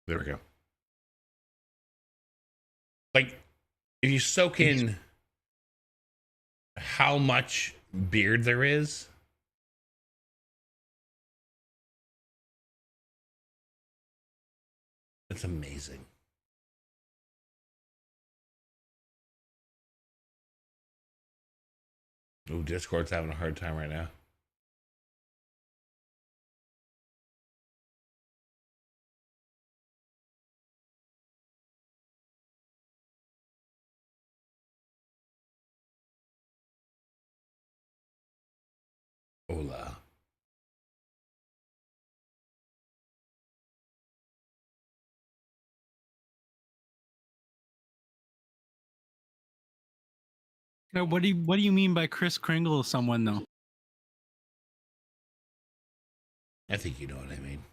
There we go. Like, if you soak in how much beard there is, it's amazing. Ooh, Discord's having a hard time right now. Hola. Now, what do you mean by Chris Kringle someone though? I think you know what I mean.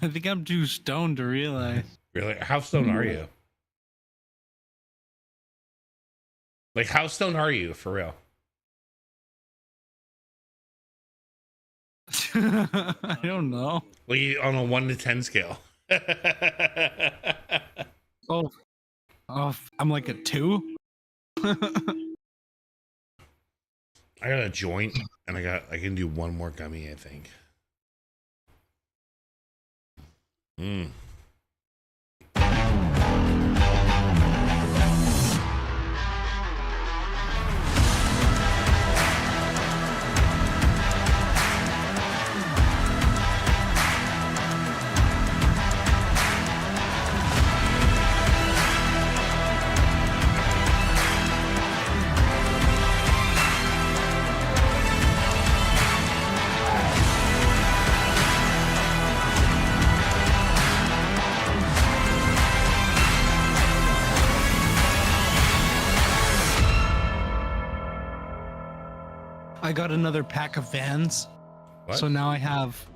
I think I'm too stoned to realize. Really? How stoned are you? Like, how stoned are you, for real? I don't know. Like, on a 1 to 10 scale. Oh, I'm like a 2. I got a joint, and I can do one more gummy, I think. I got another pack of Vans. What? So now I have.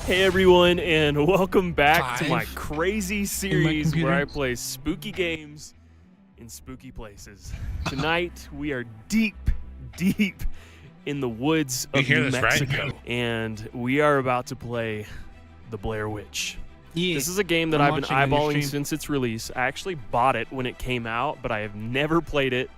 Hey everyone, and welcome back to my 5 crazy series where I play spooky games in spooky places. Tonight we are deep in the woods of New Mexico, right? and we are about to play The Blair Witch. Yeah, This is a game that I'm I've been watching on your eyeballing stream. since its release. I actually bought it when it came out, but I have never played it.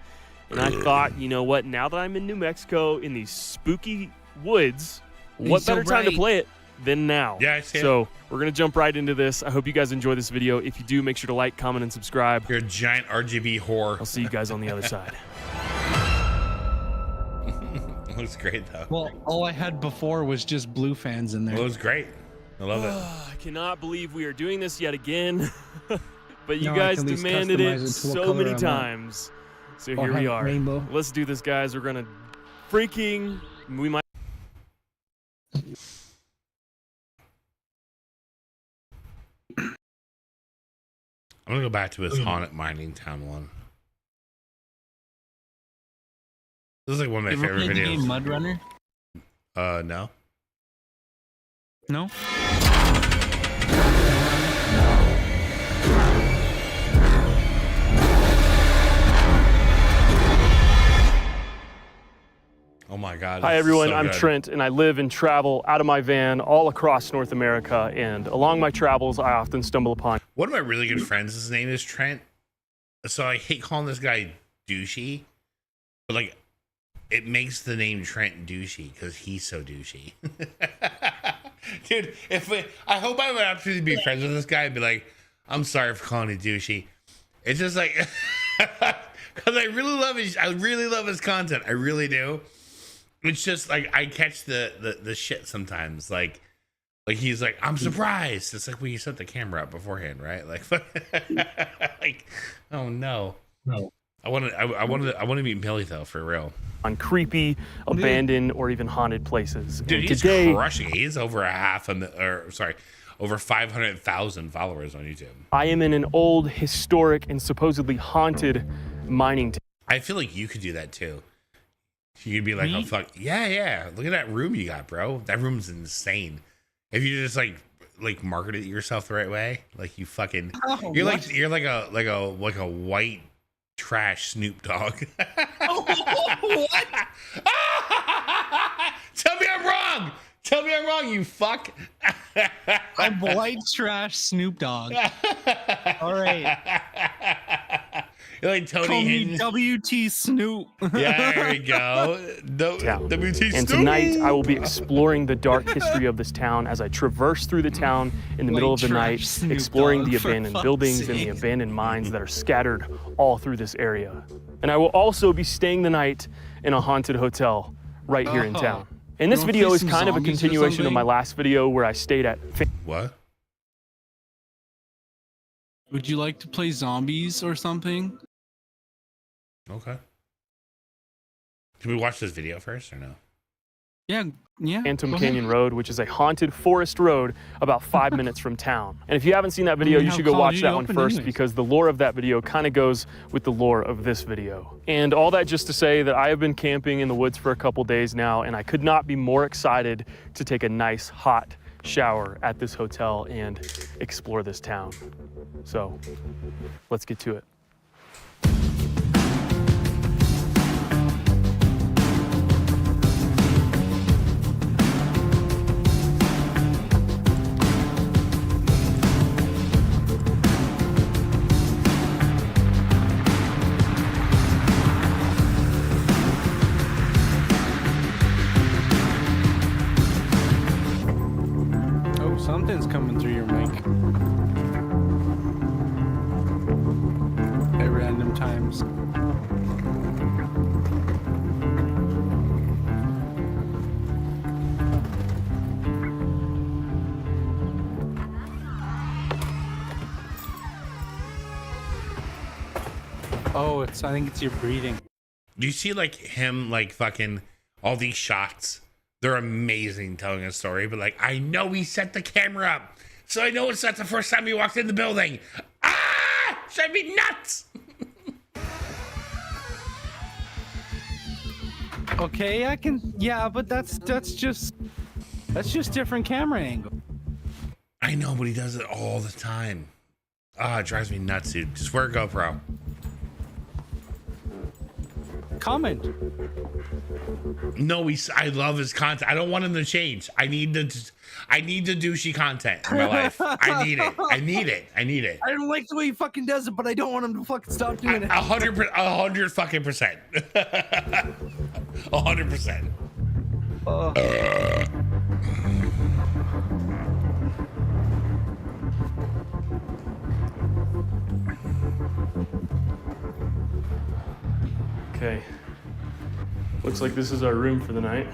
And I thought, you know what, now that I'm in New Mexico in these spooky woods, what better time to play it than now? Yeah, I see it. So we're going to jump right into this. I hope you guys enjoy this video. If you do, make sure to like, comment, and subscribe. You're a giant RGB whore. I'll see you guys on the other side. Looks great, though. Well, all I had before was just blue fans in there. Well, it was great. I love it. I cannot believe we are doing this yet again. But you No, I guys can at least demanded customize it it to what so color many I want. times. So Or here we have are. rainbow. Let's do this, guys. We're going to freaking... We might... I'm gonna go back to his haunted mining town one. This is like one of my You ever favorite played the game videos. Mud Runner? No. No. Oh my God. Hi this is everyone, so I'm good. Trent, and I live and travel out of my van all across North America, and along my travels I often stumble upon One of my really good friends, his name is Trent. So I hate calling this guy douchey, but like it makes the name Trent douchey because he's so douchey. Dude, I hope I have an opportunity to be friends with this guy and be like, I'm sorry for calling you douchey. It's just like because I really love his content. I really do. It's just like I catch the shit sometimes. Like he's like, I'm surprised. It's like when you set the camera up beforehand, right? Like, like, oh no. I want to meet Millie though, for real. on creepy, abandoned, or even haunted places. Dude, And he's today, crushing it. He's over over 500,000 followers on YouTube. I am in an old, historic, and supposedly haunted mining town. I feel like you could do that too. You could be like, Me? oh fuck, yeah. Look at that room you got, bro. That room's insane. If you just like marketed yourself the right way, like you fucking, Oh, you're what? like a white trash Snoop Dogg. What? wrong. Tell me I'm wrong, you fuck. I'm white trash Snoop Dogg. All right. You're like Tony Call me Hinton. WT Snoop. Yeah, there we go. Town. WT And Snoop. tonight I will be exploring the dark history of this town as I traverse through the town in the middle of the night, Snoop exploring Dogg, the for abandoned fuck's buildings and the sake. abandoned mines that are scattered all through this area. And I will also be staying the night in a haunted hotel right here in town. And this You wanna video play is some kind of a zombies or continuation of my something? last video where I stayed at What? Would you like to play zombies or something? Okay. Can we watch this video first or no? Yeah. Phantom go ahead. Canyon Road, which is a haunted forest road about 5 minutes from town. And if you haven't seen that video, you how should go Call of watch Duty that one opened first anyways. because the lore of that video kind of goes with the lore of this video. And all that just to say that I have been camping in the woods for a couple days now, and I could not be more excited to take a nice hot shower at this hotel and explore this town. So let's get to it. Oh, something's coming through your mic. At random times. Oh, I think it's your breathing. Do you see like him like fucking all these shots? They're amazing telling a story, but like I know he set the camera up, so I know it's not the first time he walked in the building. Ah, should be nuts. Okay, I can. Yeah, but that's just different camera angle. I know, but he does it all the time. Ah, it drives me nuts, dude. Just wear a GoPro. Comment. No, I love his content. I don't want him to change. I need the douchey content in my life. I need it. I need it. I don't like the way he fucking does it, but I don't want him to fucking stop doing it. 100 fucking percent. 100%. Okay. Looks like this is our room for the night.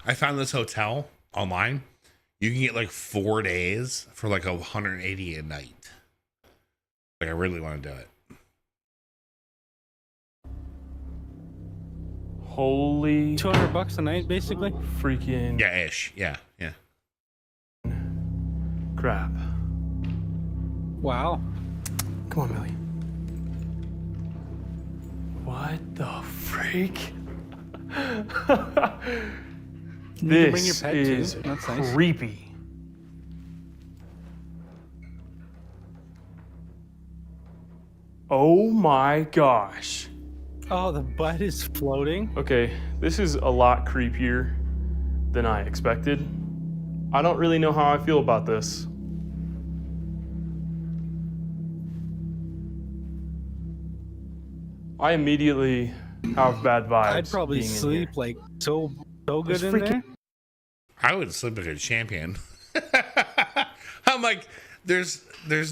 I found this hotel online. You can get like 4 days for like 180 a night. Like I really want to do it. Holy $200 a night, basically. freaking Yeah, ish. Yeah. crap. Wow. Come on, Millie. What the freak? You can bring your This pet is too. That's nice. creepy. Oh my gosh. Oh, the butt is floating. Okay, this is a lot creepier than I expected. I don't really know how I feel about this. I immediately have bad vibes. I'd probably being in sleep here. like so good It's in freaking- there. I would sleep like a champion. I'm like, there's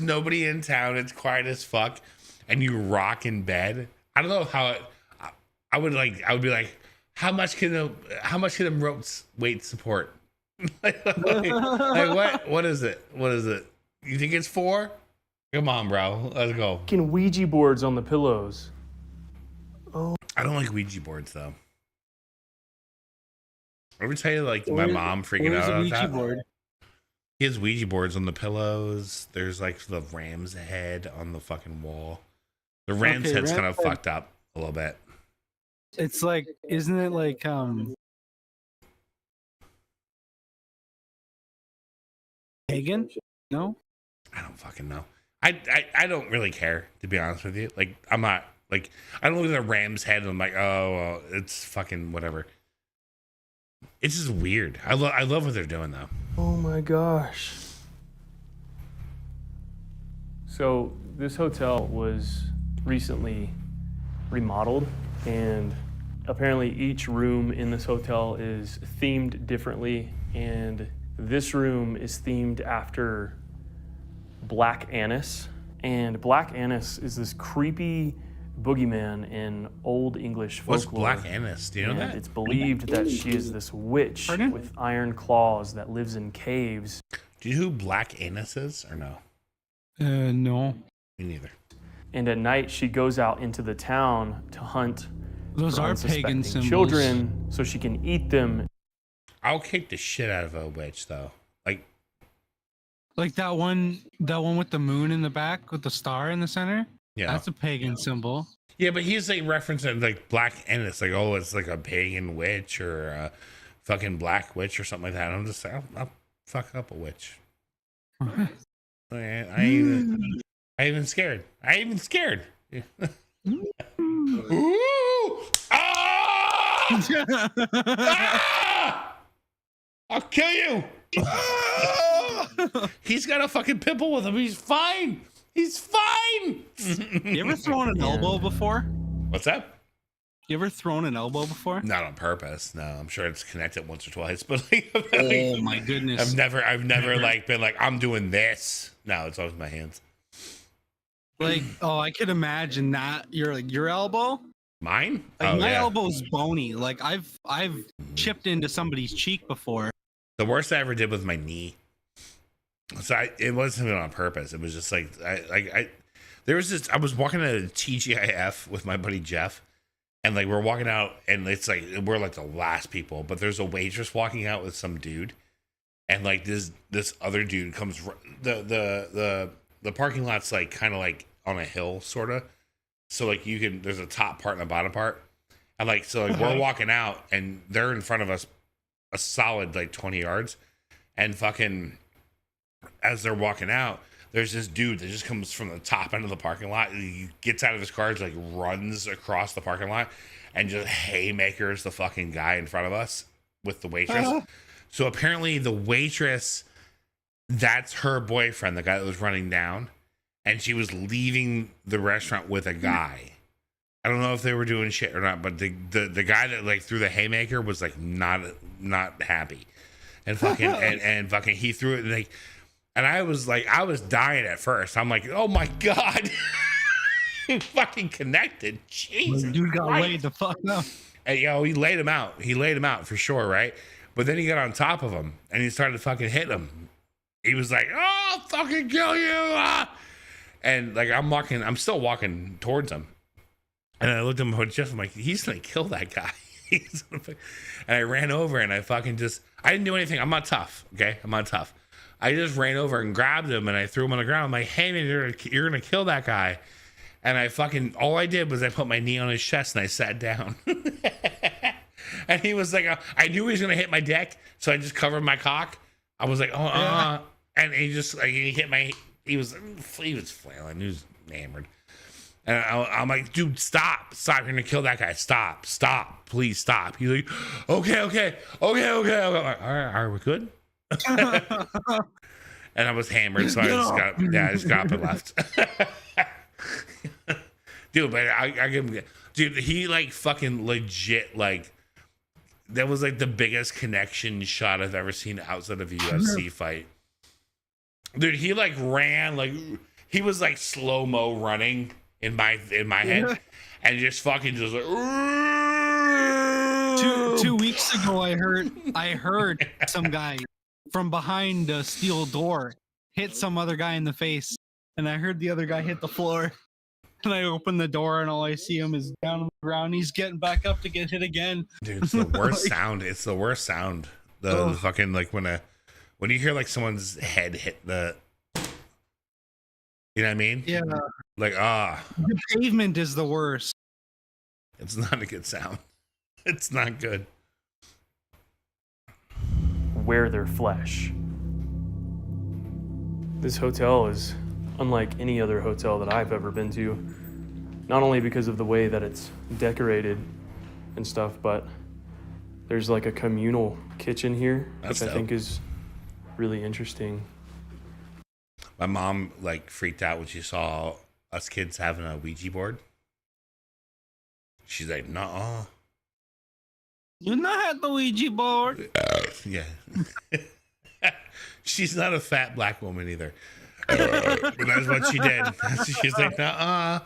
nobody in town. It's quiet as fuck, and you rock in bed. I don't know how. I would be like, how much can a rope's weight support? like what is it? What is it? You think it's 4? Come on, bro. Let's go. Freaking Ouija boards on the pillows. I don't like Ouija boards though. Ever tell you like my mom freaking Where's out a about Ouija that? board? He has Ouija boards on the pillows. There's like the ram's head on the fucking wall. The ram's Okay, head's kind ram's of head. fucked up a little bit. It's like, isn't it like pagan? No. I don't fucking know. I don't really care, to be honest with you. Like, I'm not like, I don't look at the Rams head and I'm like, oh, well, it's fucking whatever. It's just weird. I love what they're doing though. Oh my gosh. So this hotel was recently remodeled, and apparently each room in this hotel is themed differently, and this room is themed after Black Annis. And Black Annis is this creepy boogeyman in Old English folklore. What's Black Annis? Do you know that? It's believed that she is this witch with iron claws that lives in caves. Do you know who Black Annis is or no? No. Me neither. And at night she goes out into the town to hunt Those for are pagan unsuspecting symbols. children so she can eat them. I'll kick the shit out of a witch though. Like that one with the moon in the back with the star in the center. Yeah. That's a pagan symbol. Yeah, but he's like referencing like Black Annis, like, oh, it's like a pagan witch or a fucking black witch or something like that. I'm just like, I'll fuck up a witch. I ain't even scared. I ain't even scared. Ooh! Ah! Ah! I'll kill you. He's got a fucking pimple with him. He's fine. He's fine. You ever thrown an elbow before? What's that? You ever thrown an elbow before? Not on purpose. No, I'm sure it's connected once or twice, but like, Oh my goodness. I've never like been like, I'm doing this. No, it's always my hands. Like, oh, I could imagine that. Your elbow. Mine? Like Oh, my yeah. elbow's bony. Like I've chipped into somebody's cheek before. The worst I ever did was my knee. So it wasn't even on purpose. It was just like I was walking at a TGIF with my buddy Jeff, and like we're walking out, and it's like we're like the last people, but there's a waitress walking out with some dude, and like this other dude comes. The parking lot's like kind of like on a hill, sort of. So like there's a top part and a bottom part, and like so like we're walking out, and they're in front of us a solid like 20 yards, and fucking as they're walking out, there's this dude that just comes from the top end of the parking lot. He gets out of his car, like runs across the parking lot, and just haymakers the fucking guy in front of us with the waitress. So apparently the waitress, that's her boyfriend, the guy that was running down, and she was leaving the restaurant with a guy. I don't know if they were doing shit or not, but the guy that like threw the haymaker was like not happy, and fucking and fucking he threw it like. And I was dying at first. I'm like, oh my God. He fucking connected. Jesus. Dude got Christ. laid the fuck up. And he laid him out. He laid him out for sure, right? But then he got on top of him and he started fucking hitting him. He was like, oh, I'll fucking kill you. Ah. And like I'm still walking towards him. And I looked at him with Jeff, I'm like, he's gonna kill that guy. And I ran over and I fucking I didn't do anything. I'm not tough. Okay. I'm not tough. I just ran over and grabbed him and I threw him on the ground. I'm like, hey man, you're gonna kill that guy. And all I did was I put my knee on his chest and I sat down. And he was like, I knew he was gonna hit my dick, so I just covered my cock. I was like, and he just like he hit he was flailing, he was hammered. And I'm like, dude, stop, you're gonna kill that guy. Stop, please stop. He's like, okay. I'm like, all right, are we good? And I was hammered, so I just got up and left. Dude, but I give him, dude, he like fucking legit, like that was like the biggest connection shot I've ever seen outside of a UFC fight. Dude, he like ran, like he was like slow-mo running in my head, and just fucking just like 2 weeks ago I heard some guy from behind a steel door hit some other guy in the face, and I heard the other guy hit the floor, and I opened the door and all I see him is down on the ground. He's getting back up to get hit again. Dude, it's the worst sound. It's the worst sound. The fucking like when you hear like someone's head hit the, you know what I mean? Yeah. Like the pavement is the worst. It's not a good sound. It's not good. Wear their flesh. This hotel is unlike any other hotel that I've ever been to. Not only because of the way that it's decorated and stuff, but there's like a communal kitchen here, That's which I dope. think is really interesting. My mom like freaked out when she saw us kids having a Ouija board. She's like, "Nuh-uh." You not have the Ouija board. Yeah. She's not a fat black woman either. But that's what she did. She's like, "Nuh-uh."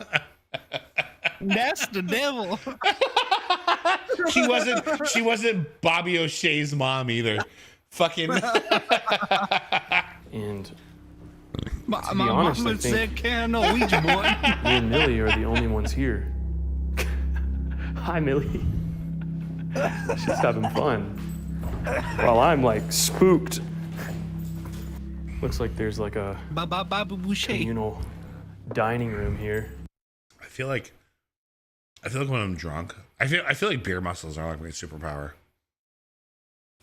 That's the devil. She wasn't Bobby O'Shea's mom either. Fucking. And My be honest, I mama think- said, "Can't no Ouija board." me and Millie are the only ones here. Hi, Millie. She's having fun. While I'm like spooked. Looks like there's like a Babu Boucher. communal dining room here. I feel like when I'm drunk, I feel like beer muscles are like my superpower.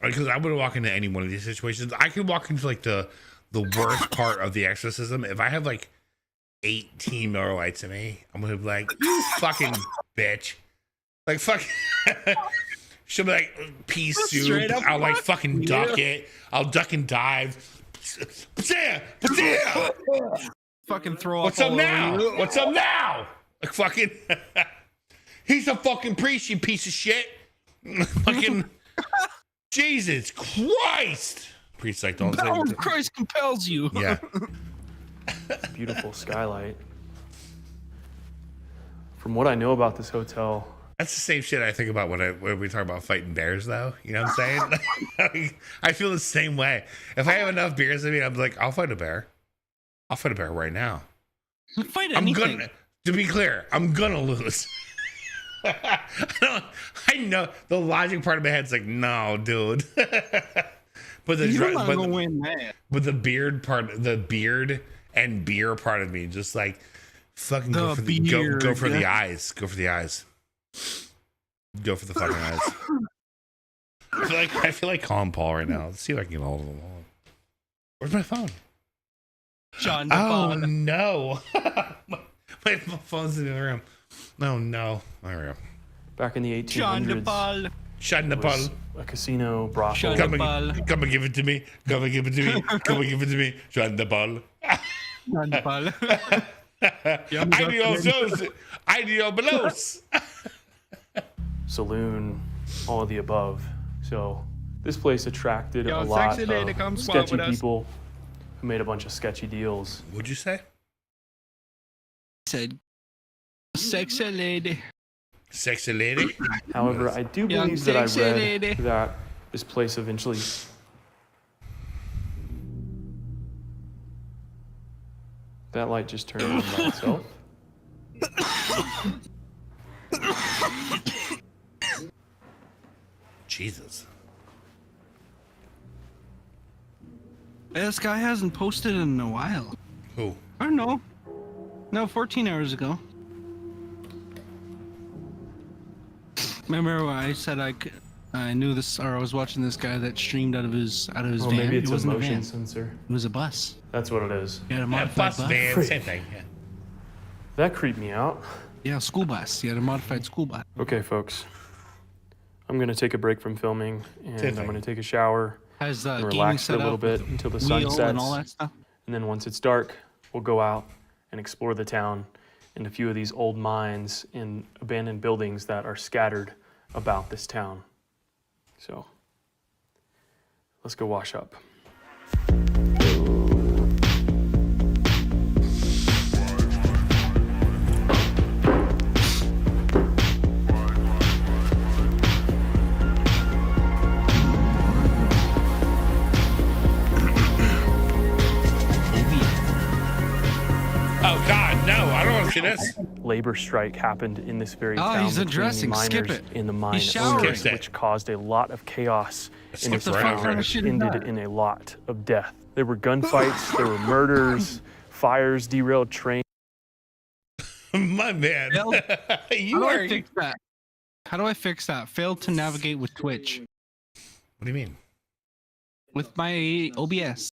Because I would walk into any one of these situations. I could walk into like the worst part of the exorcism. If I have like 18 Miller Lights in me, I'm gonna be like, "You fucking bitch!" Like fuck. She'll be like, "Pea soup." Straight up I'll like fuck fucking you. duck it. I'll duck and dive. Fucking throw What's up. up all now? over you. What's up now? Like fucking. He's a fucking priest, you piece of shit. Fucking. Jesus Christ. Priest like, don't Power say. of Christ compels you. Yeah. Beautiful skylight. From what I know about this hotel, That's the same shit I think about when we talk about fighting bears, though. You know what I'm saying? I feel the same way. If I have enough beers in me, I'm like, I'll fight a bear. I'll fight a bear right now. Fight I'm anything. gonna. To be clear, I'm gonna lose. I know the logic part of my head's like, no, dude. But You're not gonna win that. but the beard and beer part of me, just like fucking go for go for the eyes. Go for the eyes. Go for the fucking eyes. I feel like calling Paul right now. Let's see if I can get a hold of him. Where's my phone? John Oh DePaul. no. my phone's in the other room. No, no. There we go. back in the 1800s, John DePaul. Shut the was ball. a casino brothel. Shut Come DePaul. and give it to me. Come and give it to me. Come and give it to me. Shut the ball. John DePaul. Ideal belows. Saloon, all of the above. So this place attracted Yo, a lot sexy lady, of come swap sketchy with us. people who made a bunch of sketchy deals. What'd you say? Said, "Sexy lady." Sexy lady. However, I do Young believe that I sexy read lady. that this place eventually. That light just turned on by itself. Jesus. This guy hasn't posted in a while. Who? I don't know. No, 14 hours ago. Remember when I said I knew this, or I was watching this guy that streamed out of his Oh, van. maybe it's It a wasn't motion van. sensor. It was a bus. That's what it is. He had a Yeah, modified bus, bus. van, same thing. Yeah. That creeped me out. Yeah, school bus. He had a modified school bus. Okay, folks. I'm gonna take a break from filming, and Same I'm thing. gonna take a shower Has and gaming relax for set a little up bit with until the sun wheel sets. and all that stuff. And then once it's dark, we'll go out and explore the town and a few of these old mines and abandoned buildings that are scattered about this town. So let's go wash up. Oh God, no! I don't want to see this. Labor strike happened in this very Oh, town he's between addressing. the Skip miners it. and the mine He's showering. owners, Skip that. which caused a lot of chaos in Skip this the fuck town, kind of which shit is ended that? in a lot of death. There were gunfights, there were murders, fires, derailed trains. My man. Bill, How You do are. I fix that? How do I fix that? Failed to navigate with Twitch. What do you mean? With my OBS.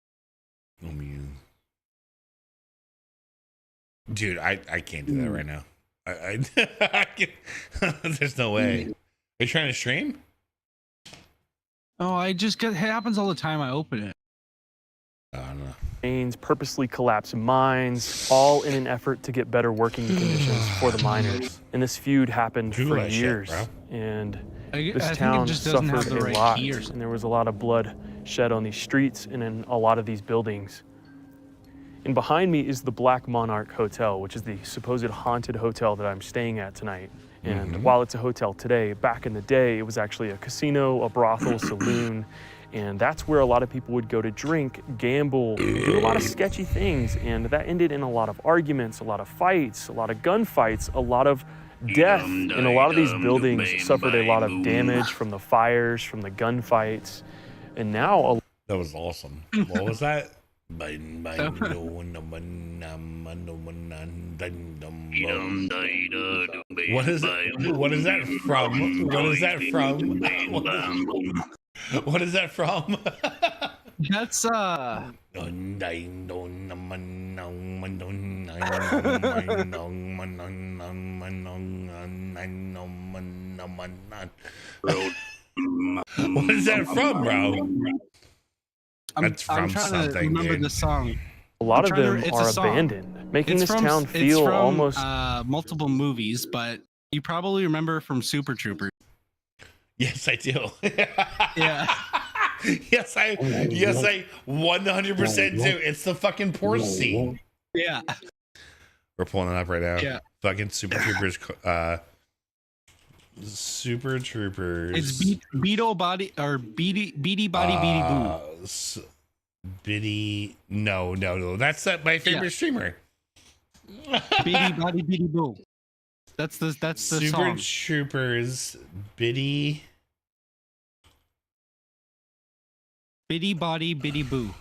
Oh, man. Dude, I can't do that right now. I can't, there's no way. Are you trying to stream? Oh, I just get, it happens all the time. I open it. I don't know. Purposely collapse mines, all in an effort to get better working conditions for the miners. And this feud happened Google for that shit, years, bro. and I this think town it just doesn't have suffered the a right lot, key or something. and there was a lot of blood shed on these streets and in a lot of these buildings. And behind me is the Black Monarch Hotel, which is the supposed haunted hotel that I'm staying at tonight. And while it's a hotel today, back in the day, it was actually a casino, a brothel, saloon, and that's where a lot of people would go to drink, gamble, do a lot of sketchy things. And that ended in a lot of arguments, a lot of fights, a lot of gunfights, a lot of death. And a lot of these buildings suffered a lot of damage from the fires, from the gunfights. And now That was awesome. What was that? What is that? What is that from? What is that from? What is that from? That's What is that from, bro? I'm trying to remember the song. a lot of I'm trying them to- are it's a song. abandoned, making It's this from, town it's feel from, almost multiple movies, but you probably remember from Super Troopers. Yes, I do. Yeah. Yes, I 100% do. It's the fucking Porsche scene. Yeah. We're pulling it up right now. Yeah. Fucking Super Troopers. Super Troopers. It's Beetle Body or Beady Body Beady Boo. Biddy. No. That's my favorite streamer. Beady Body Beady Boo. That's the Super song. Troopers. Biddy. Bitty Body Bitty Boo.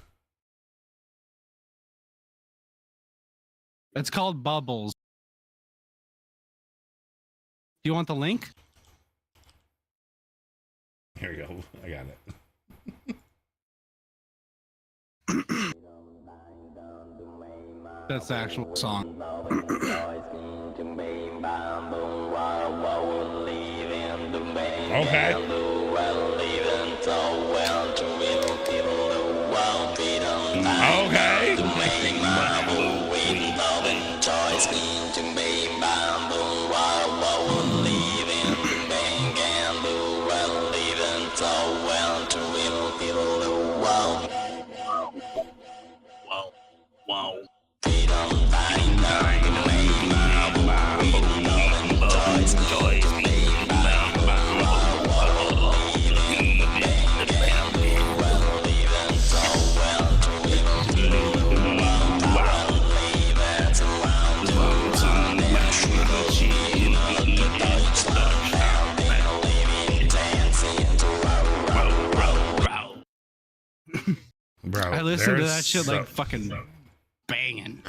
It's called Bubbles. Do you want the link? Here we go. I got it. That's the actual song. Okay. Okay. Bro, I listened to there's that shit so- like fucking banging.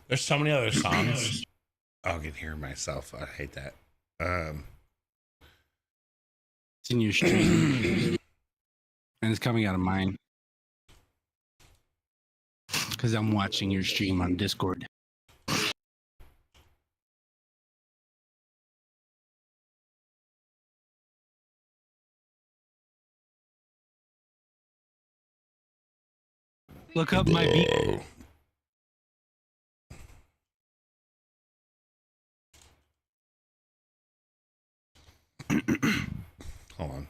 There's so many other songs. I can hear myself. I hate that. It's in your stream. And it's coming out of mine. Because I'm watching your stream on Discord. Look up my beat. Hold on.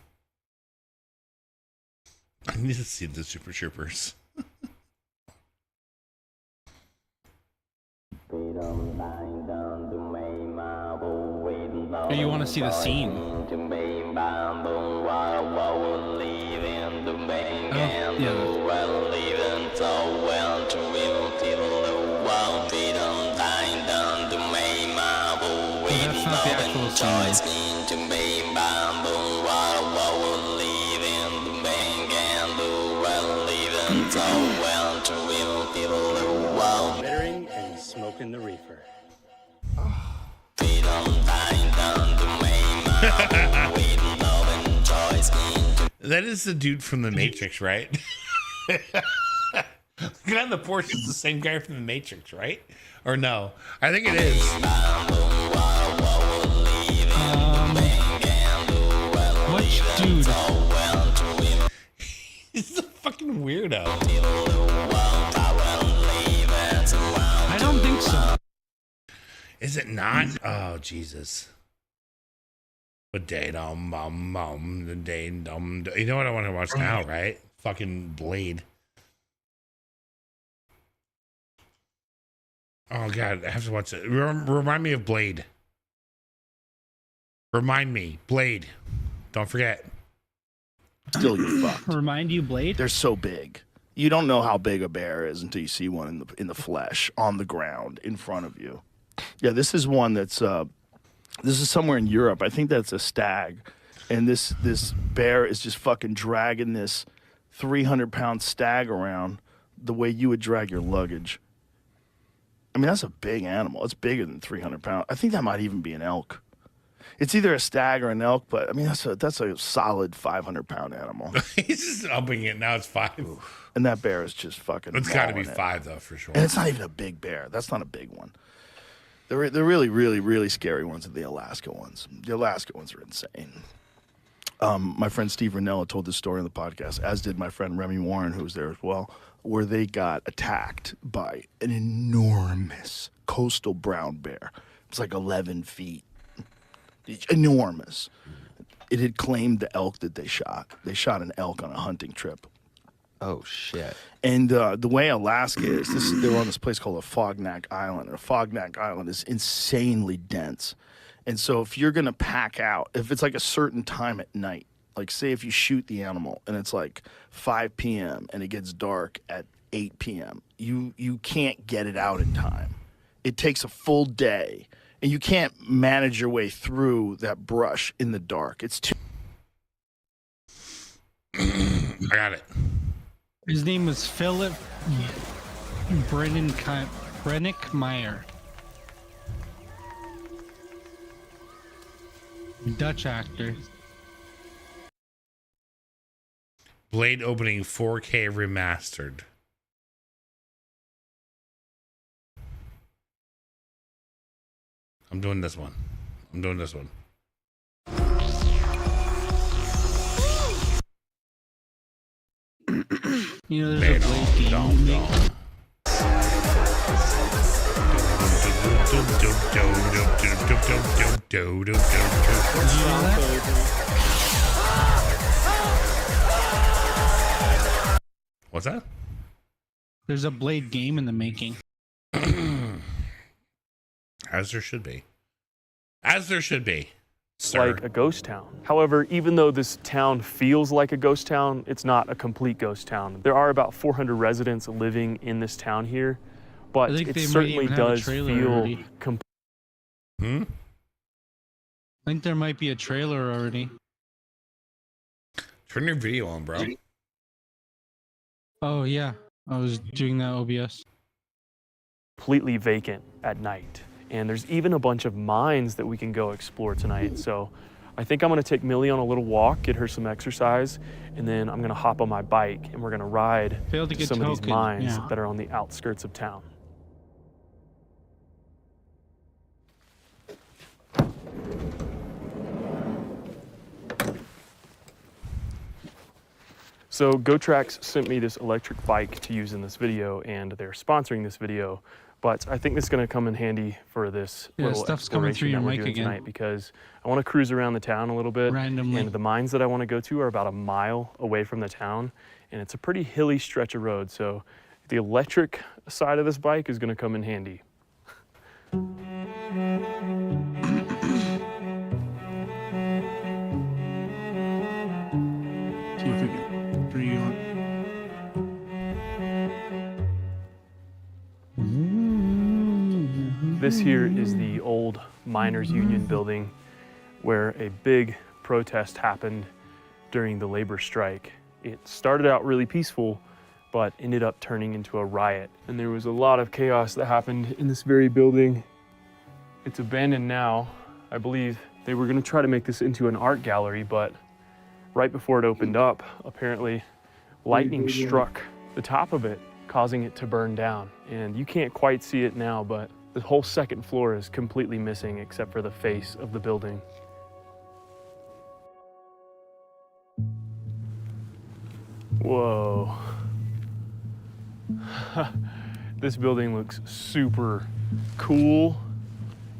I need to see the Super Troopers. Or you want to see the scene? Oh, yeah. Well, that's not the actual scene. Littering and smoking the reefer. That is the dude from the Matrix, right? The guy on the porch is the same guy from the Matrix, right? Or no? I think it is. Which dude? He's a fucking weirdo. I don't think so. Is it not? Oh, Jesus. But day dum the day dum. You know what I want to watch now, right? Fucking Blade. Oh God, I have to watch it. Remind me of Blade. Remind me, Blade. Don't forget. Still, you're fucked. Remind you, Blade? They're so big. You don't know how big a bear is until you see one in the flesh, on the ground, in front of you. Yeah, this is one that's this is somewhere in Europe. I think that's a stag, and this bear is just fucking dragging this 300-pound stag around the way you would drag your luggage. I mean, that's a big animal. It's bigger than 300 pounds. I think that might even be an elk. It's either a stag or an elk, but I mean, that's a solid 500-pound animal. He's just upping it. Now it's 5. Oof. And that bear is just fucking. It's got to be mauling it. 5 though, for sure. And it's not even a big bear. That's not a big one. The really, really, really scary ones are the Alaska ones. The Alaska ones are insane. My friend Steve Ranella told this story on the podcast, as did my friend Remy Warren, who was there as well, where they got attacked by an enormous coastal brown bear. It was like 11 feet. Enormous. It had claimed the elk that they shot. They shot an elk on a hunting trip. Oh, shit. And the way Alaska is, they were on this place called a Fognak Island. And a Fognak Island is insanely dense. And so if you're going to pack out, if it's like a certain time at night, like say if you shoot the animal and it's like 5 p.m. and it gets dark at 8 p.m., you can't get it out in time. It takes a full day, and you can't manage your way through that brush in the dark. It's too... I got it. His name was Philip Brennick Meyer. Dutch actor. Blade opening 4K remastered. I'm doing this one. You know, there's a Blade game. What's that? There's a Blade game in the making. As there should be. As there should be. Sir. Like a ghost town. However, even though this town feels like a ghost town, it's not a complete ghost town. There are about 400 residents living in this town here, but it certainly does feel I think there might be a trailer already. Turn your video on, bro. Oh yeah, I was doing that OBS. completely vacant at night. And there's even a bunch of mines that we can go explore tonight. So I think I'm gonna take Millie on a little walk, get her some exercise, and then I'm gonna hop on my bike and we're gonna ride to some of these mines that are on the outskirts of town. So GoTrax sent me this electric bike to use in this video, and they're sponsoring this video. But I think this is going to come in handy for this little stuff's coming through your mic again tonight, because I want to cruise around the town a little bit. Randomly. And the mines that I want to go to are about a mile away from the town, and it's a pretty hilly stretch of road. So the electric side of this bike is going to come in handy. See if we can turn you on. This here is the old Miners Union building where a big protest happened during the labor strike. It started out really peaceful, but ended up turning into a riot. And there was a lot of chaos that happened in this very building. It's abandoned now. I believe they were gonna try to make this into an art gallery, but right before it opened up, apparently lightning struck the top of it causing it to burn down. And you can't quite see it now, but the whole second floor is completely missing except for the face of the building. Whoa. This building looks super cool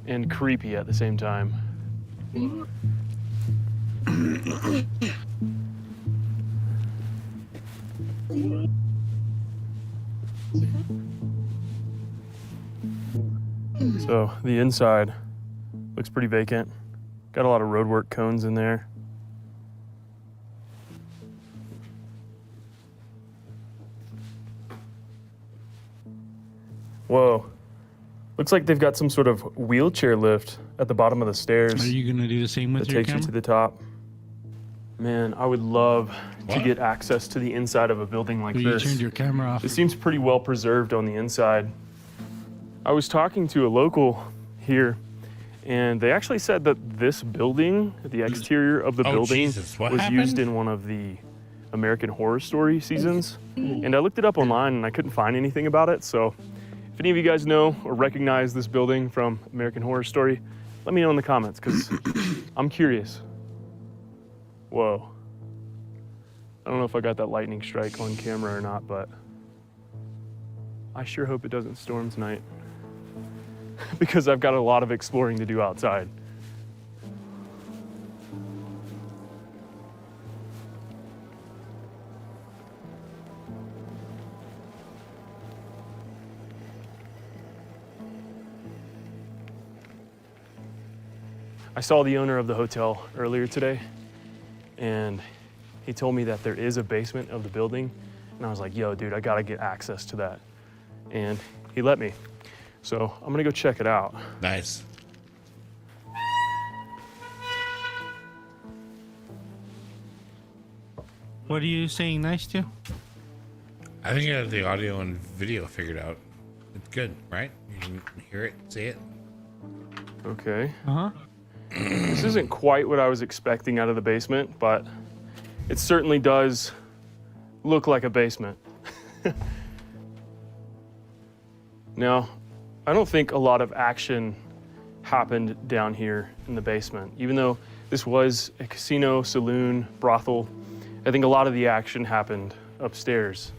and creepy at the same time. So the inside looks pretty vacant. Got a lot of roadwork cones in there. Whoa. Looks like they've got some sort of wheelchair lift at the bottom of the stairs. Are you gonna do the same with that your takes you camera? to the top. Man, I would love to get access to the inside of a building like Or you this. turned your camera off. It seems pretty well preserved on the inside. I was talking to a local here, and they actually said that this building, the exterior of the building, Jesus, what was happened? used in one of the American Horror Story seasons. And I looked it up online, and I couldn't find anything about it. So if any of you guys know or recognize this building from American Horror Story, let me know in the comments, because I'm curious. Whoa. I don't know if I got that lightning strike on camera or not, but I sure hope it doesn't storm tonight because I've got a lot of exploring to do outside. I saw the owner of the hotel earlier today, and he told me that there is a basement of the building, and I was like, yo, dude, I gotta get access to that. And he let me. So I'm gonna go check it out. Nice. What are you saying nice to? I think I have the audio and video figured out. It's good, right? You can hear it, see it. Okay. Uh-huh. This isn't quite what I was expecting out of the basement, but it certainly does look like a basement. Now, I don't think a lot of action happened down here in the basement. Even though this was a casino, saloon, brothel, I think a lot of the action happened upstairs.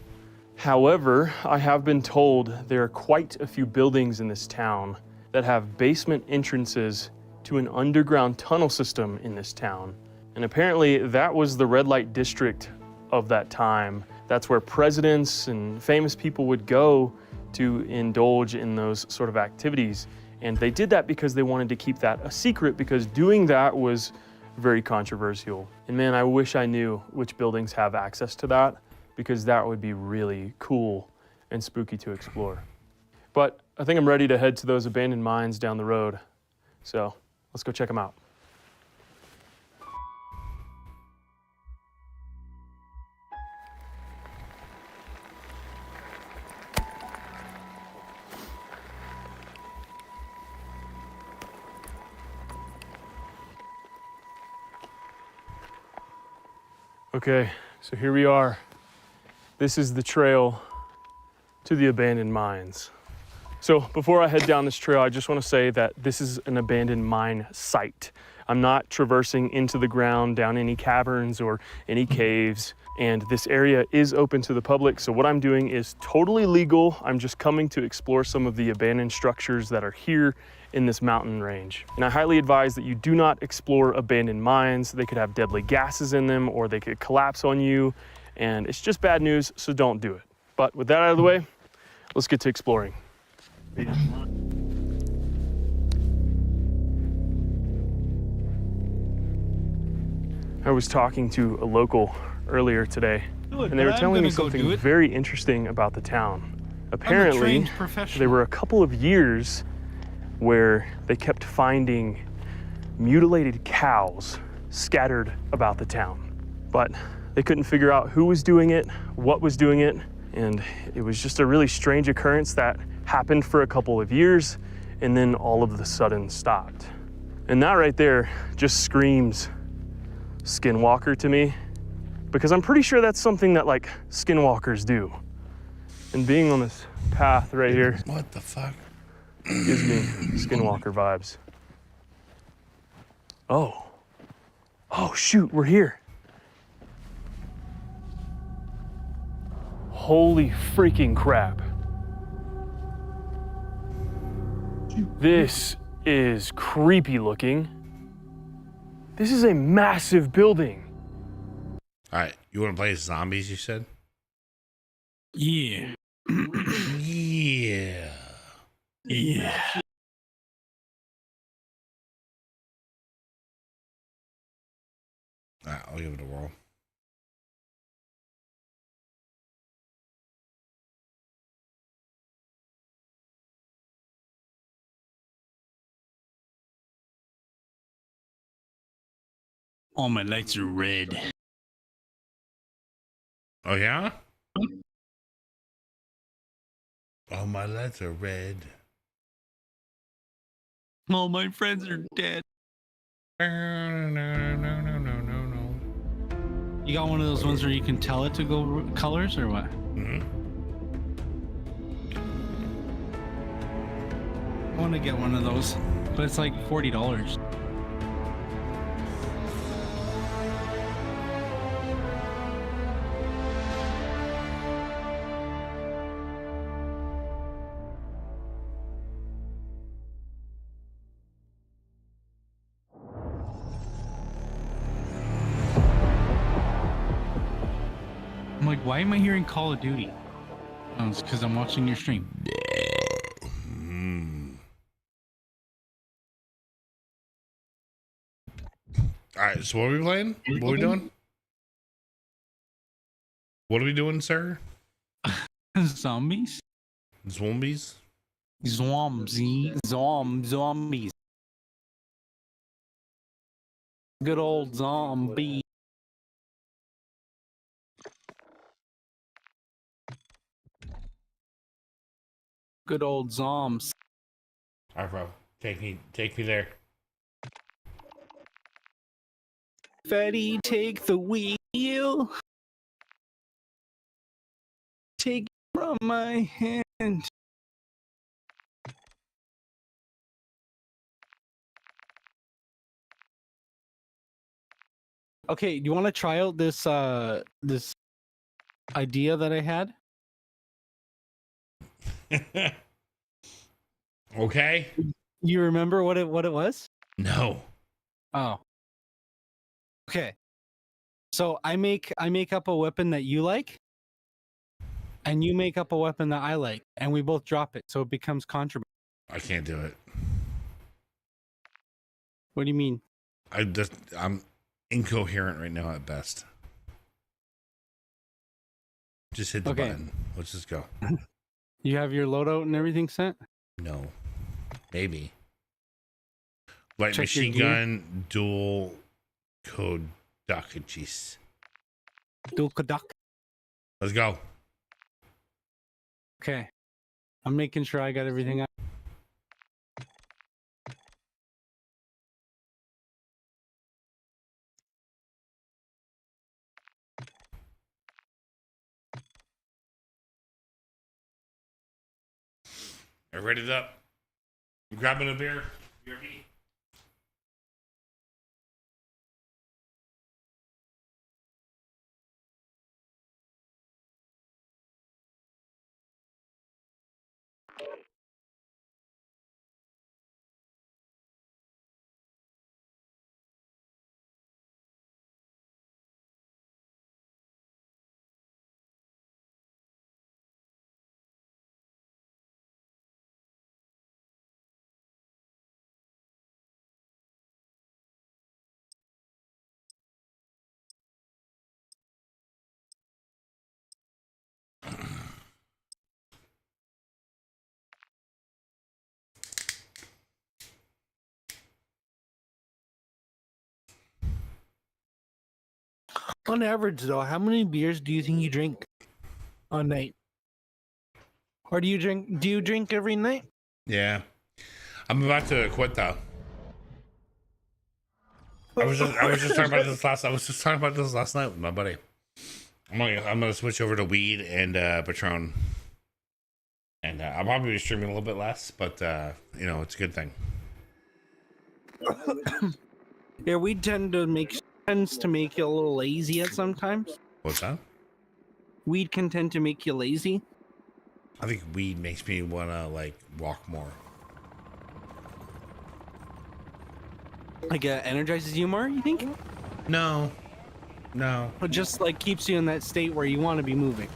However, I have been told there are quite a few buildings in this town that have basement entrances to an underground tunnel system in this town. And apparently that was the red light district of that time. That's where presidents and famous people would go to indulge in those sort of activities. And they did that because they wanted to keep that a secret, because doing that was very controversial. And man, I wish I knew which buildings have access to that, because that would be really cool and spooky to explore. But I think I'm ready to head to those abandoned mines down the road. So let's go check them out. Okay, so here we are. This is the trail to the abandoned mines. So before I head down this trail, I just want to say that this is an abandoned mine site. I'm not traversing into the ground down any caverns or any caves, and this area is open to the public. So what I'm doing is totally legal. I'm just coming to explore some of the abandoned structures that are here in this mountain range. And I highly advise that you do not explore abandoned mines. They could have deadly gases in them, or they could collapse on you, and it's just bad news, so don't do it. But with that out of the way, let's get to exploring. I was talking to a local earlier today, and they were telling me something very interesting about the town. Apparently, there were a couple of years where they kept finding mutilated cows scattered about the town, but they couldn't figure out who was doing it, what was doing it, and it was just a really strange occurrence that happened for a couple of years and then all of a sudden stopped. And that right there just screams skinwalker to me, because I'm pretty sure that's something that like skinwalkers do. And being on this path right here What the fuck? gives me Skinwalker vibes. Oh. Oh, shoot, we're here. Holy freaking crap. This is creepy looking. This is a massive building. All right, you want to play zombies? You said. Yeah. Yeah. Yeah. All right, I'll give it a whirl. All my lights are red. Oh yeah. All my lights are red. All my friends are dead. No. You got one of those ones where you can tell it to go colors or what? Mm-hmm. I want to get one of those, but it's like $40. I'm like, why am I hearing Call of Duty? Oh, it's because I'm watching your stream. All right, so what are we playing? What are we doing? What are we doing, sir? Zombies? Zombies? Zombies. Good old zombie. Good old zombs. All right, bro. Take me there. Fetty, take the wheel. Take it from my hand. Okay, do you want to try out this this idea that I had? Okay. You remember what it was? No. Oh. Okay. So I make up a weapon that you like, and you make up a weapon that I like, and we both drop it, so it becomes contraband. I can't do it. What do you mean? I'm incoherent right now at best. Just hit the Okay. button. Let's just go. You have your loadout and everything set? No. Maybe. Light Check your machine gear. gun, dual code duckachis. Duck. Let's go. Okay. I'm making sure I got everything up. I read it up. You grabbing a beer? BRB? On average, though, how many beers do you think you drink a night? Or do you drink every night? Yeah. I'm about to quit though. I was just talking about this last night with my buddy. I'm gonna switch over to weed and Patron. and I'll probably be streaming a little bit less, but you know, it's a good thing. Yeah, weed tends to make you a little lazy at sometimes. What's that? Weed can tend to make you lazy. I think weed makes me want to like walk more. Like energizes you more, you think? No. It just like keeps you in that state where you want to be moving.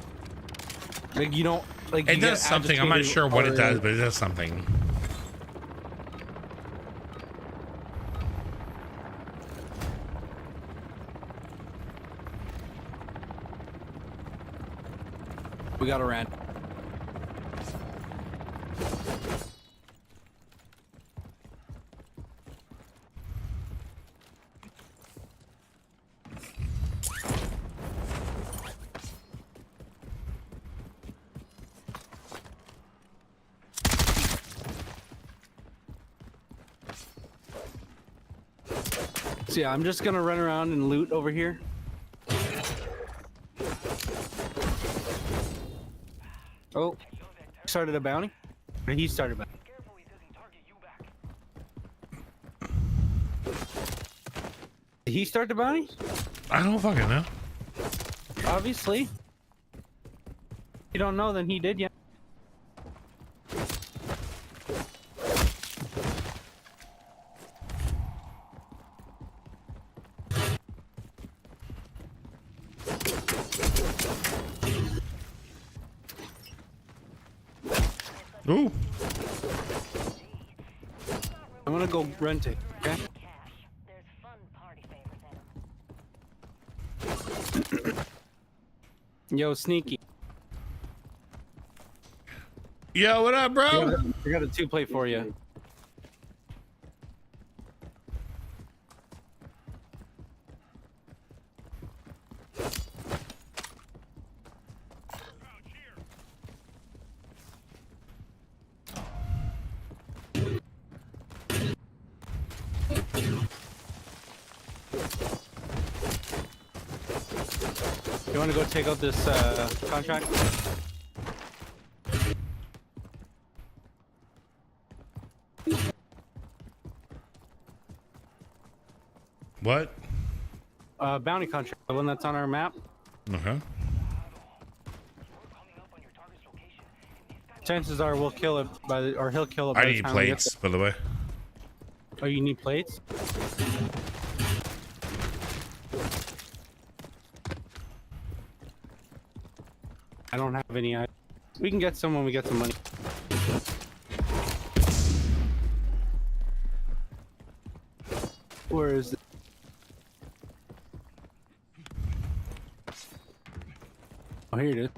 Like you don't like. It you does get something. I'm not agitated sure what it or- does, but it does something. We got a rat. So yeah, I'm just gonna run around and loot over here. Oh, started a bounty? Or he started a bounty? Did he start the bounty? I don't fucking know. Obviously. You don't know, then he did, yeah. Ooh. I'm gonna go rent it, okay? Yo, Sneaky. Yo, what up, bro? I got a 2-plate for you. You want to go take out this contract? What? Bounty contract, the one that's on our map. Okay. Chances are we'll kill it or he'll kill it by I the need time we get plates, by the way. there. Oh, you need plates? I don't have any. We can get some when we get some money. Where is it? Oh, here it is.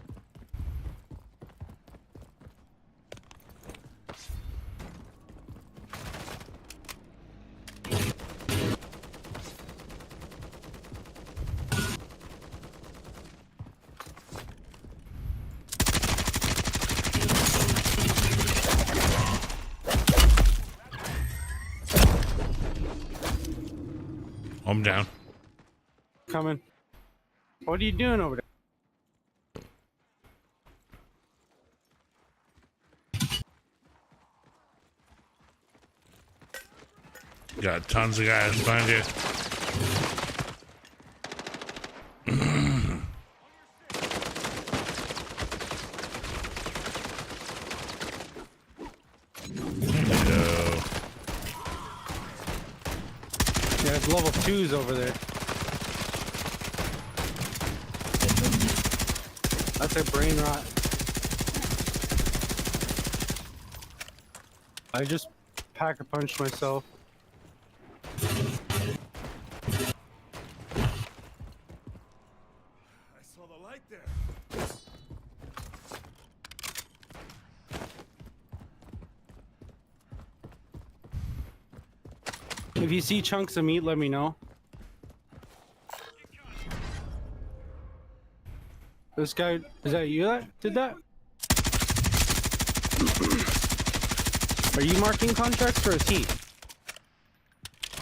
I'm down. Coming. What are you doing over there? Got tons of guys behind you. Yeah, there's level 2s over there. That's a brain rot. I just packer punched myself. If you see chunks of meat, let me know. This guy, is that you that did that? Are you marking contracts or is he?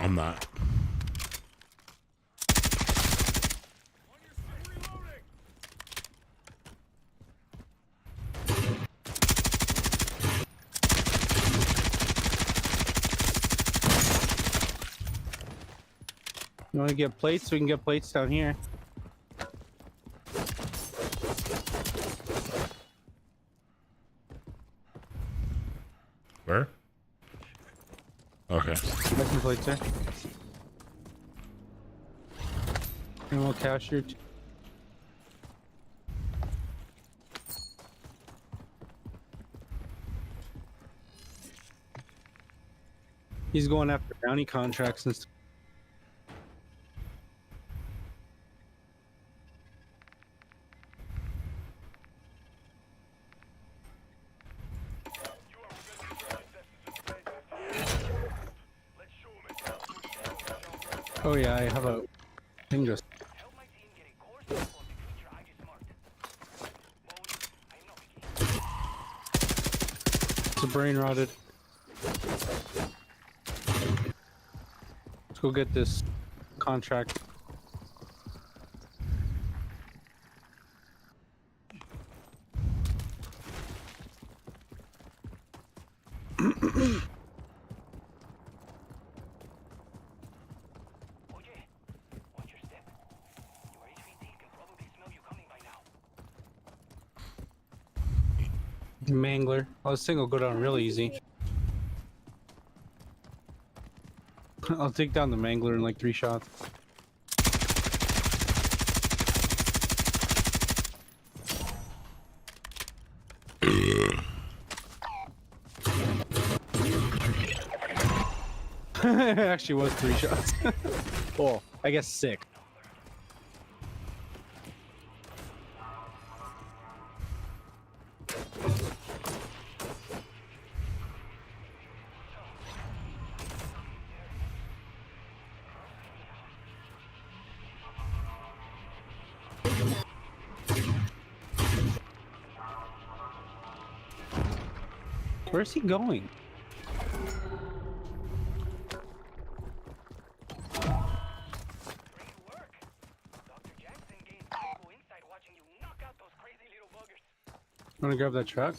I'm not. You want to get plates? We can get plates down here. Where? Okay. Got some plates there. And we'll cashier. He's going after bounty contracts and stuff. Oh yeah, I have a thing just. It's a brain rotted. Let's go get this contract. Mangler. Oh, this thing will go down real easy. I'll take down the Mangler in like 3 shots. It actually was 3 shots. Oh, I guess 6. Where's he going? Wanna grab that truck?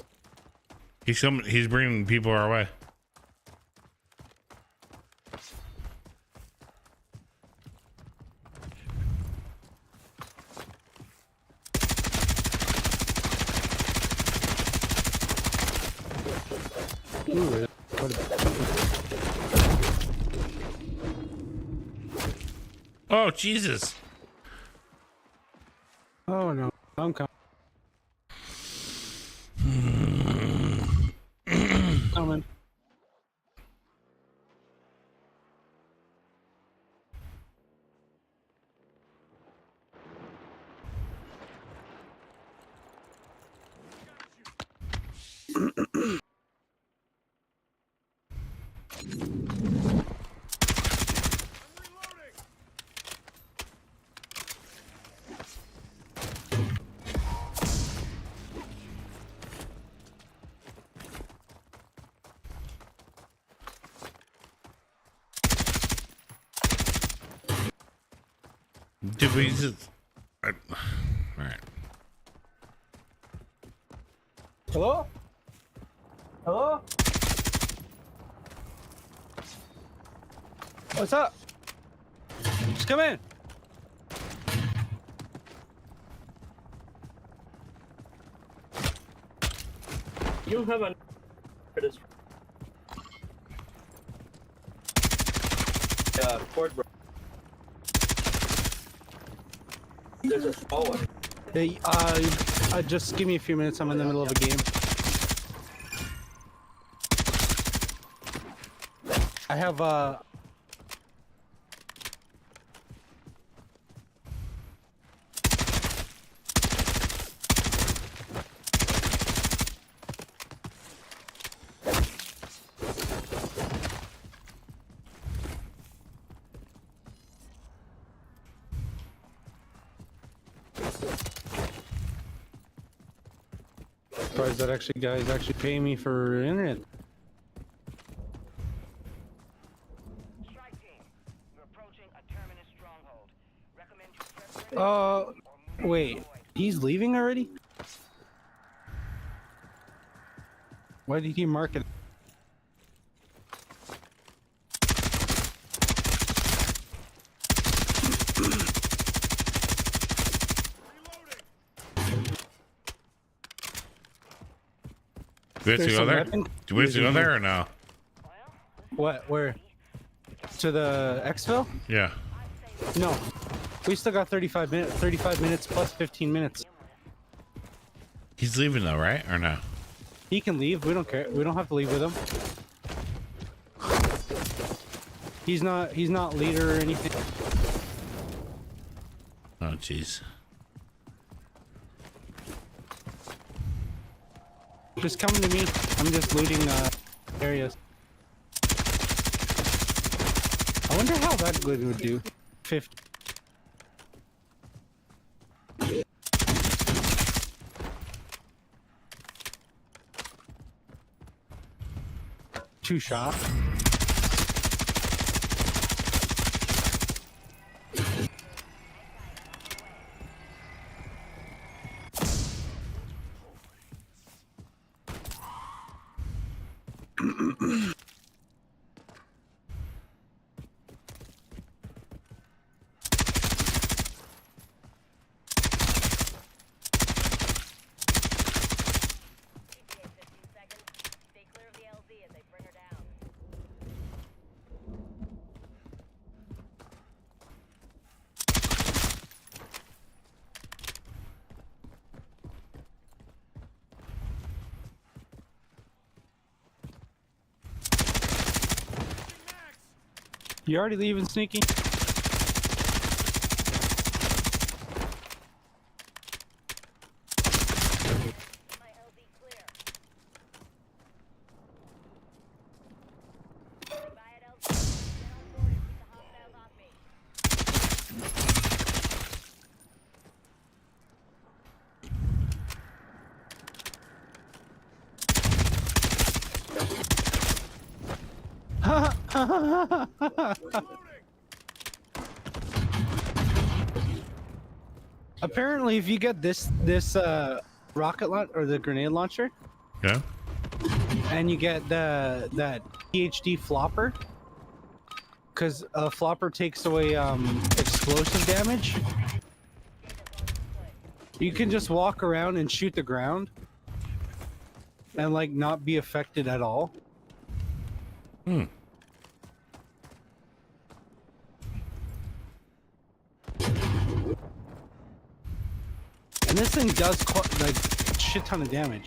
He's coming. He's bringing people our way. Ooh, Oh Jesus! oh no, I'm coming. Coming. Did we just? All right. Hello? Hello? What's up? Just come in. You have a cord. There's a small one. Hey, just give me a few minutes. I'm in the middle of a game. I have surprised that actually guys actually pay me for internet. Wait, he's leaving already? Why did he mark it? Do we have to There's go some there? weapon Do we have to go using- there or no? What? Where? To the exfil? Yeah. No. We still got 35 minutes. 35 minutes plus 15 minutes. He's leaving though, right? Or no? He can leave. We don't care. We don't have to leave with him. He's not leader or anything. Oh, jeez. Just come to me. I'm just looting areas. I wonder how that good would do. 50. Two shot. You already leaving, Sneaky? Apparently, if you get this rocket launch or the grenade launcher, Yeah. and you get that PhD flopper, because a flopper takes away explosive damage, you can just walk around and shoot the ground, and like not be affected at all. Hmm. And this thing does like shit ton of damage.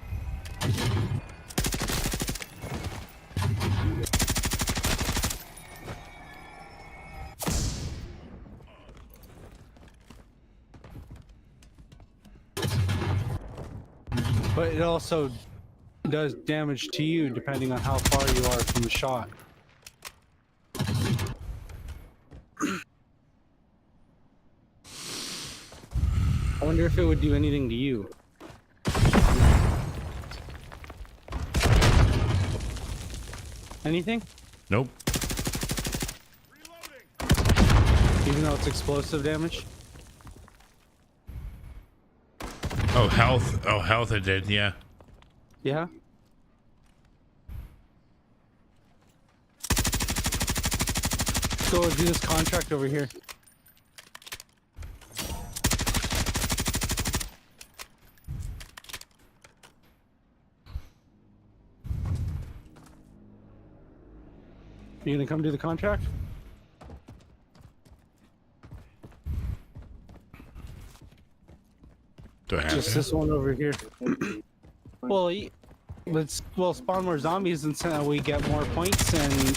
But it also does damage to you depending on how far you are from the shot. I wonder if it would do anything to you. Anything? Nope. Even though it's explosive damage? Oh, health. Oh, health it did. Yeah. Yeah? Let's go do this contract over here. You gonna come do the contract? Do I have Just to? this one over here. Well, we'll spawn more zombies and so we get more points and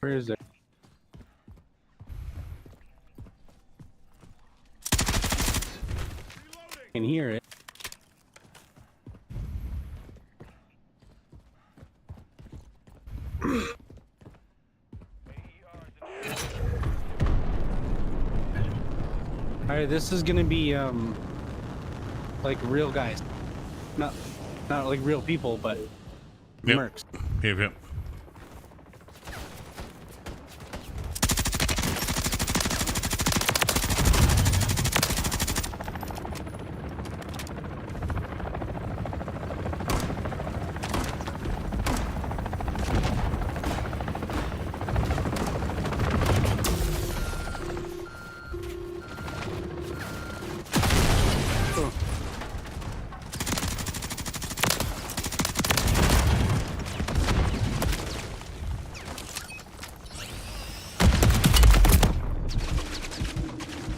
where is it? I can hear it. right, this is gonna be like real guys, not like real people, but Yep. mercs. Yep.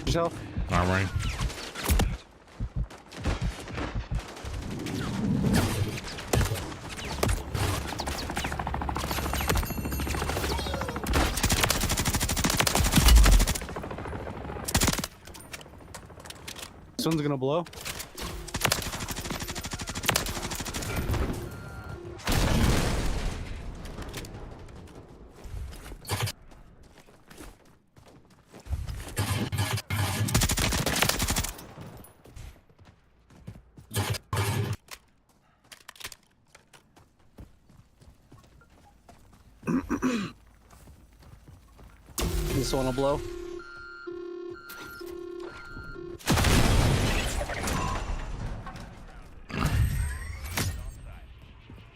Yourself. All right. This one's gonna blow. This one will blow.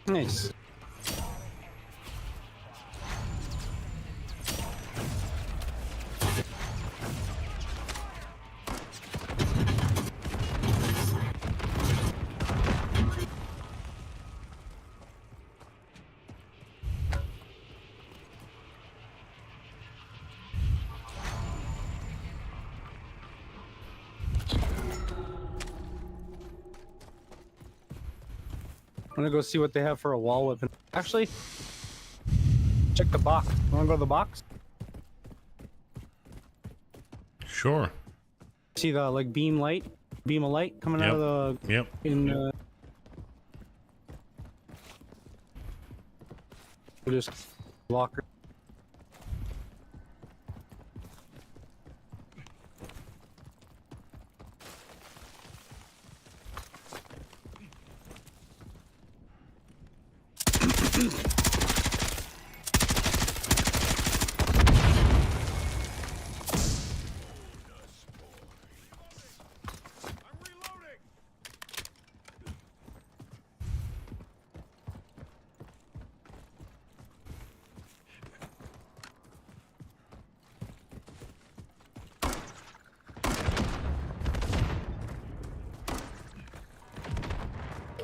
Nice. I'm gonna go see what they have for a wall weapon. Actually, check the box. Wanna go to the box? Sure. See the like beam of light coming out of the Yep. we'll just locker.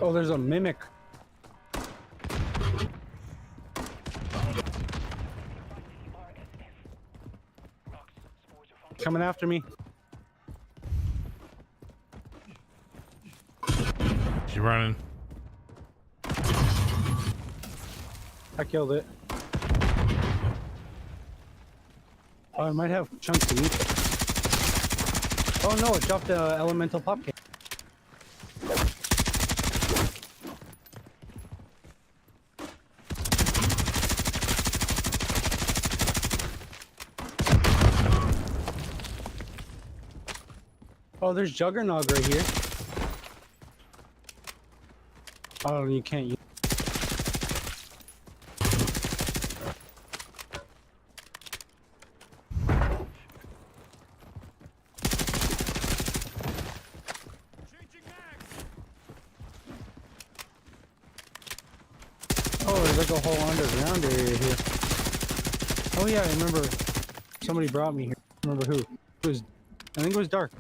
Oh, there's a mimic. Coming after me. She's running. I killed it. Oh, I might have chunks of meat. Oh no, it dropped the elemental pop cake. Oh, there's Juggernog right here. Oh, you can't use. Oh, there's like a whole underground area here. Oh yeah, I remember. Somebody brought me here. I remember who? It was. I think it was Dark.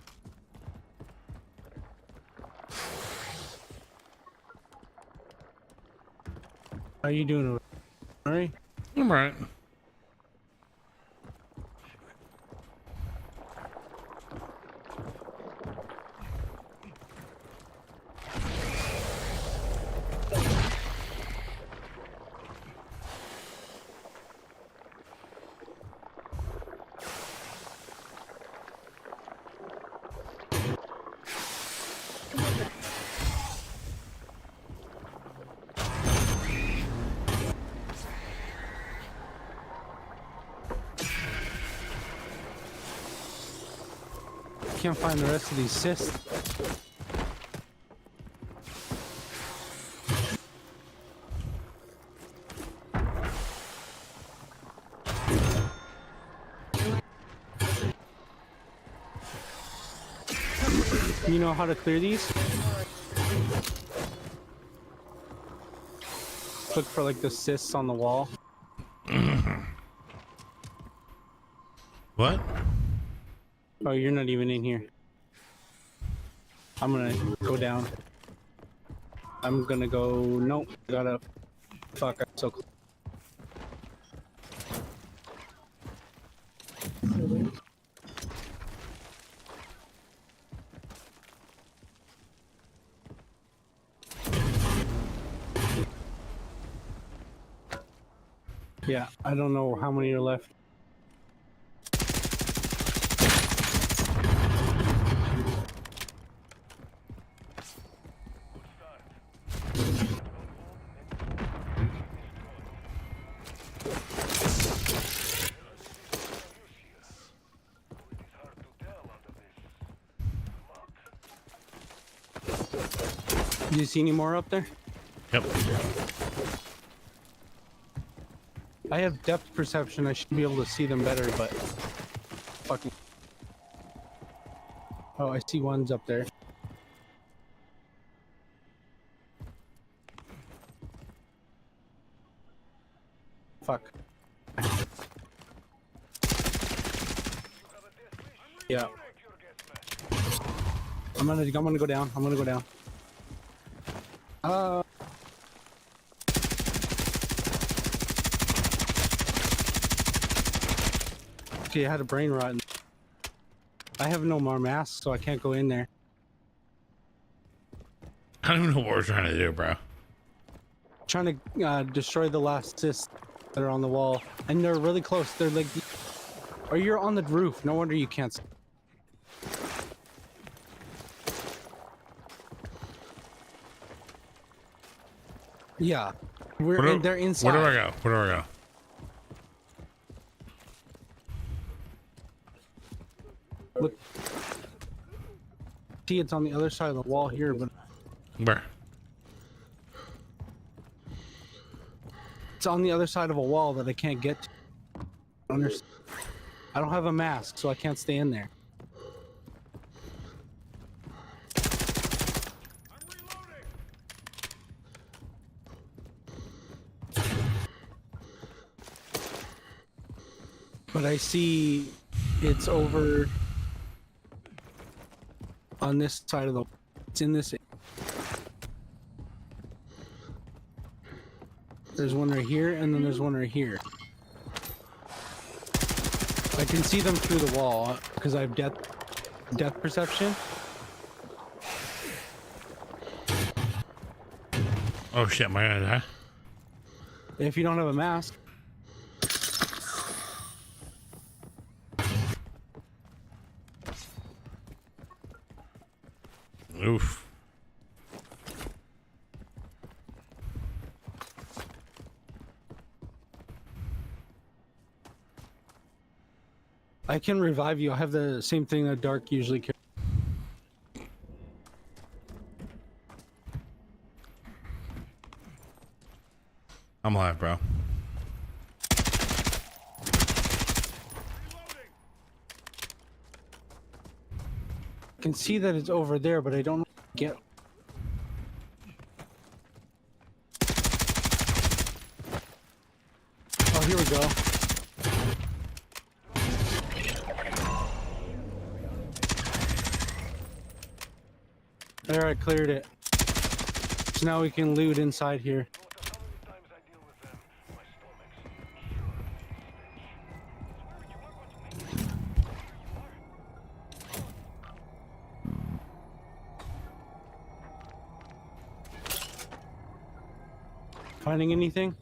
How you doing? Alright? I'm right. can't find the rest of these cysts. You know how to clear these? Look for like the cysts on the wall. What? Oh, you're not even in here. I'm gonna go down. I'm gonna go. Nope. Gotta. Fuck. I'm so close. Yeah, I don't know how many are left. Do you see any more up there? Yep. I have depth perception. I should be able to see them better, but fucking. Oh, I see one's up there. Fuck. Yeah. I'm gonna go down. I'm gonna go down. Okay, I had a brain rot. I have no more masks, so I can't go in there. I don't even know what we're trying to do, bro. Trying to destroy the last cysts that are on the wall, and they're really close. They're like, or you're on the roof. No wonder you can't see. Yeah, they're inside. Where do I go? Where do I go? Look, see, it's on the other side of the wall here, but Where? it's on the other side of a wall that I can't get to. I don't have a mask, so I can't stay in there. But I see it's over on this side of the. It's in this. There's one right here, and then there's one right here. I can see them through the wall because I have depth perception. Oh shit, am I gonna die? If you don't have a mask. Oof. I can revive you. I have the same thing that Dark usually carries. I'm alive, bro. I can see that it's over there, but I don't know how to get. Oh, here we go. There, I cleared it. So now we can loot inside here. Finding anything?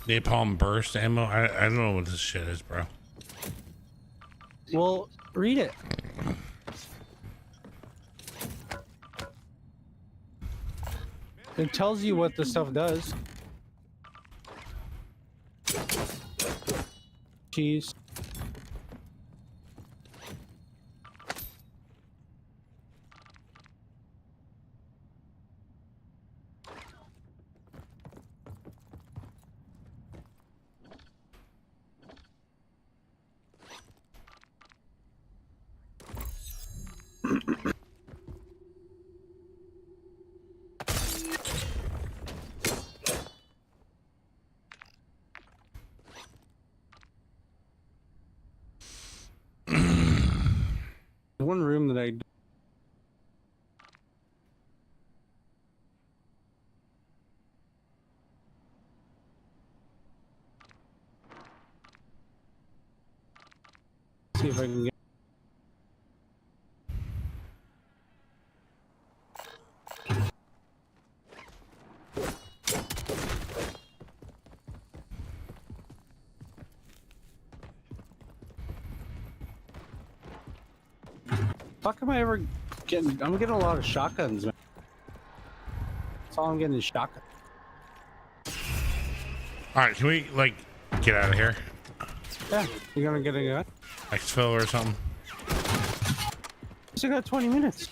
Napalm burst ammo? I don't know what this shit is, bro. Well, read it. It tells you what the stuff does. Cheese. One room that I see if I can get. Fuck am I ever getting? I'm getting a lot of shotguns, man. That's all I'm getting is shotguns. All right, can we like get out of here? Yeah, you gonna get a gun? Exfil or something? Still got 20 minutes.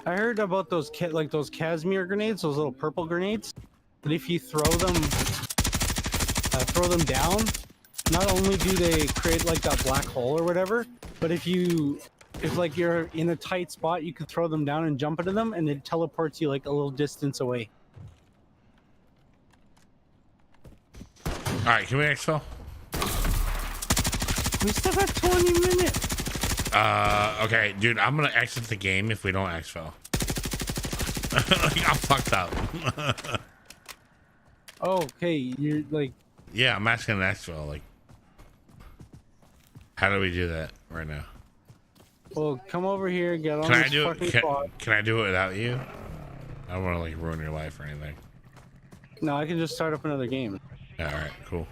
I heard about those those Casimir grenades, those little purple grenades. That if you throw them down, not only do they create like that black hole or whatever, but if like you're in a tight spot, you could throw them down and jump into them, and it teleports you like a little distance away. All right, can we exfil? We still got 20 minutes. Okay, dude, I'm gonna exit the game if we don't exfil. Like, I'm fucked up. Oh, okay, you're like. Yeah, I'm asking an exfil. Like, how do we do that right now? Well, come over here, get on Can I this do fucking it? spot. Can I do it without you? I don't want to like ruin your life or anything. No, I can just start up another game. Yeah, all right, cool.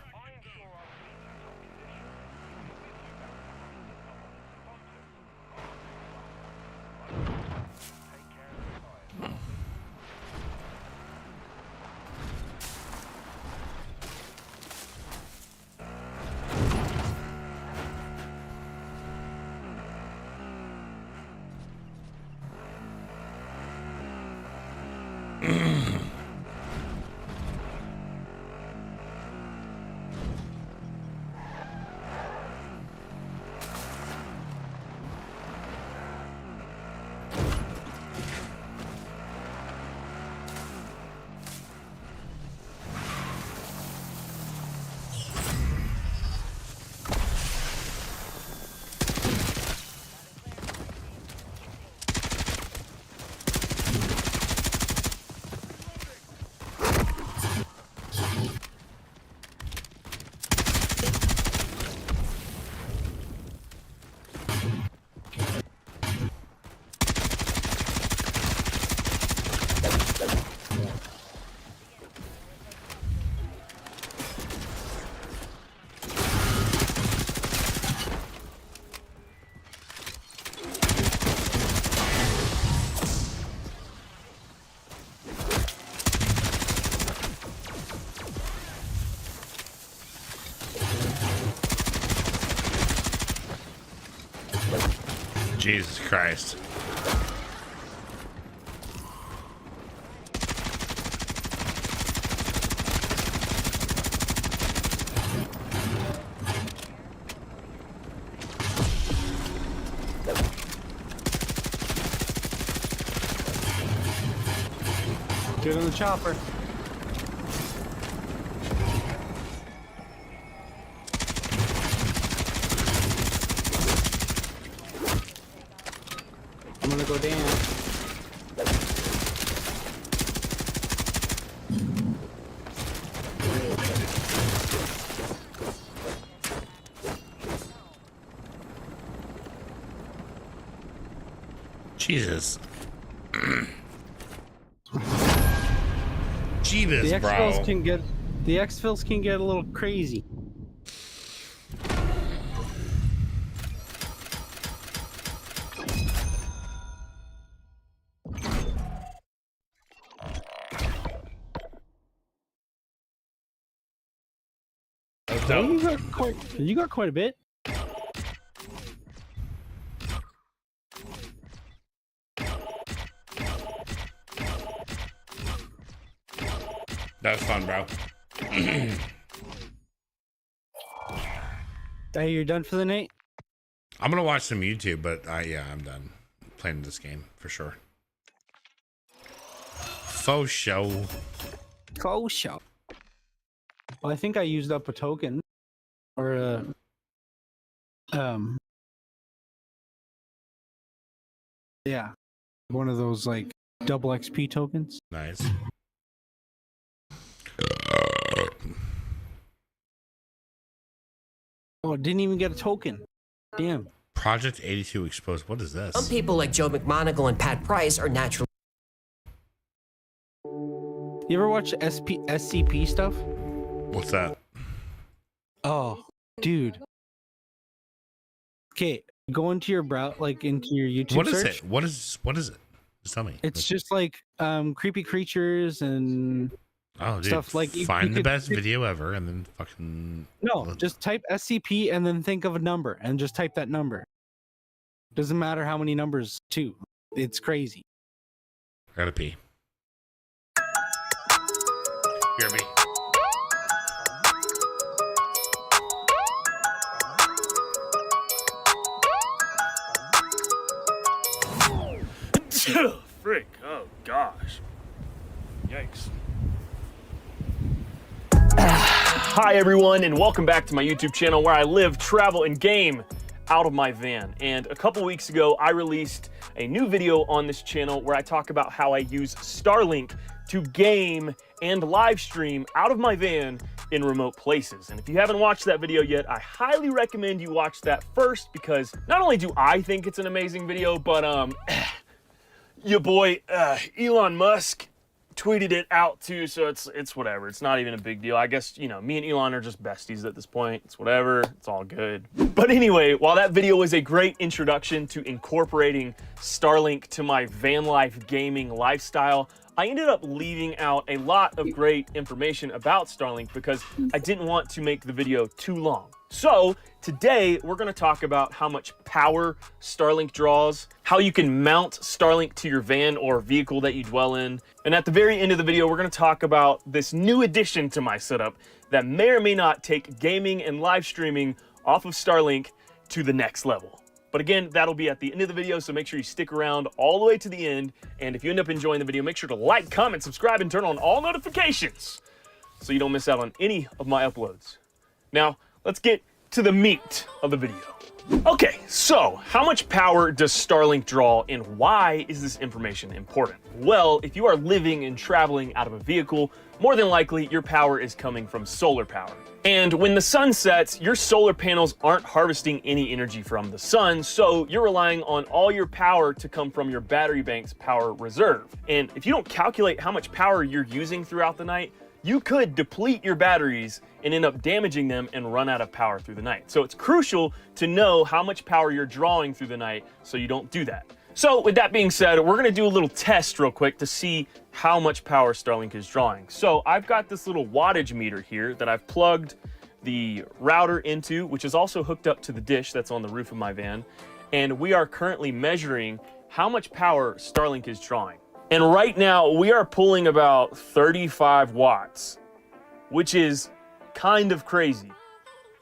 Jesus Christ. Get on the chopper. I'm gonna go down. Jesus. The Jeebus, exfils bro. can get a little crazy. That's Oh, dope. you got quite a bit. That was fun, bro. Hey, you're done for the night? I'm gonna watch some YouTube, but yeah, I'm done playing this game for sure. Faux show. Go show. Well, I think I used up a token. Or yeah. One of those like double XP tokens. Nice. Oh, didn't even get a token. Damn. Project 82 exposed. What is Some this? people like Joe McMoneagle and Pat Price are naturally. You ever watch SCP stuff? What's that? Oh, dude. Okay, go into your into your YouTube What is search. it? What is it? Just tell me. It's just like creepy creatures and oh, dude, stuff like you find the could- best video ever and then fucking no, just type SCP and then think of a number and just type that number. Doesn't matter how many numbers too. It's crazy. gotta pee. BRB. Frick. Oh, gosh. Yikes. Hi, everyone, and welcome back to my YouTube channel where I live, travel, and game out of my van. And a couple weeks ago, I released a new video on this channel where I talk about how I use Starlink to game and live stream out of my van in remote places. And if you haven't watched that video yet, I highly recommend you watch that first, because not only do I think it's an amazing video, but your boy Elon Musk tweeted it out too, so it's whatever. It's not even a big deal. I guess, you know, me and Elon are just besties at this point. It's whatever. It's all good. But anyway, while that video was a great introduction to incorporating Starlink to my van life gaming lifestyle, I ended up leaving out a lot of great information about Starlink because I didn't want to make the video too long. So today we're going to talk about how much power Starlink draws, how you can mount Starlink to your van or vehicle that you dwell in, and at the very end of the video we're going to talk about this new addition to my setup that may or may not take gaming and live streaming off of Starlink to the next level. But again, that'll be at the end of the video, so make sure you stick around all the way to the end. And if you end up enjoying the video, make sure to like, comment, subscribe, and turn on all notifications so you don't miss out on any of my uploads. Now, let's get to the meat of the video. Okay, so how much power does Starlink draw and why is this information important? Well, if you are living and traveling out of a vehicle, more than likely your power is coming from solar power. And when the sun sets, your solar panels aren't harvesting any energy from the sun, so you're relying on all your power to come from your battery bank's power reserve. And if you don't calculate how much power you're using throughout the night, you could deplete your batteries and end up damaging them and run out of power through the night. So it's crucial to know how much power you're drawing through the night so you don't do that. So with that being said, we're gonna do a little test real quick to see how much power Starlink is drawing. So I've got this little wattage meter here that I've plugged the router into, which is also hooked up to the dish that's on the roof of my van. And we are currently measuring how much power Starlink is drawing. And right now we are pulling about 35 watts, which is kind of crazy.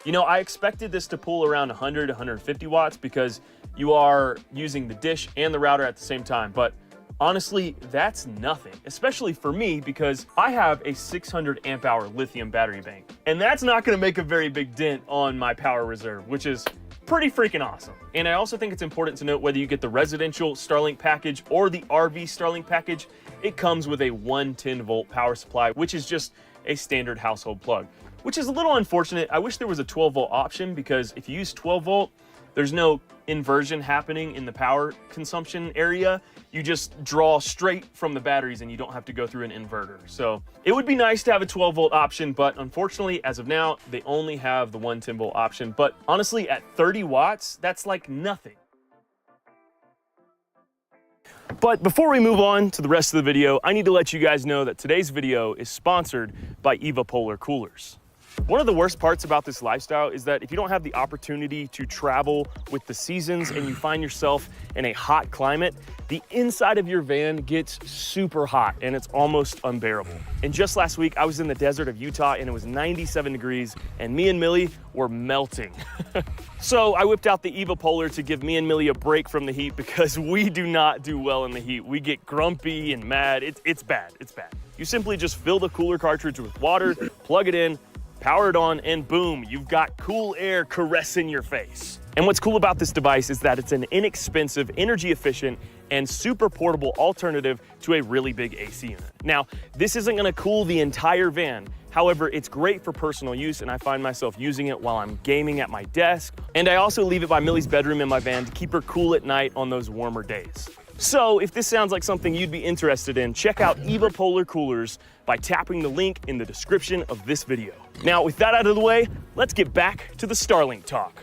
You know, I expected this to pull around 100, 150 watts because you are using the dish and the router at the same time. But honestly, that's nothing, especially for me because I have a 600 amp hour lithium battery bank. And that's not gonna make a very big dent on my power reserve, which is pretty freaking awesome. And I also think it's important to note whether you get the residential Starlink package or the RV Starlink package, it comes with a 110 volt power supply, which is just a standard household plug, which is a little unfortunate. I wish there was a 12 volt option because if you use 12 volt, There's no inversion happening in the power consumption area. You just draw straight from the batteries and you don't have to go through an inverter. So it would be nice to have a 12-volt option, but unfortunately, as of now, they only have the 110-volt option. But honestly, at 30 watts, that's like nothing. But before we move on to the rest of the video, I need to let you guys know that today's video is sponsored by EVA Polar Coolers. One of the worst parts about this lifestyle is that if you don't have the opportunity to travel with the seasons and you find yourself in a hot climate, the inside of your van gets super hot and it's almost unbearable. And just last week, I was in the desert of Utah and it was 97 degrees and me and Millie were melting. So I whipped out the EVA Polar to give me and Millie a break from the heat because we do not do well in the heat. We get grumpy and mad. It's bad, it's bad. You simply just fill the cooler cartridge with water, plug it in, power it on, and boom, you've got cool air caressing your face. And what's cool about this device is that it's an inexpensive, energy efficient, and super portable alternative to a really big AC unit. Now, this isn't gonna cool the entire van. However, it's great for personal use, and I find myself using it while I'm gaming at my desk. And I also leave it by Millie's bedroom in my van to keep her cool at night on those warmer days. So if this sounds like something you'd be interested in, check out EVA Polar Coolers by tapping the link in the description of this video. Now, with that out of the way, let's get back to the Starlink talk.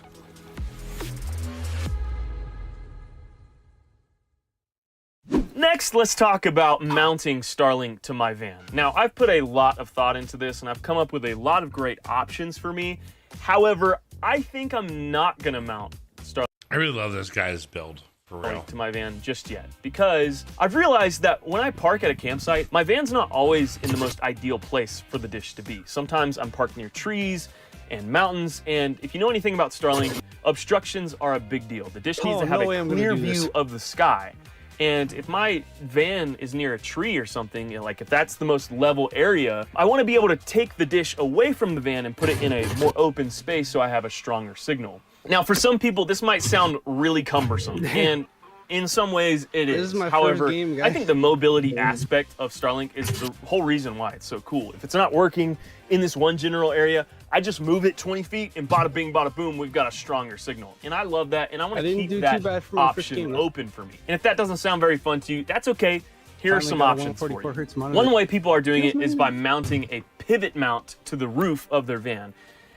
Next, let's talk about mounting Starlink to my van. Now, I've put a lot of thought into this and I've come up with a lot of great options for me. However, I think I'm not gonna mount Starlink. I really love this guy's build. For real. To my van just yet, because I've realized that when I park at a campsite, my van's not always in the most ideal place for the dish to be. Sometimes I'm parked near trees and mountains, and if you know anything about Starlink, obstructions are a big deal. The dish needs to have a clear view of the sky. And if my van is near a tree or something, like if that's the most level area, I want to be able to take the dish away from the van and put it in a more open space so I have a stronger signal. Now, for some people, this might sound really cumbersome, and in some ways it is. This is my However, first game, guys. I think the mobility aspect of Starlink is the whole reason why it's so cool. If it's not working in this one general area, I just move it 20 feet and bada bing, bada boom, we've got a stronger signal. And I love that, and I want to keep that option open for me. And if that doesn't sound very fun to you, that's okay. Here are some options for you. One way people are doing it is by mounting a pivot mount to the roof of their van.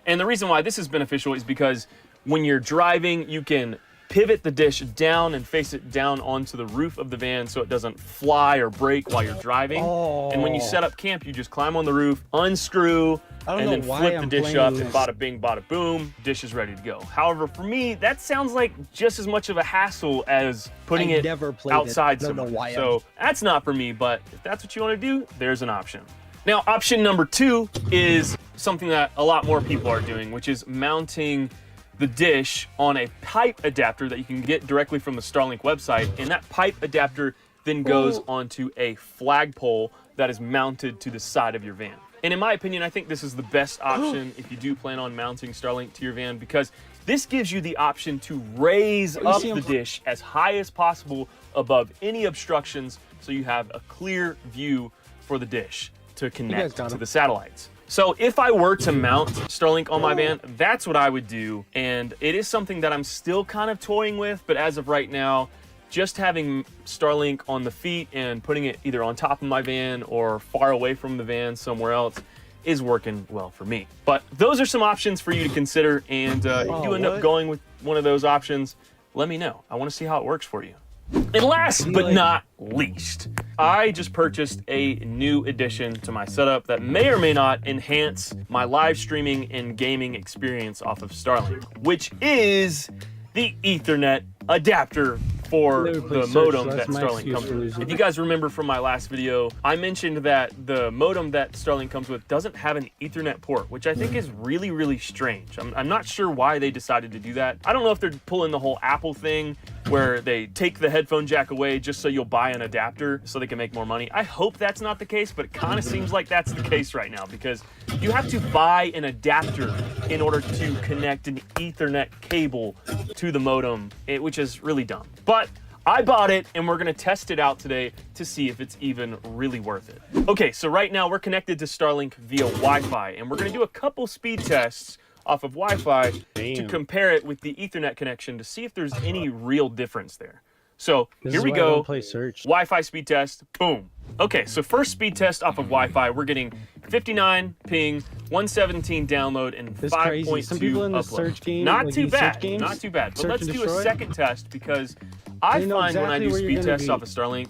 And the reason why this is beneficial is because when you're driving, you can pivot the dish down and face it down onto the roof of the van so it doesn't fly or break while you're driving. And when you set up camp, you just climb on the roof, unscrew, and then flip the dish up, and bada bing, bada boom, dish is ready to go. However, for me, that sounds like just as much of a hassle as putting it outside somewhere. So that's not for me, but if that's what you want to do, there's an option. Now, option number 2 is something that a lot more people are doing, which is mounting the dish on a pipe adapter that you can get directly from the Starlink website, and that pipe adapter then goes onto a flagpole that is mounted to the side of your van. And in my opinion, I think this is the best option if you do plan on mounting Starlink to your van, because this gives you the option to raise up the dish as high as possible above any obstructions so you have a clear view for the dish to connect to the satellites. So if I were to mount Starlink on my van, that's what I would do. And it is something that I'm still kind of toying with, but as of right now, just having Starlink on the feet and putting it either on top of my van or far away from the van somewhere else is working well for me. But those are some options for you to consider, and if you end up going with one of those options, let me know. I want to see how it works for you. And last but not least, I just purchased a new addition to my setup that may or may not enhance my live streaming and gaming experience off of Starlink, which is the Ethernet adapter for the modem that Starlink comes with. If you guys remember from my last video, I mentioned that the modem that Starlink comes with doesn't have an Ethernet port, which I think is really, really strange. I'm not sure why they decided to do that. I don't know if they're pulling the whole Apple thing where they take the headphone jack away just so you'll buy an adapter so they can make more money. I hope that's not the case, but it kind of seems like that's the case right now, because you have to buy an adapter in order to connect an Ethernet cable to the modem, which is really dumb. But I bought it, and we're gonna test it out today to see if it's even really worth it. Okay, so right now we're connected to Starlink via Wi-Fi, and we're gonna do a couple speed tests off of Wi-Fi to Damn. compare it with the Ethernet connection to see if there's any real difference there. So This here is we why I go. don't play Search. Wi-Fi speed test. Boom. Okay, so first speed test off of Wi-Fi, we're getting 59 ping, 117 download, and It's crazy. Some people 5.2 in the upload. Search game, Not like too these Search bad. games, Not too bad. But Search let's and do a Destroy. second test because I They know find when I exactly do where you're speed gonna tests be. off of Starlink,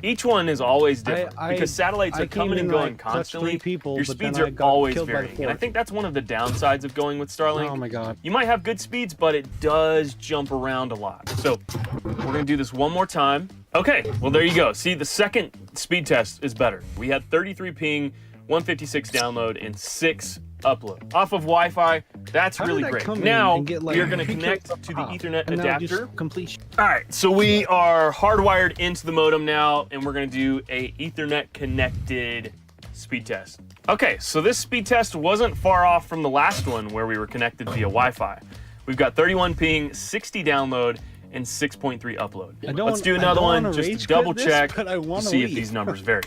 each one is always different because satellites I are coming came and in, going like, clutched constantly. 3 people, Your but then speeds I are got always killed by the varying, and I fourth. think that's one of the downsides of going with Starlink. Oh my god. You might have good speeds, but it does jump around a lot. So we're gonna do this one more time. Okay, well there you go. See, the second speed test is better. We had 33 ping, 156 download, and 6 upload. Off of Wi-Fi, that's How did really that great. come in Now, and get, like, we are gonna 3 connect kills to the up top, Ethernet and now adapter. just complete shit. All right, so we are hardwired into the modem now, and we're gonna do a Ethernet connected speed test. Okay, so this speed test wasn't far off from the last one where we were connected via Wi-Fi. We've got 31 ping, 60 download, and 6.3 upload. Let's do another one just to double check to see if these numbers vary.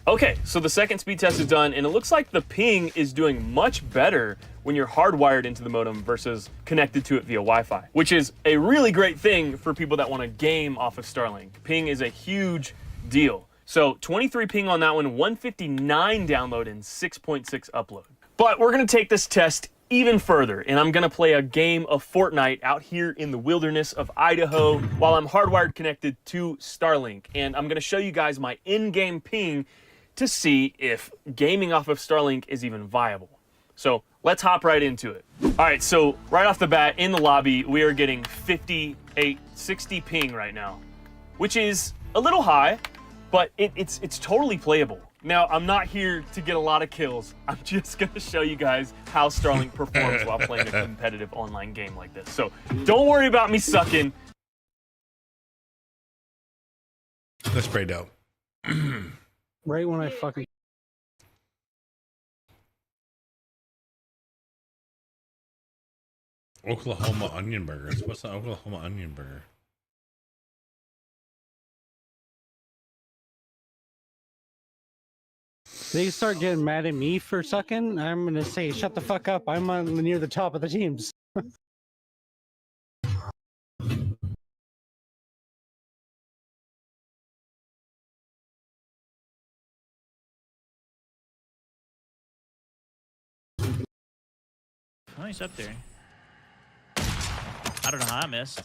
Okay, so the second speed test is done, and it looks like the ping is doing much better when you're hardwired into the modem versus connected to it via Wi-Fi, which is a really great thing for people that want to game off of Starlink. Ping is a huge deal. So 23 ping on that one, 159 download, and 6.6 upload. But we're gonna take this test even further, and I'm gonna play a game of Fortnite out here in the wilderness of Idaho while I'm hardwired connected to Starlink. And I'm gonna show you guys my in-game ping to see if gaming off of Starlink is even viable. So let's hop right into it. All right, so right off the bat in the lobby, we are getting 58, 60 ping right now, which is a little high, but it's totally playable. Now, I'm not here to get a lot of kills. I'm just gonna show you guys how Starlink performs while playing a competitive online game like this. So don't worry about me sucking. That's pretty dope. Right when I fucking Oklahoma onion burgers. What's the Oklahoma onion burger? they start getting mad at me for sucking, I'm gonna say, shut the fuck up. I'm on near the top of the teams. Oh, he's up there. I don't know how I missed.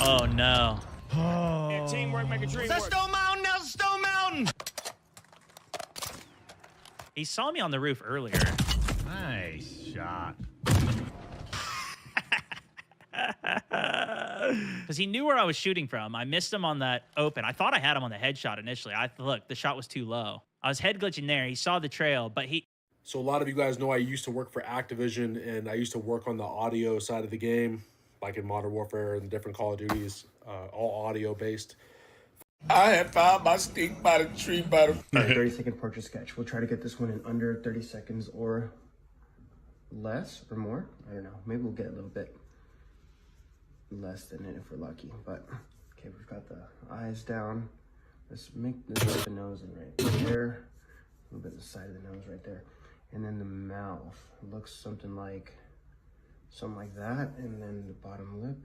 Oh no. Yeah, teamwork make a dream work. Stone Mountain, now Stone Mountain! He saw me on the roof earlier. Nice shot. Because he knew where I was shooting from. I missed him on that open. I thought I had him on the headshot initially. Look, the shot was too low. I was head glitching there. He saw the trail, but he... So a lot of you guys know I used to work for Activision, and I used to work on the audio side of the game, like in Modern Warfare and different Call of Duties, all audio based. I had found my stick by the tree by the... All right, 30-second portrait sketch. We'll try to get this one in under 30 seconds or less or more. I don't know. Maybe we'll get a little bit less than it if we're lucky. But, okay, we've got the eyes down. Let's make the nose in right there. A little bit of the side of the nose right there. And then the mouth looks something like that. And then the bottom lip,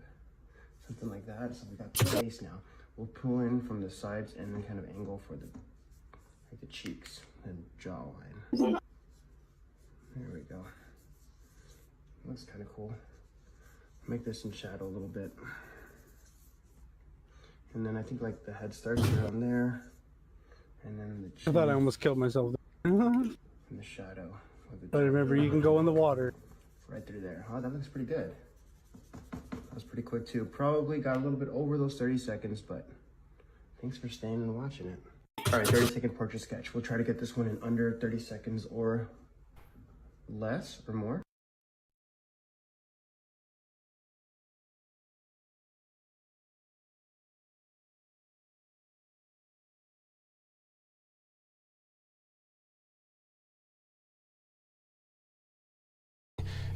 something like that. So we got the face now. We'll pull in from the sides and then kind of angle for the cheeks and jawline. There we go. Looks kind of cool. Make this in shadow a little bit. And then I think like the head starts around there. And then the chin. I thought I almost killed myself. In the shadow. But remember, you can go in the water. Right through there. Oh, that looks pretty good. That was pretty quick too. Probably got a little bit over those 30 seconds, but thanks for staying and watching it. All right, 30-second portrait sketch. We'll try to get this one in under 30 seconds or less or more.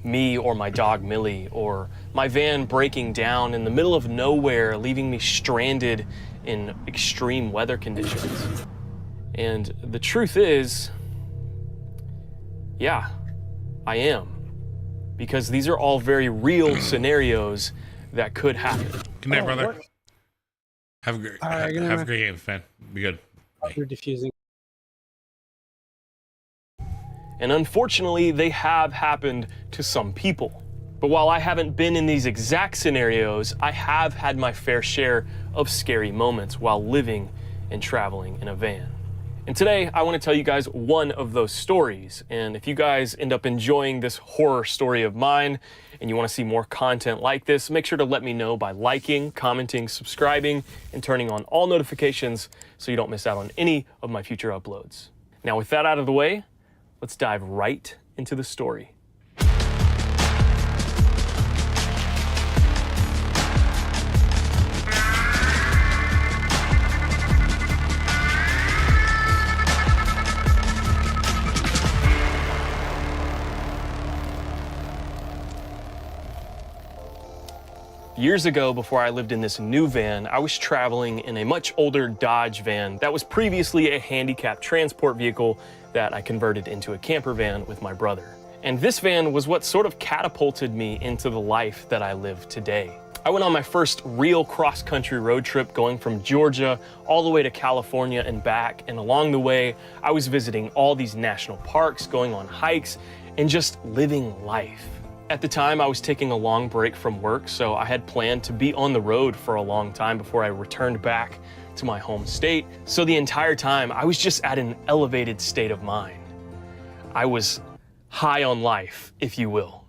Me or my dog Millie, or my van breaking down in the middle of nowhere, leaving me stranded in extreme weather conditions. And the truth is, Yeah, I am. Because these are all very real scenarios that could happen. Good night, brother. Have a great, have a great game, man. Be good. You're diffusing. And unfortunately, they have happened to some people. But while I haven't been in these exact scenarios, I have had my fair share of scary moments while living and traveling in a van. And today, I want to tell you guys one of those stories. And if you guys end up enjoying this horror story of mine and you want to see more content like this, make sure to let me know by liking, commenting, subscribing, and turning on all notifications so you don't miss out on any of my future uploads. Now, with that out of the way, let's dive right into the story. Years ago, before I lived in this new van, I was traveling in a much older Dodge van that was previously a handicapped transport vehicle that I converted into a camper van with my brother. And this van was what sort of catapulted me into the life that I live today. I went on my first real cross-country road trip going from Georgia all the way to California and back, and along the way, I was visiting all these national parks, going on hikes, and just living life. At the time, I was taking a long break from work, so I had planned to be on the road for a long time before I returned back to my home state. So the entire time, I was just at an elevated state of mind. I was high on life, if you will.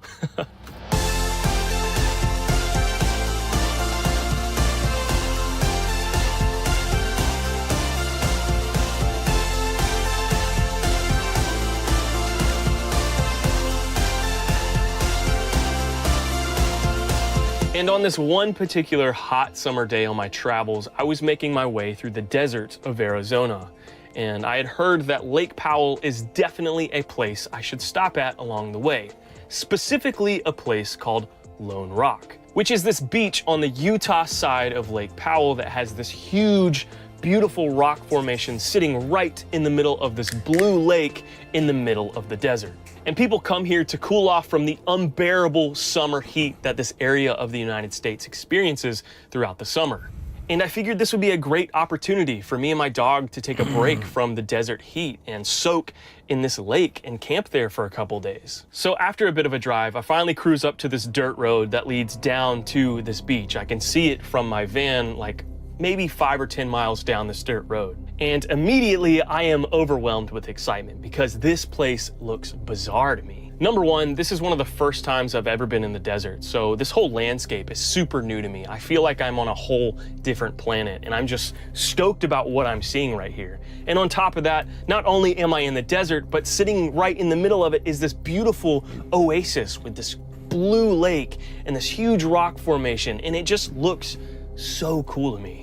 And on this one particular hot summer day on my travels, I was making my way through the desert of Arizona. And I had heard that Lake Powell is definitely a place I should stop at along the way. Specifically a place called Lone Rock, which is this beach on the Utah side of Lake Powell that has this huge, beautiful rock formation sitting right in the middle of this blue lake in the middle of the desert. And people come here to cool off from the unbearable summer heat that this area of the United States experiences throughout the summer. And I figured this would be a great opportunity for me and my dog to take a break from the desert heat and soak in this lake and camp there for a couple days. So after a bit of a drive, I finally cruise up to this dirt road that leads down to this beach. I can see it from my van like maybe 5 or 10 miles down this dirt road. And immediately I am overwhelmed with excitement because this place looks bizarre to me. Number one, this is one of the first times I've ever been in the desert, so this whole landscape is super new to me. I feel like I'm on a whole different planet, and I'm just stoked about what I'm seeing right here. And on top of that, not only am I in the desert, but sitting right in the middle of it is this beautiful oasis with this blue lake and this huge rock formation, and it just looks so cool to me.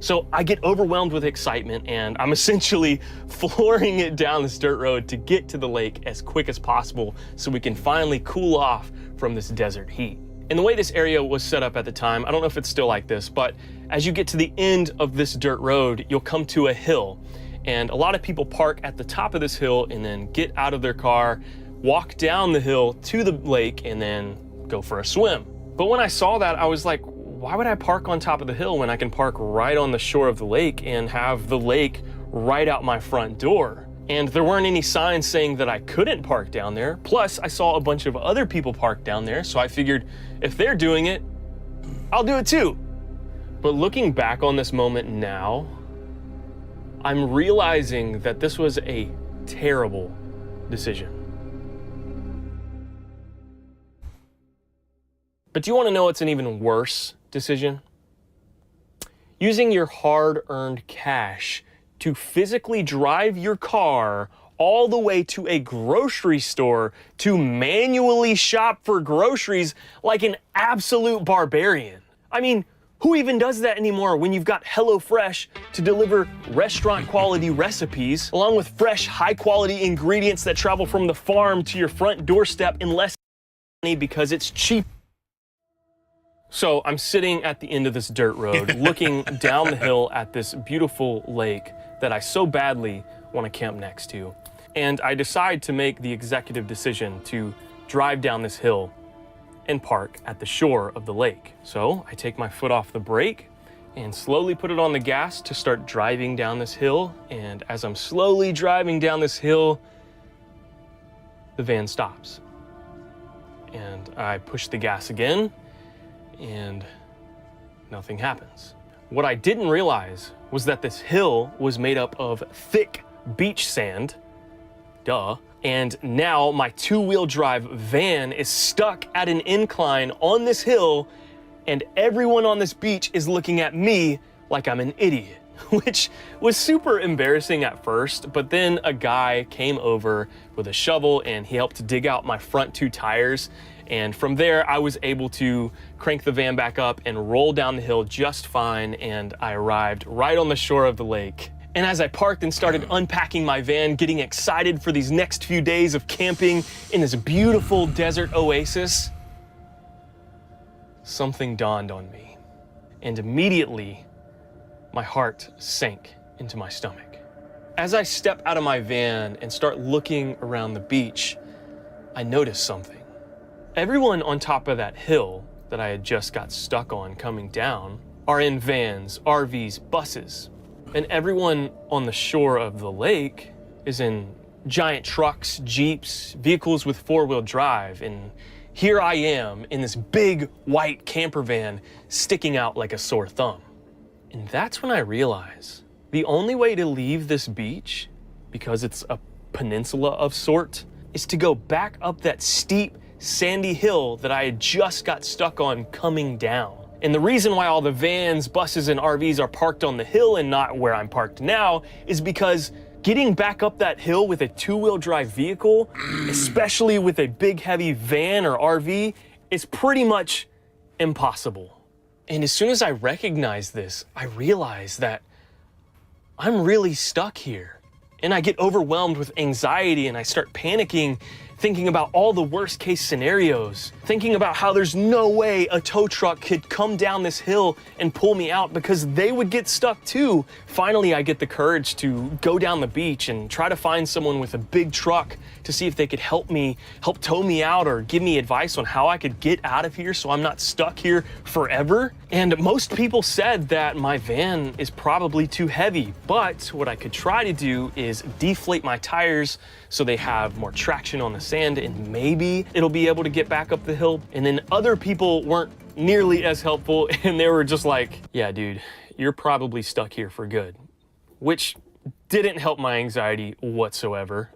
So I get overwhelmed with excitement and I'm essentially flooring it down this dirt road to get to the lake as quick as possible so we can finally cool off from this desert heat. And the way this area was set up at the time, I don't know if it's still like this, but as you get to the end of this dirt road, you'll come to a hill. And a lot of people park at the top of this hill and then get out of their car, walk down the hill to the lake, and then go for a swim. But when I saw that, I was like, why would I park on top of the hill when I can park right on the shore of the lake and have the lake right out my front door? And there weren't any signs saying that I couldn't park down there. Plus, I saw a bunch of other people park down there, so I figured if they're doing it, I'll do it too. But looking back on this moment now, I'm realizing that this was a terrible decision. But do you want to know what's an even worse decision? Using your hard-earned cash to physically drive your car all the way to a grocery store to manually shop for groceries like an absolute barbarian. I mean, who even does that anymore when you've got HelloFresh to deliver restaurant-quality recipes along with fresh, high-quality ingredients that travel from the farm to your front doorstep in less money because it's cheap? So I'm sitting at the end of this dirt road, looking down the hill at this beautiful lake that I so badly want to camp next to. and I decide to make the executive decision to drive down this hill and park at the shore of the lake. So I take my foot off the brake and slowly put it on the gas to start driving down this hill. And as I'm slowly driving down this hill, the van stops. And I push the gas again, and nothing happens. What I didn't realize was that this hill was made up of thick beach sand, duh, and now my two-wheel drive van is stuck at an incline on this hill, and everyone on this beach is looking at me like I'm an idiot, which was super embarrassing at first, but then a guy came over with a shovel and he helped dig out my front two tires. And from there, I was able to crank the van back up and roll down the hill just fine, and I arrived right on the shore of the lake. And as I parked and started unpacking my van, getting excited for these next few days of camping in this beautiful desert oasis, something dawned on me. And immediately, my heart sank into my stomach. As I step out of my van and start looking around the beach, I noticed something. Everyone on top of that hill that I had just got stuck on coming down are in vans, RVs, buses. And everyone on the shore of the lake is in giant trucks, Jeeps, vehicles with four-wheel drive. And here I am in this big white camper van sticking out like a sore thumb. And that's when I realize the only way to leave this beach, because it's a peninsula of sort, is to go back up that steep, sandy hill that I had just got stuck on coming down. And the reason why all the vans, buses, and RVs are parked on the hill and not where I'm parked now is because getting back up that hill with a two-wheel drive vehicle, especially with a big heavy van or RV, is pretty much impossible. And as soon as I recognized this, I realized that I'm really stuck here. And I get overwhelmed with anxiety and I start panicking, thinking about all the worst case scenarios, thinking about how there's no way a tow truck could come down this hill and pull me out because they would get stuck too. Finally, I get the courage to go down the beach and try to find someone with a big truck to see if they could help tow me out or give me advice on how I could get out of here so I'm not stuck here forever. And most people said that my van is probably too heavy, but what I could try to do is deflate my tires so they have more traction on the sand and maybe it'll be able to get back up the hill. And then other people weren't nearly as helpful and they were just like, yeah, dude, you're probably stuck here for good, which didn't help my anxiety whatsoever.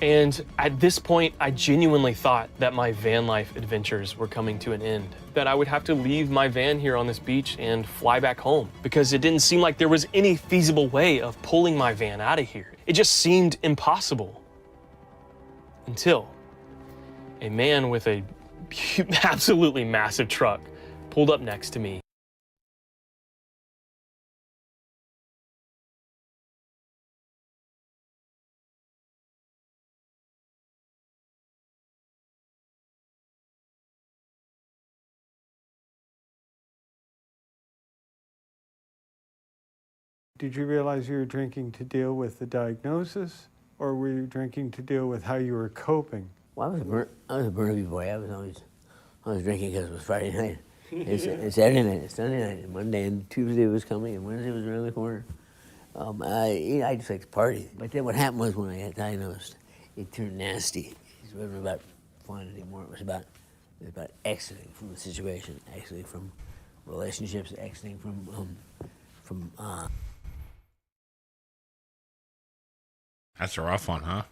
And at this point, I genuinely thought that my van life adventures were coming to an end, that I would have to leave my van here on this beach and fly back home because it didn't seem like there was any feasible way of pulling my van out of here. It just seemed impossible. Until a man with a absolutely massive truck pulled up next to me. Did you realize you were drinking to deal with the diagnosis, or were you drinking to deal with how you were coping? Well, I was a Burnaby boy. I was drinking because it was Friday night. It's Saturday night, it's Sunday night, and Monday and Tuesday was coming, and Wednesday was around the corner. I just like to party. But then what happened was when I got diagnosed, it turned nasty. It wasn't about fun anymore. It was about exiting from the situation, exiting from relationships, exiting from That's a rough one, huh?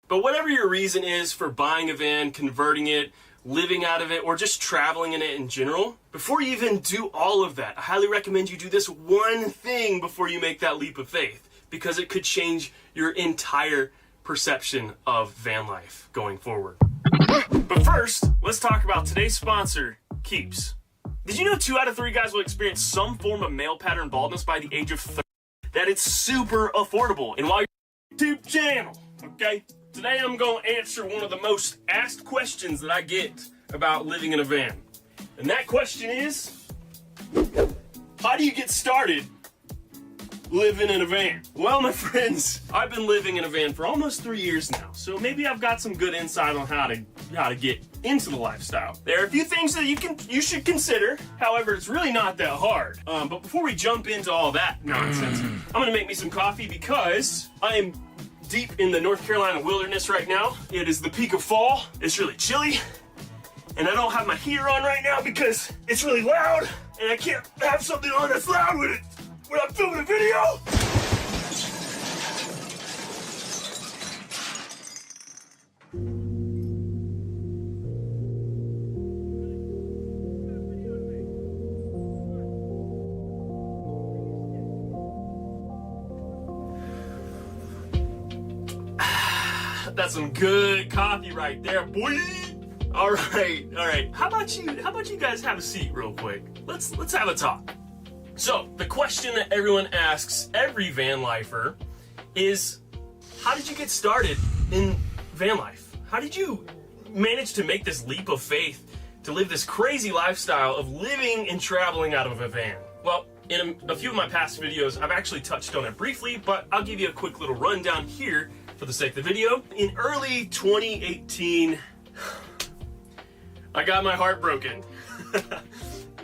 But whatever your reason is for buying a van, converting it, living out of it, or just traveling in it in general, before you even do all of that, I highly recommend you do this one thing before you make that leap of faith, because it could change your entire perception of van life going forward. But first, let's talk about today's sponsor, Keeps. Did you know 2 out of 3 guys will experience some form of male pattern baldness by the age of 30? That it's super affordable. And while you're YouTube channel, okay? Today I'm going to answer one of the most asked questions that I get about living in a van. And that question is, How do you get started living in a van? Well, my friends, I've been living in a van for almost 3 years now, so maybe I've got some good insight on how to get into the lifestyle. There are a few things that you should consider. However, it's really not that hard. But before we jump into all that nonsense, I'm gonna make me some coffee because I am deep in the North Carolina wilderness right now. It is the peak of fall. It's really chilly, and I don't have my heater on right now because it's really loud, and I can't have something on that's loud with it when I'm filming a video. That's some good coffee right there, boy. All right. How about you guys have a seat real quick? Let's have a talk. So, the question that everyone asks every van lifer is, how did you get started in van life? How did you manage to make this leap of faith to live this crazy lifestyle of living and traveling out of a van? Well, in a few of my past videos, I've actually touched on it briefly, but I'll give you a quick little rundown here for the sake of the video. In early 2018, I got my heart broken.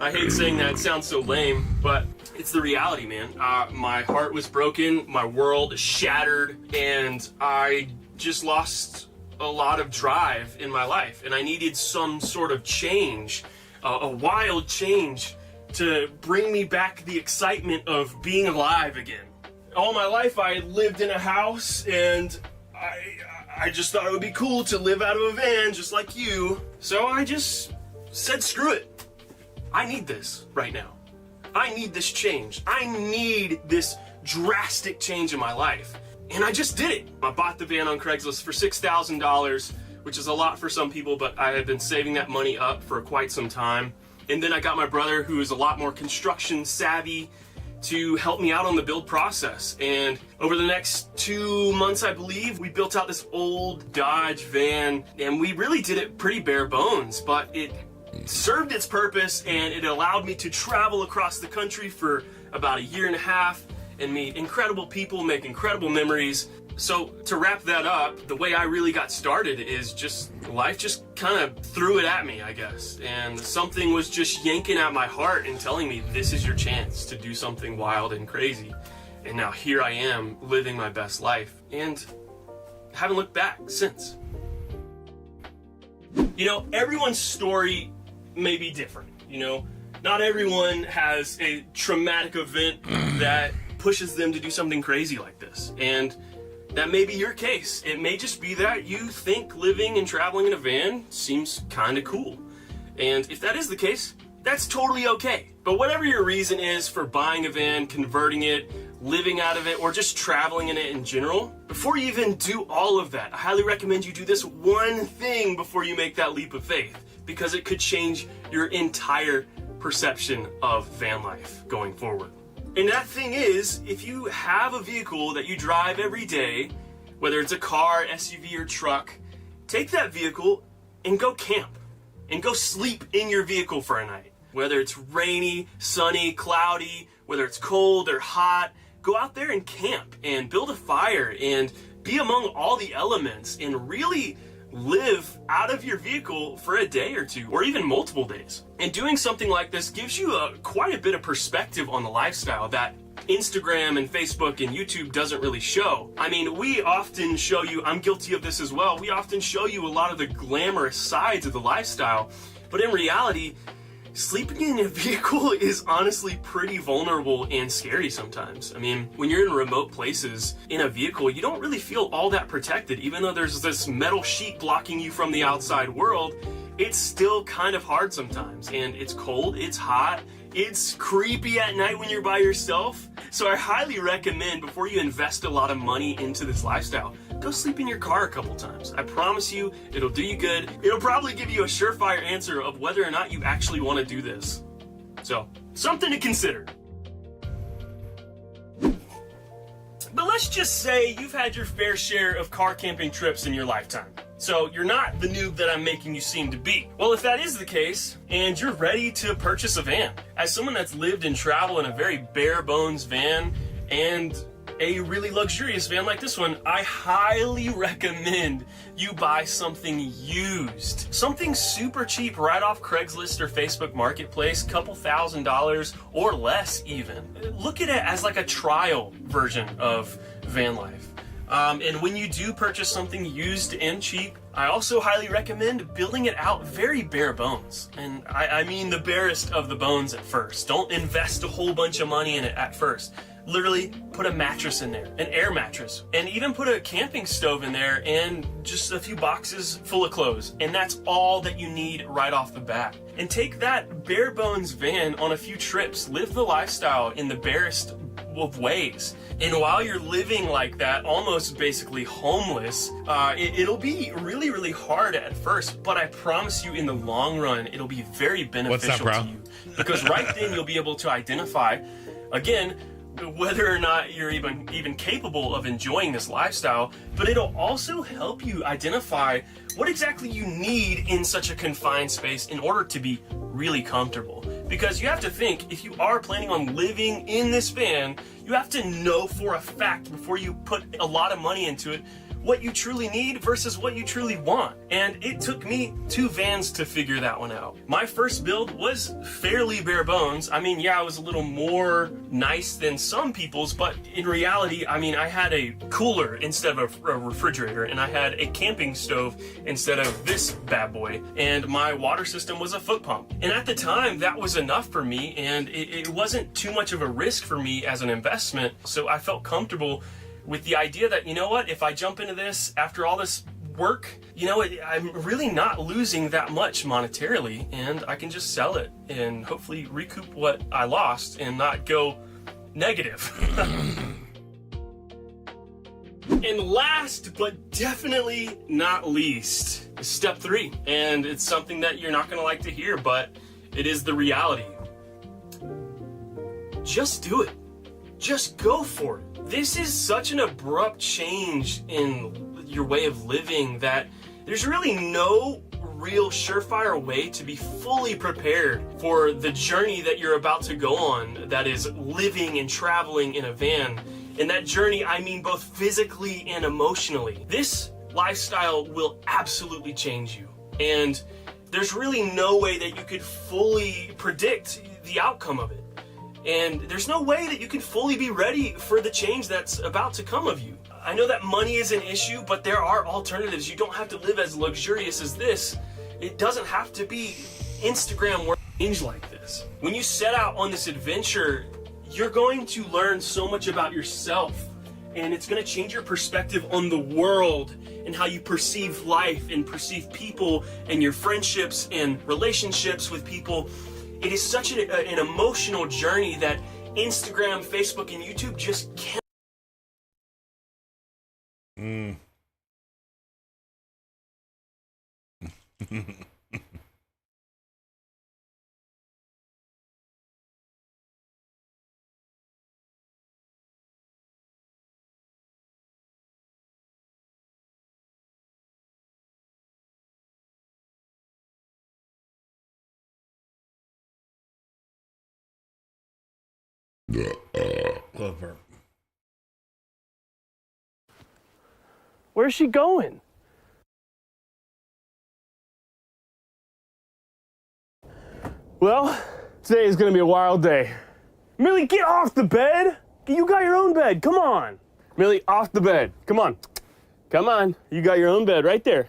I hate saying that, it sounds so lame, but it's the reality, man. My heart was broken, my world shattered, and I just lost a lot of drive in my life, and I needed some sort of change, a wild change, to bring me back the excitement of being alive again. All my life I lived in a house, and I just thought it would be cool to live out of a van just like you, so I just said screw it. I need this right now. I need this change. I need this drastic change in my life. And I just did it. I bought the van on Craigslist for $6,000, which is a lot for some people, but I had been saving that money up for quite some time. And then I got my brother, who is a lot more construction savvy, to help me out on the build process. And over the next 2 months, I believe, we built out this old Dodge van, and we really did it pretty bare bones, but it served its purpose, and it allowed me to travel across the country for about 1.5 years and meet incredible people, make incredible memories. So to wrap that up, the way I really got started is just life just kind of threw it at me, I guess. And something was just yanking at my heart and telling me, this is your chance to do something wild and crazy. And now here I am living my best life and haven't looked back since. You know, everyone's story may be different, you know? Not everyone has a traumatic event that pushes them to do something crazy like this. And that may be your case. It may just be that you think living and traveling in a van seems kind of cool. And if that is the case, that's totally okay. But whatever your reason is for buying a van, converting it, living out of it, or just traveling in it in general, before you even do all of that, I highly recommend you do this one thing before you make that leap of faith, because it could change your entire perception of van life going forward. And that thing is, if you have a vehicle that you drive every day, whether it's a car, SUV, or truck, take that vehicle and go camp and go sleep in your vehicle for a night. Whether it's rainy, sunny, cloudy, whether it's cold or hot, go out there and camp and build a fire and be among all the elements and really live out of your vehicle for a day or two, or even multiple days. And doing something like this gives you quite a bit of perspective on the lifestyle that Instagram and Facebook and YouTube doesn't really show. I mean, we often show you, I'm guilty of this as well, we often show you a lot of the glamorous sides of the lifestyle, but in reality, sleeping in a vehicle is honestly pretty vulnerable and scary sometimes. I mean, when you're in remote places in a vehicle, you don't really feel all that protected. Even though there's this metal sheet blocking you from the outside world, it's still kind of hard sometimes. And it's cold, it's hot, it's creepy at night when you're by yourself. So I highly recommend, before you invest a lot of money into this lifestyle, go sleep in your car a couple times. I promise you, it'll do you good. It'll probably give you a surefire answer of whether or not you actually want to do this. So, something to consider. But let's just say you've had your fair share of car camping trips in your lifetime. So you're not the noob that I'm making you seem to be. Well, if that is the case, and you're ready to purchase a van, as someone that's lived and traveled in a very bare bones van and a really luxurious van like this one, I highly recommend you buy something used. Something super cheap right off Craigslist or Facebook Marketplace, couple $1,000s or less even. Look at it as like a trial version of van life. And when you do purchase something used and cheap, I also highly recommend building it out very bare bones. And I mean the barest of the bones at first. Don't invest a whole bunch of money in it at first. Literally put a mattress in there, an air mattress, and even put a camping stove in there and just a few boxes full of clothes. And that's all that you need right off the bat. And take that bare bones van on a few trips. Live the lifestyle in the barest of ways. And while you're living like that, almost basically homeless, it'll be really, really hard at first, but I promise you in the long run, it'll be very beneficial to you. Because right then you'll be able to identify, again, whether or not you're even capable of enjoying this lifestyle, but it'll also help you identify what exactly you need in such a confined space in order to be really comfortable. Because you have to think, if you are planning on living in this van, you have to know for a fact before you put a lot of money into it what you truly need versus what you truly want. And it took me 2 vans to figure that one out. My first build was fairly bare bones. I mean, yeah, it was a little more nice than some people's, but in reality, I mean, I had a cooler instead of a refrigerator, and I had a camping stove instead of this bad boy, and my water system was a foot pump. And at the time, that was enough for me, and it wasn't too much of a risk for me as an investment, so I felt comfortable with the idea that, you know what, if I jump into this after all this work, you know, I'm really not losing that much monetarily, and I can just sell it and hopefully recoup what I lost and not go negative. And last but definitely not least, step 3. And it's something that you're not gonna like to hear, but it is the reality. Just do it. Just go for it. This is such an abrupt change in your way of living that there's really no real surefire way to be fully prepared for the journey that you're about to go on, that is living and traveling in a van. And that journey, I mean both physically and emotionally. This lifestyle will absolutely change you. And there's really no way that you could fully predict the outcome of it. And there's no way that you can fully be ready for the change that's about to come of you. I know that money is an issue, but there are alternatives. You don't have to live as luxurious as this. It doesn't have to be Instagram work change like this. When you set out on this adventure, you're going to learn so much about yourself, and it's going to change your perspective on the world and how you perceive life and perceive people and your friendships and relationships with people. It is such an emotional journey that Instagram, Facebook, and YouTube just can't. Clover. Where's she going? Well, today is gonna be a wild day. Millie, get off the bed! You got your own bed, come on! Millie, off the bed, come on. Come on, you got your own bed right there.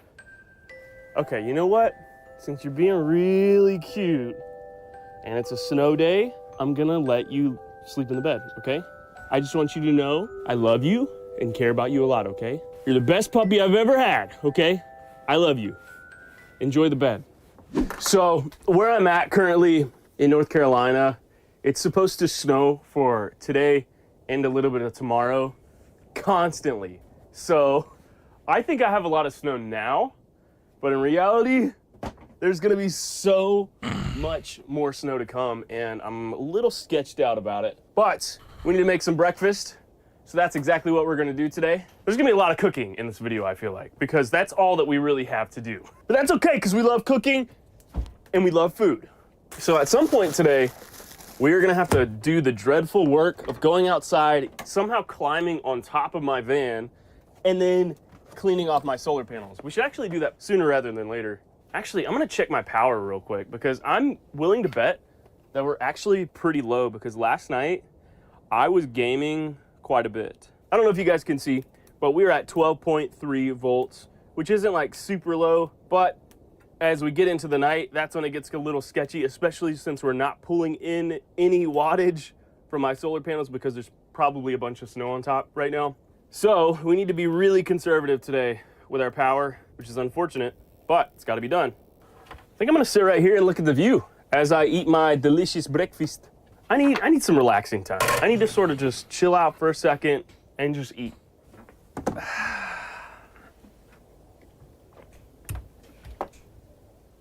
Okay, you know what? Since you're being really cute and it's a snow day, I'm gonna let you sleep in the bed, okay? I just want you to know I love you and care about you a lot, okay? You're the best puppy I've ever had, okay? I love you. Enjoy the bed. So, where I'm at currently in North Carolina, it's supposed to snow for today and a little bit of tomorrow, constantly. So, I think I have a lot of snow now, but in reality, there's gonna be so much more snow to come, and I'm a little sketched out about it. But we need to make some breakfast, So that's exactly what we're gonna do today. There's gonna be a lot of cooking in this video, I feel like, because that's all that we really have to do. But that's okay, because we love cooking and we love food. So at some point today, we are gonna have to do the dreadful work of going outside, somehow climbing on top of my van, and then cleaning off my solar panels. We should actually do that sooner rather than later. Actually, I'm gonna check my power real quick because I'm willing to bet that we're actually pretty low because last night I was gaming quite a bit. I don't know if you guys can see, but we're at 12.3 volts, which isn't like super low, but as we get into the night, that's when it gets a little sketchy, especially since we're not pulling in any wattage from my solar panels because there's probably a bunch of snow on top right now. So we need to be really conservative today with our power, which is unfortunate, but it's gotta be done. I think I'm gonna sit right here and look at the view as I eat my delicious breakfast. I need some relaxing time. I need to sort of just chill out for a second and just eat.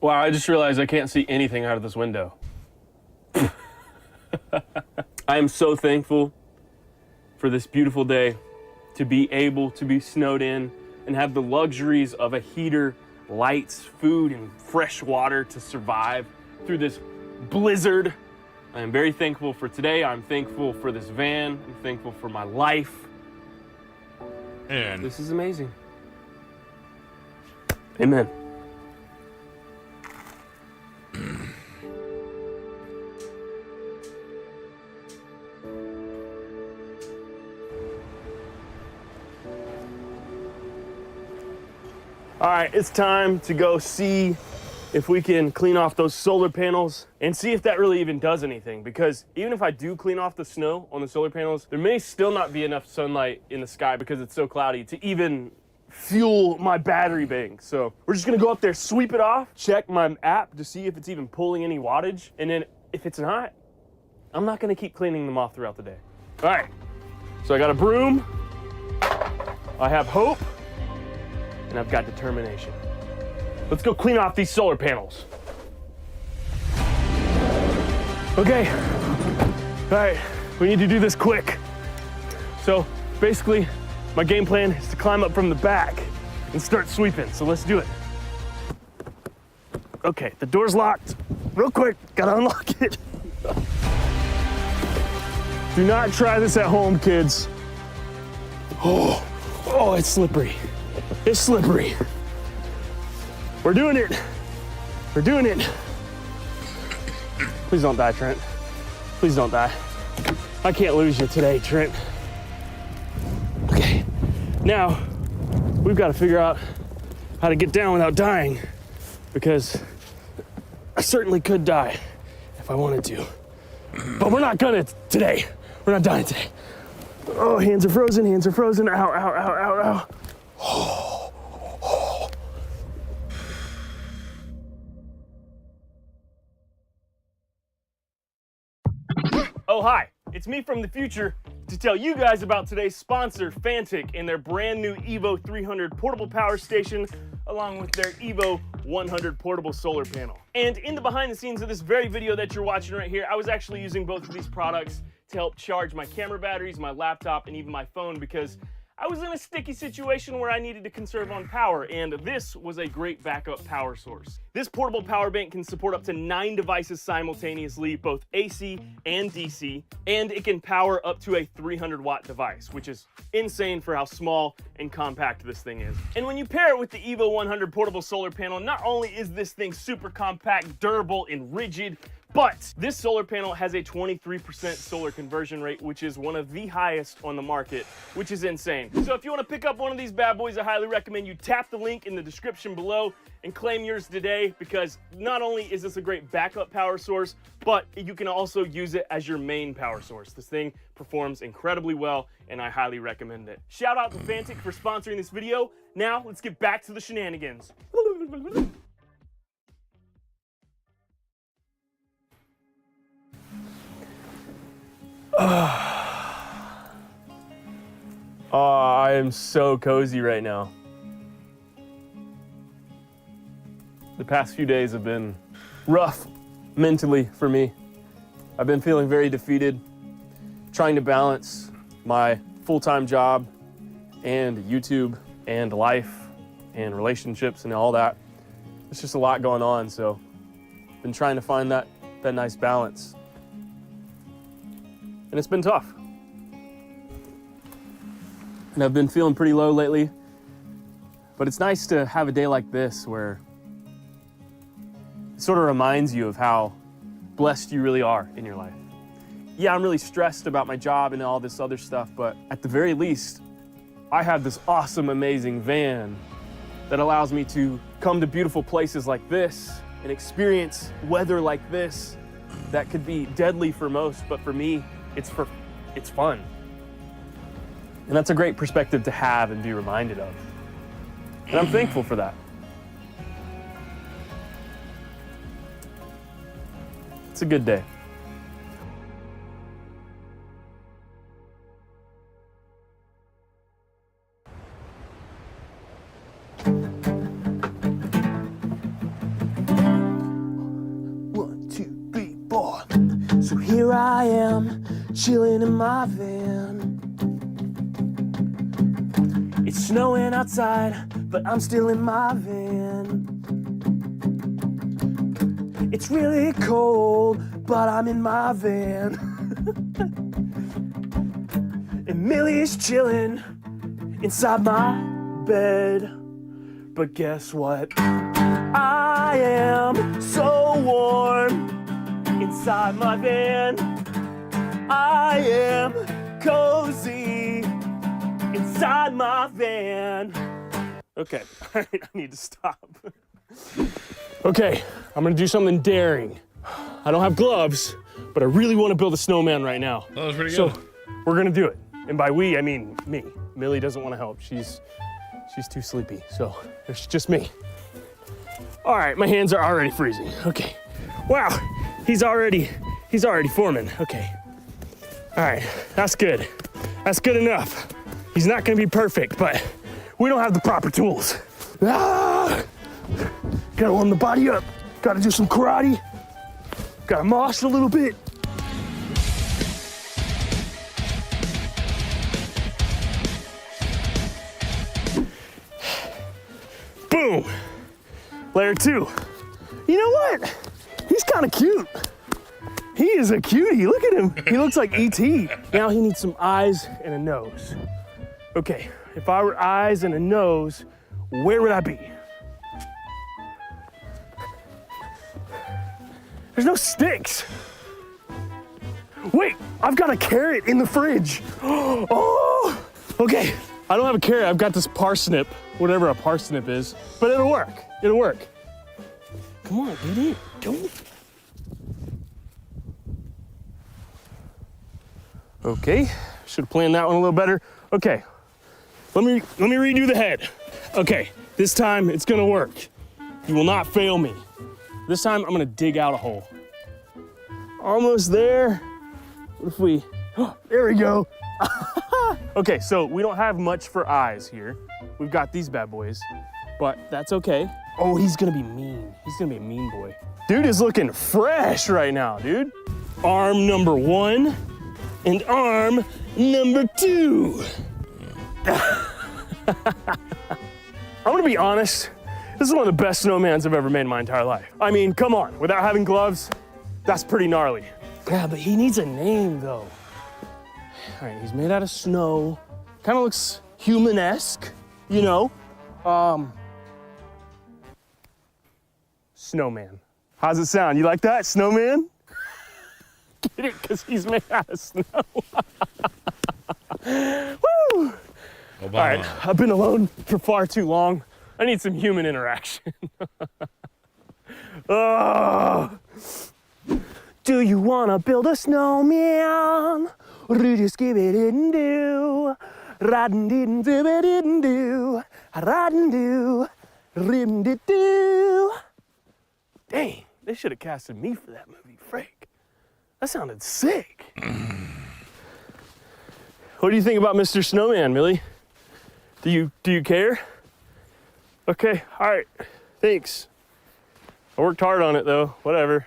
Wow, I just realized I can't see anything out of this window. I am so thankful for this beautiful day to be able to be snowed in and have the luxuries of a heater, lights, food, and fresh water to survive through this blizzard. I am very thankful for today. I'm thankful for this van. I'm thankful for my life. And this is amazing. Amen. All right, it's time to go see if we can clean off those solar panels and see if that really even does anything. Because even if I do clean off the snow on the solar panels, there may still not be enough sunlight in the sky because it's so cloudy to even fuel my battery bank. So we're just gonna go up there, sweep it off, check my app to see if it's even pulling any wattage. And then if it's not, I'm not gonna keep cleaning them off throughout the day. All right, so I got a broom, I have hope, and I've got determination. Let's go clean off these solar panels. Okay, all right, we need to do this quick. So basically, my game plan is to climb up from the back and start sweeping, so let's do it. Okay, the door's locked. Real quick, gotta unlock it. Do not try this at home, kids. Oh, it's slippery. It's slippery. We're doing it. We're doing it. Please don't die, Trent. Please don't die. I can't lose you today, Trent. Okay, now we've got to figure out how to get down without dying because I certainly could die if I wanted to, but we're not gonna today. We're not dying today. Oh, hands are frozen, hands are frozen. Ow, ow, ow, ow, ow. Oh, hi, it's me from the future to tell you guys about today's sponsor, Fantic, and their brand new Evo 300 portable power station, along with their Evo 100 portable solar panel. And in the behind the scenes of this very video that you're watching right here, I was actually using both of these products to help charge my camera batteries, my laptop, and even my phone because I was in a sticky situation where I needed to conserve on power, and this was a great backup power source. This portable power bank can support up to 9 devices simultaneously, both AC and DC, and it can power up to a 300-watt device, which is insane for how small and compact this thing is. And when you pair it with the Evo 100 portable solar panel, not only is this thing super compact, durable, and rigid, but this solar panel has a 23% solar conversion rate, which is one of the highest on the market, which is insane. So if you want to pick up one of these bad boys, I highly recommend you tap the link in the description below and claim yours today, because not only is this a great backup power source, but you can also use it as your main power source. This thing performs incredibly well, and I highly recommend it. Shout out to Fantic for sponsoring this video. Now, let's get back to the shenanigans. Oh, I am so cozy right now. The past few days have been rough mentally for me. I've been feeling very defeated, trying to balance my full-time job and YouTube and life and relationships and all that. It's just a lot going on, so been trying to find that nice balance. And it's been tough. And I've been feeling pretty low lately, but it's nice to have a day like this where it sort of reminds you of how blessed you really are in your life. Yeah, I'm really stressed about my job and all this other stuff, but at the very least, I have this awesome, amazing van that allows me to come to beautiful places like this and experience weather like this that could be deadly for most, but for me, it's fun. And that's a great perspective to have and be reminded of. And I'm thankful for that. It's a good day. So here I am, chilling in my van. It's snowing outside, but I'm still in my van. It's really cold, but I'm in my van. And Millie's chilling inside my bed. But guess what? I am so warm inside my van. I am cozy inside my van. Okay, all right, I need to stop. Okay, I'm gonna do something daring. I don't have gloves, but I really want to build a snowman right now. That was pretty good. So we're gonna do it. And by we, I mean me. Millie doesn't want to help. She's too sleepy, so it's just me. All right, my hands are already freezing. Okay. Wow, he's already forming. Okay. All right, that's good. That's good enough. He's not gonna be perfect, but we don't have the proper tools. Gotta warm the body up. Gotta do some karate. Gotta mosh a little bit. Boom. Layer 2. You know what? He's kind of cute. He is a cutie. Look at him. He looks like E.T. Now he needs some eyes and a nose. Okay, if I were eyes and a nose, where would I be? There's no sticks. Wait, I've got a carrot in the fridge. Oh, okay. I don't have a carrot. I've got this parsnip, whatever a parsnip is, but it'll work. It'll work. Come on, get in. Don't. Okay, should have planned that one a little better. Okay, let me redo the head. Okay, this time it's gonna work. You will not fail me. This time I'm gonna dig out a hole. Almost there. What if we, oh, there we go. Okay, so we don't have much for eyes here. We've got these bad boys, but that's okay. Oh, he's gonna be mean. He's gonna be a mean boy. Dude is looking fresh right now, dude. Arm number 1 and arm number 2. I'm gonna be honest, this is one of the best snowmans I've ever made in my entire life. I mean, come on, without having gloves, that's pretty gnarly. Yeah, but he needs a name though. All right, he's made out of snow. Kind of looks human-esque, you know? Snowman. How's it sound? You like that, snowman? Get it? Because he's made out of snow. Woo! All right, I've been alone for far too long. I need some human interaction. Oh. Do you want to build a snowman? Just give it and do. Riding didn't do it didn't do. Riding do. Ridden did do. Dang, they should have casted me for that movie, Frank. That sounded sick. What do you think about Mr. Snowman, Millie? Do you care? Okay, all right, thanks. I worked hard on it though, whatever.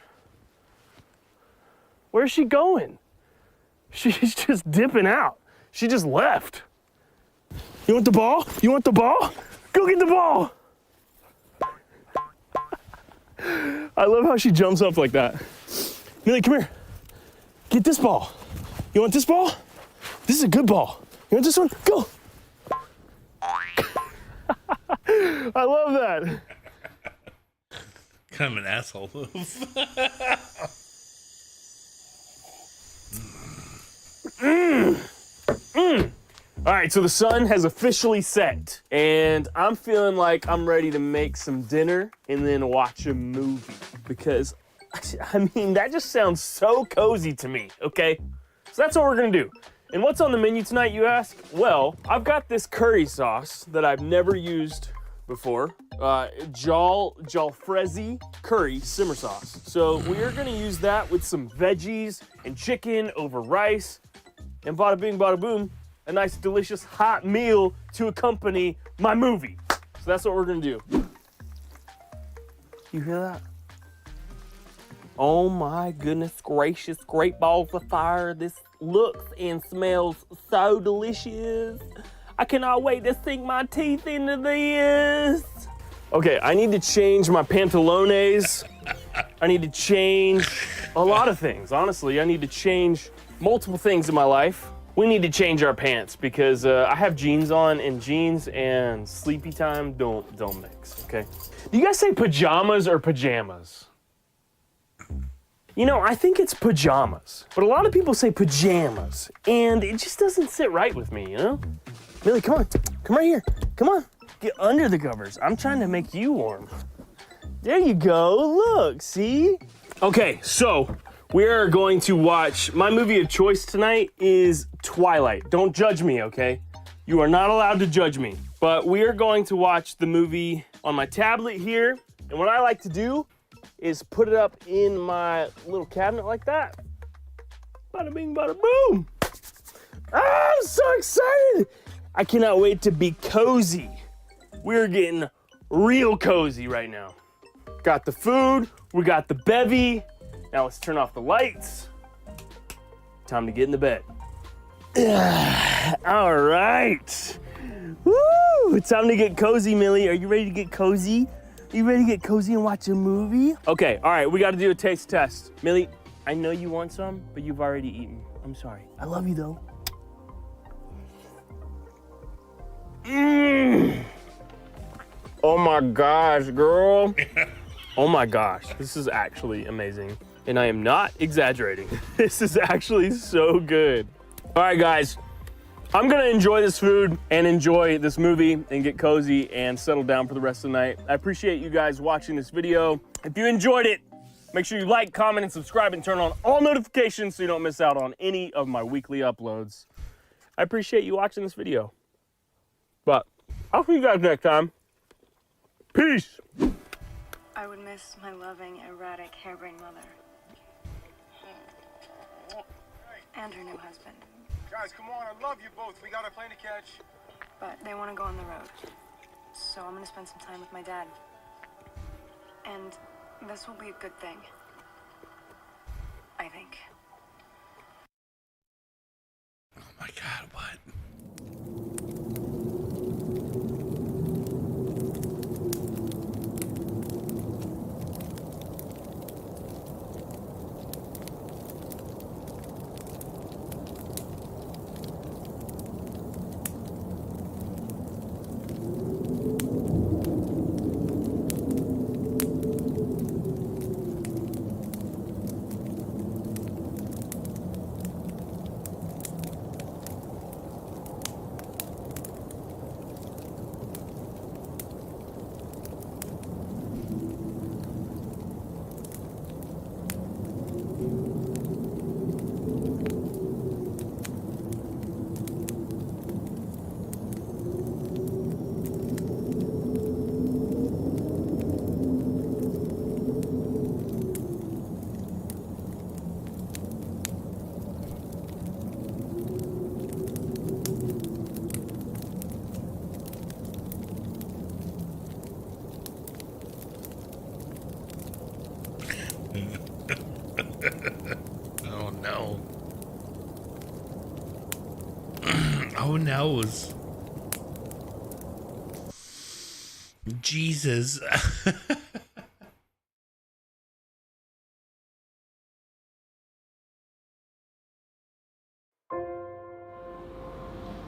Where's she going? She's just dipping out. She just left. You want the ball? You want the ball? Go get the ball. I love how she jumps up like that. Millie, come here. Get this ball. You want this ball? This is a good ball. You want this one? Go. I love that. Kind of an asshole move. All right, so the sun has officially set, and I'm feeling like I'm ready to make some dinner and then watch a movie because, I mean, that just sounds so cozy to me, okay? So that's what we're gonna do. And what's on the menu tonight, you ask? Well, I've got this curry sauce that I've never used before, jalfrezi curry simmer sauce. So we are gonna use that with some veggies and chicken over rice, and bada bing, bada boom, a nice, delicious, hot meal to accompany my movie. So that's what we're gonna do. You hear that? Oh my goodness gracious, great balls of fire. This looks and smells so delicious. I cannot wait to sink my teeth into this. Okay, I need to change my pantalones. I need to change a lot of things, honestly. I need to change multiple things in my life. We need to change our pants because I have jeans on, and jeans and sleepy time don't mix, okay? Do you guys say pajamas or pajamas? You know, I think it's pajamas, but a lot of people say pajamas, and it just doesn't sit right with me, you know? Millie, come on, come right here, come on. Get under the covers. I'm trying to make you warm. There you go, look, see? Okay, so we are going to watch, my movie of choice tonight is Twilight. Don't judge me, okay? You are not allowed to judge me, but we are going to watch the movie on my tablet here, and what I like to do is put it up in my little cabinet like that. Bada bing, bada boom. Ah, I'm so excited. I cannot wait to be cozy. We're getting real cozy right now. Got the food, we got the bevy. Now let's turn off the lights. Time to get in the bed. All right. Woo, it's time to get cozy, Millie. Are you ready to get cozy? You ready to get cozy and watch a movie? Okay, all right, we gotta do a taste test. Millie, I know you want some, but you've already eaten. I'm sorry. I love you though. Mmm. Oh my gosh, girl. Oh my gosh, this is actually amazing. And I am not exaggerating. This is actually so good. All right, guys. I'm gonna enjoy this food and enjoy this movie and get cozy and settle down for the rest of the night. I appreciate you guys watching this video. If you enjoyed it, make sure you like, comment, and subscribe and turn on all notifications so you don't miss out on any of my weekly uploads. I appreciate you watching this video. But I'll see you guys next time. Peace. I would miss my loving, erratic, harebrained mother. And her new husband. Guys, come on, I love you both. We got a plane to catch. But they want to go on the road. So I'm going to spend some time with my dad. And this will be a good thing. I think. Oh my God, what? no nose. Jesus.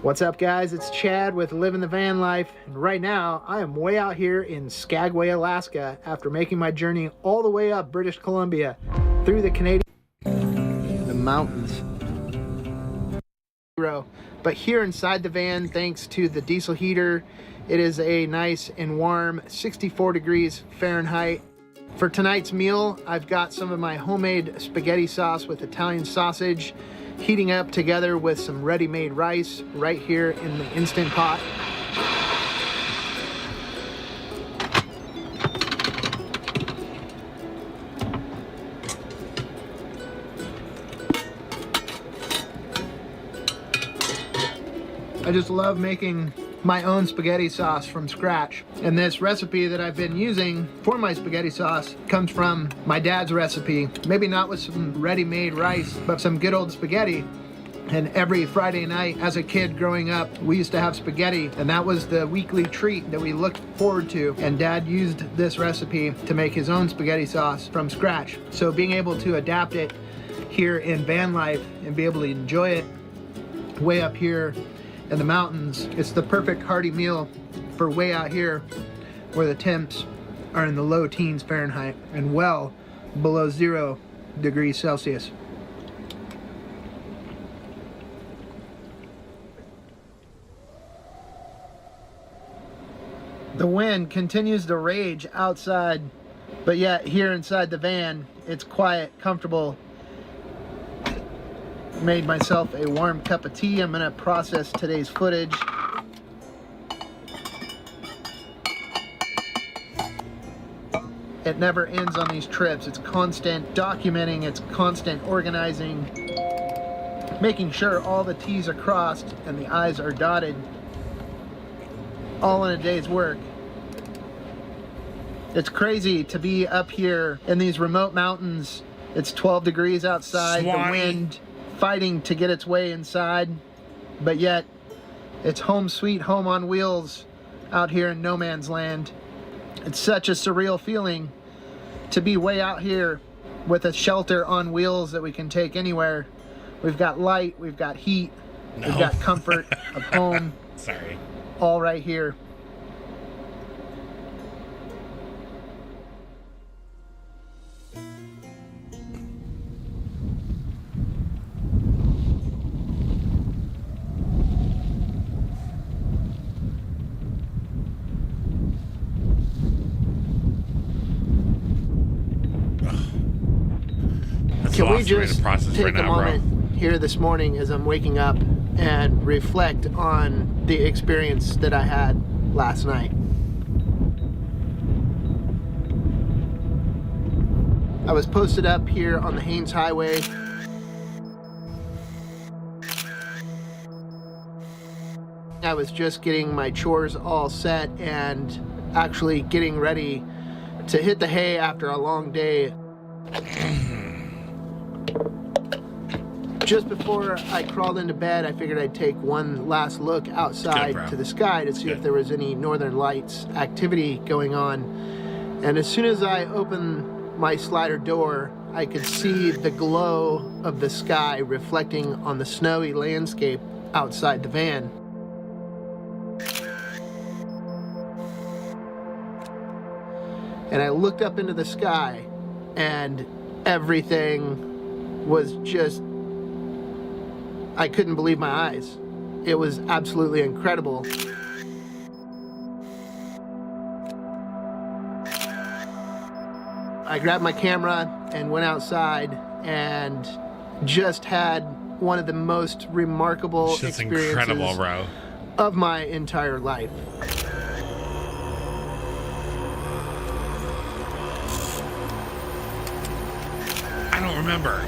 What's up, guys? It's Chad with Living the Van Life, and right now I am way out here in Skagway, Alaska, after making my journey all the way up British Columbia through the the mountains. But here inside the van, thanks to the diesel heater, it is a nice and warm 64 degrees Fahrenheit. For tonight's meal, I've got some of my homemade spaghetti sauce with Italian sausage heating up together with some ready-made rice right here in the Instant Pot. I just love making my own spaghetti sauce from scratch. And this recipe that I've been using for my spaghetti sauce comes from my dad's recipe. Maybe not with some ready-made rice, but some good old spaghetti. And every Friday night as a kid growing up, we used to have spaghetti, and that was the weekly treat that we looked forward to. And Dad used this recipe to make his own spaghetti sauce from scratch. So being able to adapt it here in van life and be able to enjoy it way up here in the mountains, it's the perfect hearty meal for way out here where the temps are in the low teens Fahrenheit and well below 0 degrees Celsius. The wind continues to rage outside, but yet here inside the van, it's quiet, comfortable. Made myself a warm cup of tea. I'm gonna process today's footage. It never ends on these trips. It's constant documenting, it's constant organizing, making sure all the T's are crossed and the I's are dotted, all in a day's work. It's crazy to be up here in these remote mountains. It's 12 degrees outside, the wind fighting to get its way inside, but yet it's home sweet home on wheels out here in no man's land. It's such a surreal feeling to be way out here with a shelter on wheels that we can take anywhere. We've got light, we've got heat, we've got comfort of home. Sorry. All right here. Can we just take a moment here this morning as I'm waking up and reflect on the experience that I had last night? I was posted up here on the Haines Highway. I was just getting my chores all set and actually getting ready to hit the hay after a long day. Just before I crawled into bed, I figured I'd take one last look outside to the sky to see if there was any northern lights activity going on. And as soon as I opened my slider door, I could see the glow of the sky reflecting on the snowy landscape outside the van. And I looked up into the sky, and everything was just, I couldn't believe my eyes. It was absolutely incredible. I grabbed my camera and went outside and just had one of the most remarkable experiences incredible, bro. Of my entire life. I don't remember.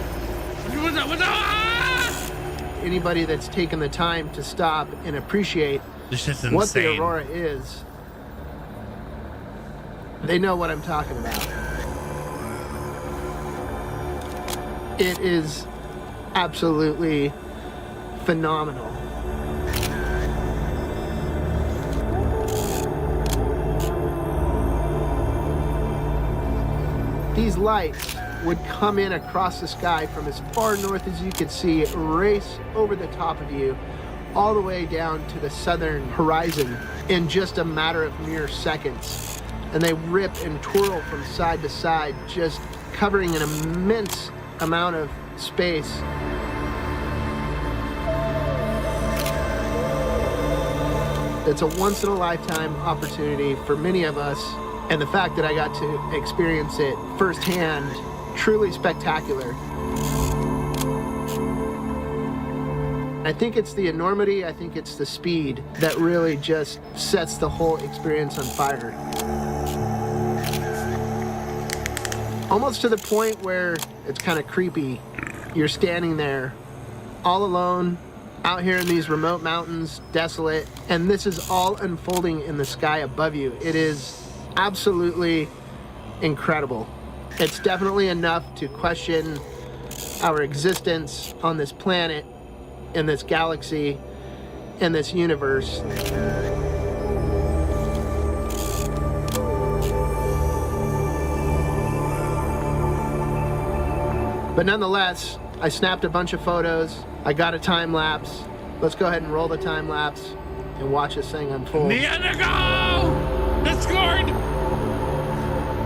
Anybody that's taken the time to stop and appreciate what the aurora is, they know what I'm talking about. It is absolutely phenomenal. These lights would come in across the sky from as far north as you could see, race over the top of you, all the way down to the southern horizon in just a matter of mere seconds. And they rip and twirl from side to side, just covering an immense amount of space. It's a once-in-a-lifetime opportunity for many of us, and the fact that I got to experience it firsthand, truly spectacular. I think it's the enormity, I think it's the speed that really just sets the whole experience on fire. Almost to the point where it's kind of creepy. You're standing there all alone, out here in these remote mountains, desolate, and this is all unfolding in the sky above you. It is absolutely incredible. It's definitely enough to question our existence on this planet, in this galaxy, in this universe. But nonetheless, I snapped a bunch of photos. I got a time lapse. Let's go ahead and roll the time lapse and watch this thing unfold. Go! Discord!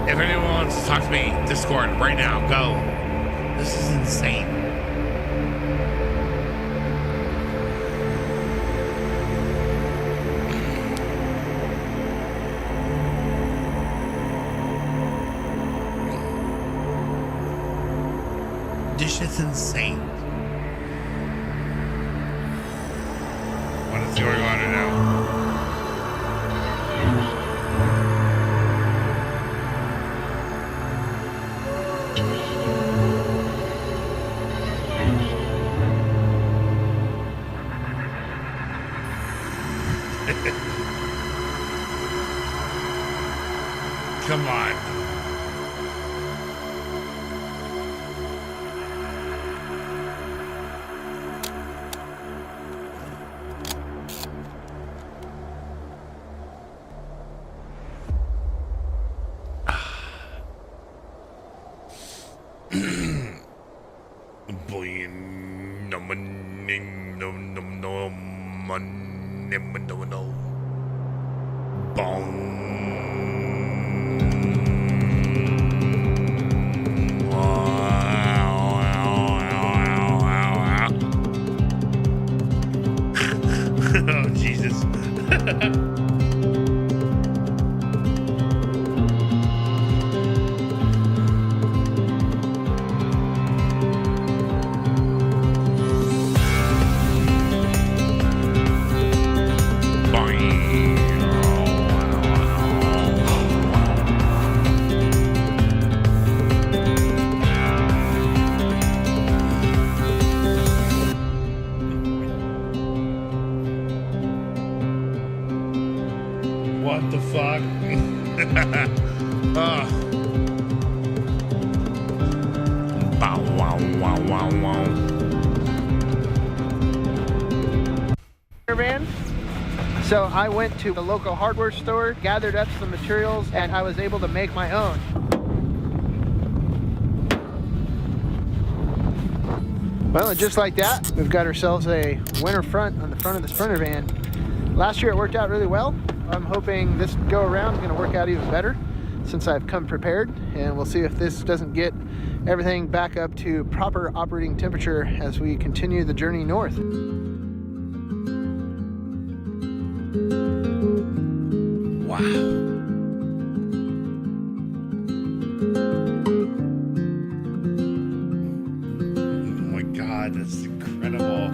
If anyone wants to talk to me, Discord right now, go. This is insane. This shit's insane. What is going on right now? Come on. Oh, Jesus. What the fuck? Bow, wow, wow, wow, wow. Van. So I went to the local hardware store, gathered up some materials, and I was able to make my own. Well, and just like that, we've got ourselves a winter front on the front of the Sprinter van. Last year it worked out really well. I'm hoping this go around is going to work out even better since I've come prepared, and we'll see if this doesn't get everything back up to proper operating temperature as we continue the journey north. Wow. Oh my God, that's incredible.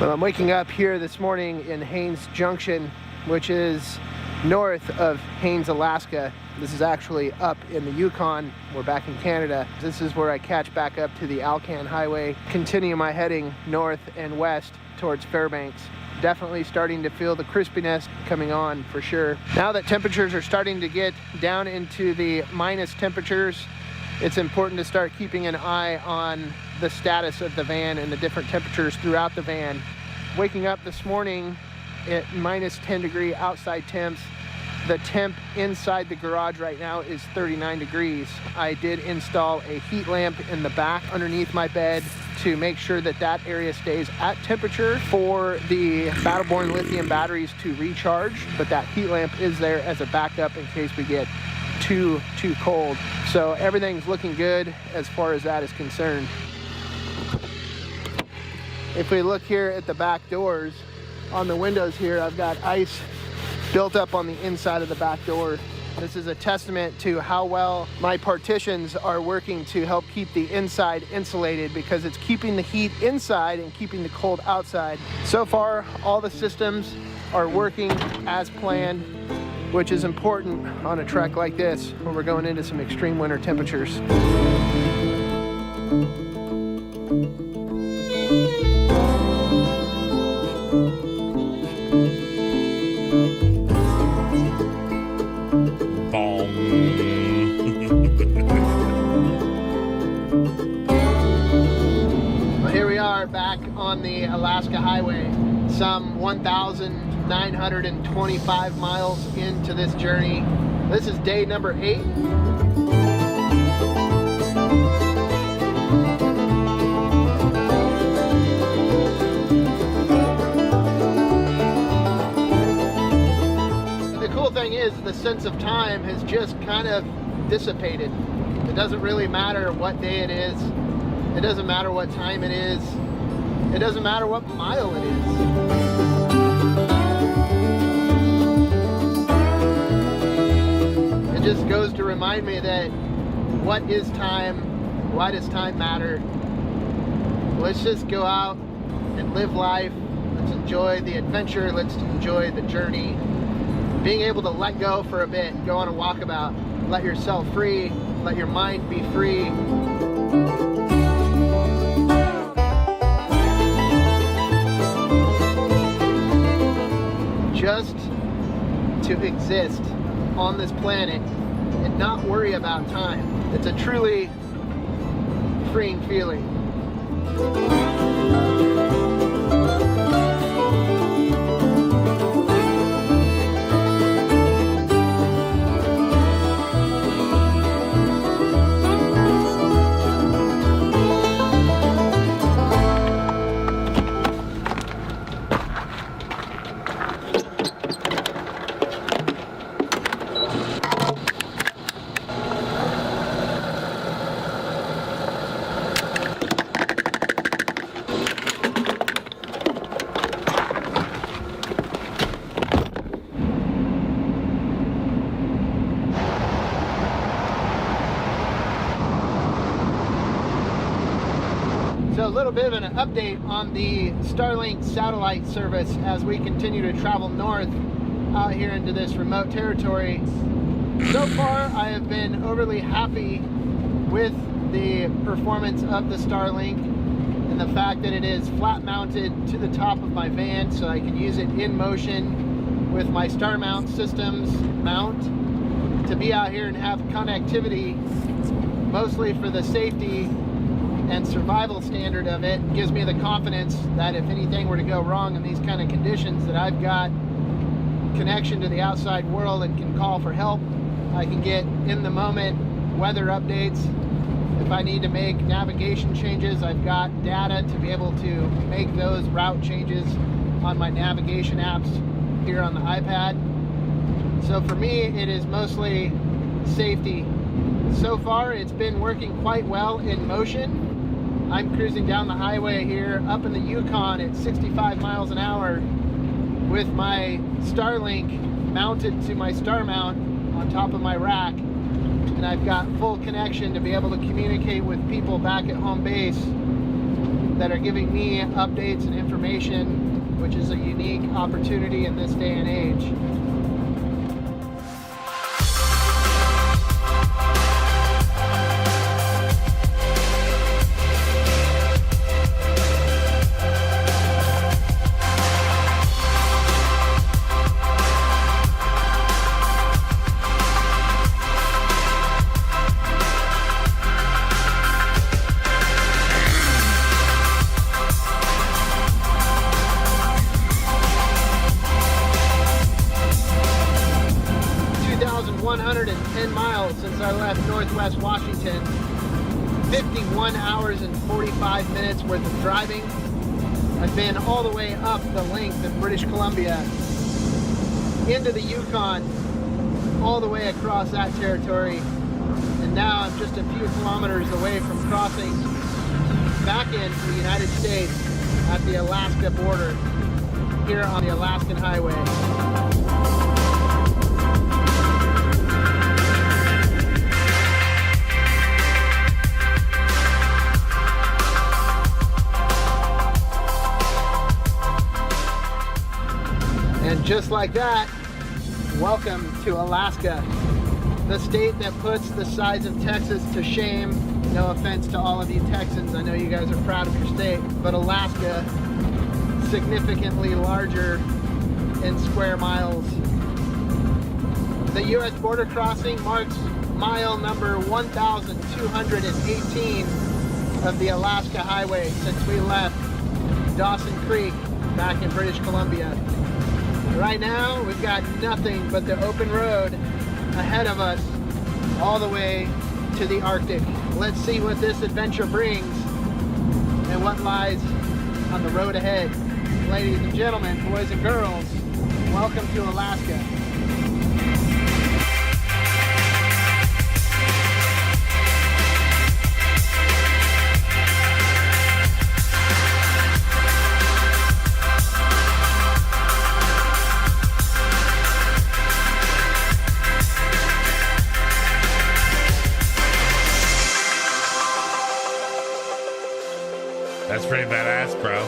Well, I'm waking up here this morning in Haines Junction, which is north of Haines, Alaska. This is actually up in the Yukon. We're back in Canada. This is where I catch back up to the Alcan Highway, continue my heading north and west towards Fairbanks. Definitely starting to feel the crispiness coming on for sure. Now that temperatures are starting to get down into the minus temperatures, it's important to start keeping an eye on the status of the van and the different temperatures throughout the van. Waking up this morning at minus 10 degree outside temps. The temp inside the garage right now is 39 degrees. I did install a heat lamp in the back underneath my bed to make sure that that area stays at temperature for the Battleborn lithium batteries to recharge, but that heat lamp is there as a backup in case we get too cold. So everything's looking good as far as that is concerned. If we look here at the back doors, on the windows here, I've got ice built up on the inside of the back door. This is a testament to how well my partitions are working to help keep the inside insulated, because it's keeping the heat inside and keeping the cold outside. So far, all the systems are working as planned, which is important on a trek like this where we're going into some extreme winter temperatures. Well, here we are back on the Alaska Highway, some 1,925 miles into this journey. This is day number 8. The cool thing is the sense of time has just kind of dissipated. It doesn't really matter what day it is. It doesn't matter what time it is. It doesn't matter what mile it is. It just goes to remind me that what is time? Why does time matter? Let's just go out and live life. Let's enjoy the adventure. Let's enjoy the journey. Being able to let go for a bit, go on a walkabout, let yourself free, let your mind be free. Just to exist on this planet and not worry about time. It's a truly freeing feeling. So a little bit of an update on the Starlink satellite service as we continue to travel north out here into this remote territory. So far, I have been overly happy with the performance of the Starlink and the fact that it is flat mounted to the top of my van, so I can use it in motion with my Star Mount Systems mount to be out here and have connectivity, mostly for the safety and survival standard of it. Gives me the confidence that if anything were to go wrong in these kind of conditions, that I've got connection to the outside world and can call for help. I can get in the moment weather updates. If I need to make navigation changes, I've got data to be able to make those route changes on my navigation apps here on the iPad. So for me, it is mostly safety. So far, it's been working quite well in motion. I'm cruising down the highway here up in the Yukon at 65 miles an hour with my Starlink mounted to my Star Mount on top of my rack. And I've got full connection to be able to communicate with people back at home base that are giving me updates and information, which is a unique opportunity in this day and age. 110 miles since I left Northwest Washington. 51 hours and 45 minutes worth of driving. I've been all the way up the length of British Columbia, into the Yukon, all the way across that territory, and now I'm just a few kilometers away from crossing back into the United States at the Alaska border, here on the Alaskan Highway. And just like that, welcome to Alaska, the state that puts the size of Texas to shame. No offense to all of you Texans, I know you guys are proud of your state, but Alaska, significantly larger in square miles. The U.S. border crossing marks mile number 1,218 of the Alaska Highway since we left Dawson Creek back in British Columbia. Right now, we've got nothing but the open road ahead of us all the way to the Arctic. Let's see what this adventure brings and what lies on the road ahead. Ladies and gentlemen, boys and girls, welcome to Alaska. That's pretty badass, bro.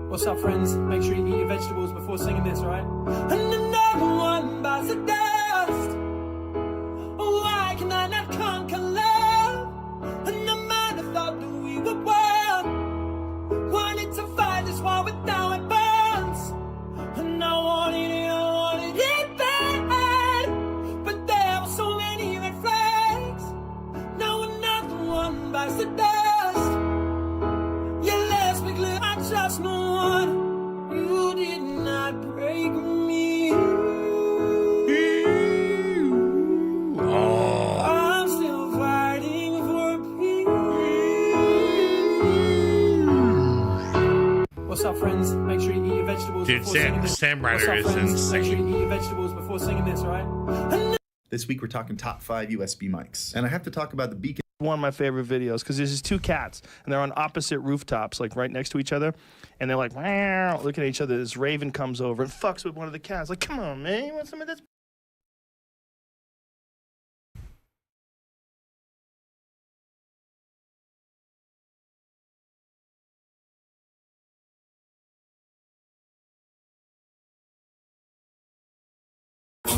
What's up, friends? Make sure you eat your vegetables before singing this, right? And another one bites the dust. Why can I not conquer love? And I might have thought that we were one. Wanted to fight this war, but now it burns. And I wanted it bad. But there were so many red flags. Now another one bites the dust. You left me clear, I just know. You did not break me. I'm still fighting for peace. What's up, friends? Make sure you eat your vegetables before singing this. Sam Ryder What's up, friends? is Make sure you insane. eat your vegetables before singing this, right? This week we're talking top 5 USB mics. And I have to talk about the Beacon. One of my favorite videos because there's these two cats and they're on opposite rooftops, like right next to each other, and they're like looking at each other. This raven comes over and fucks with one of the cats. Like, come on, man, you want some of this?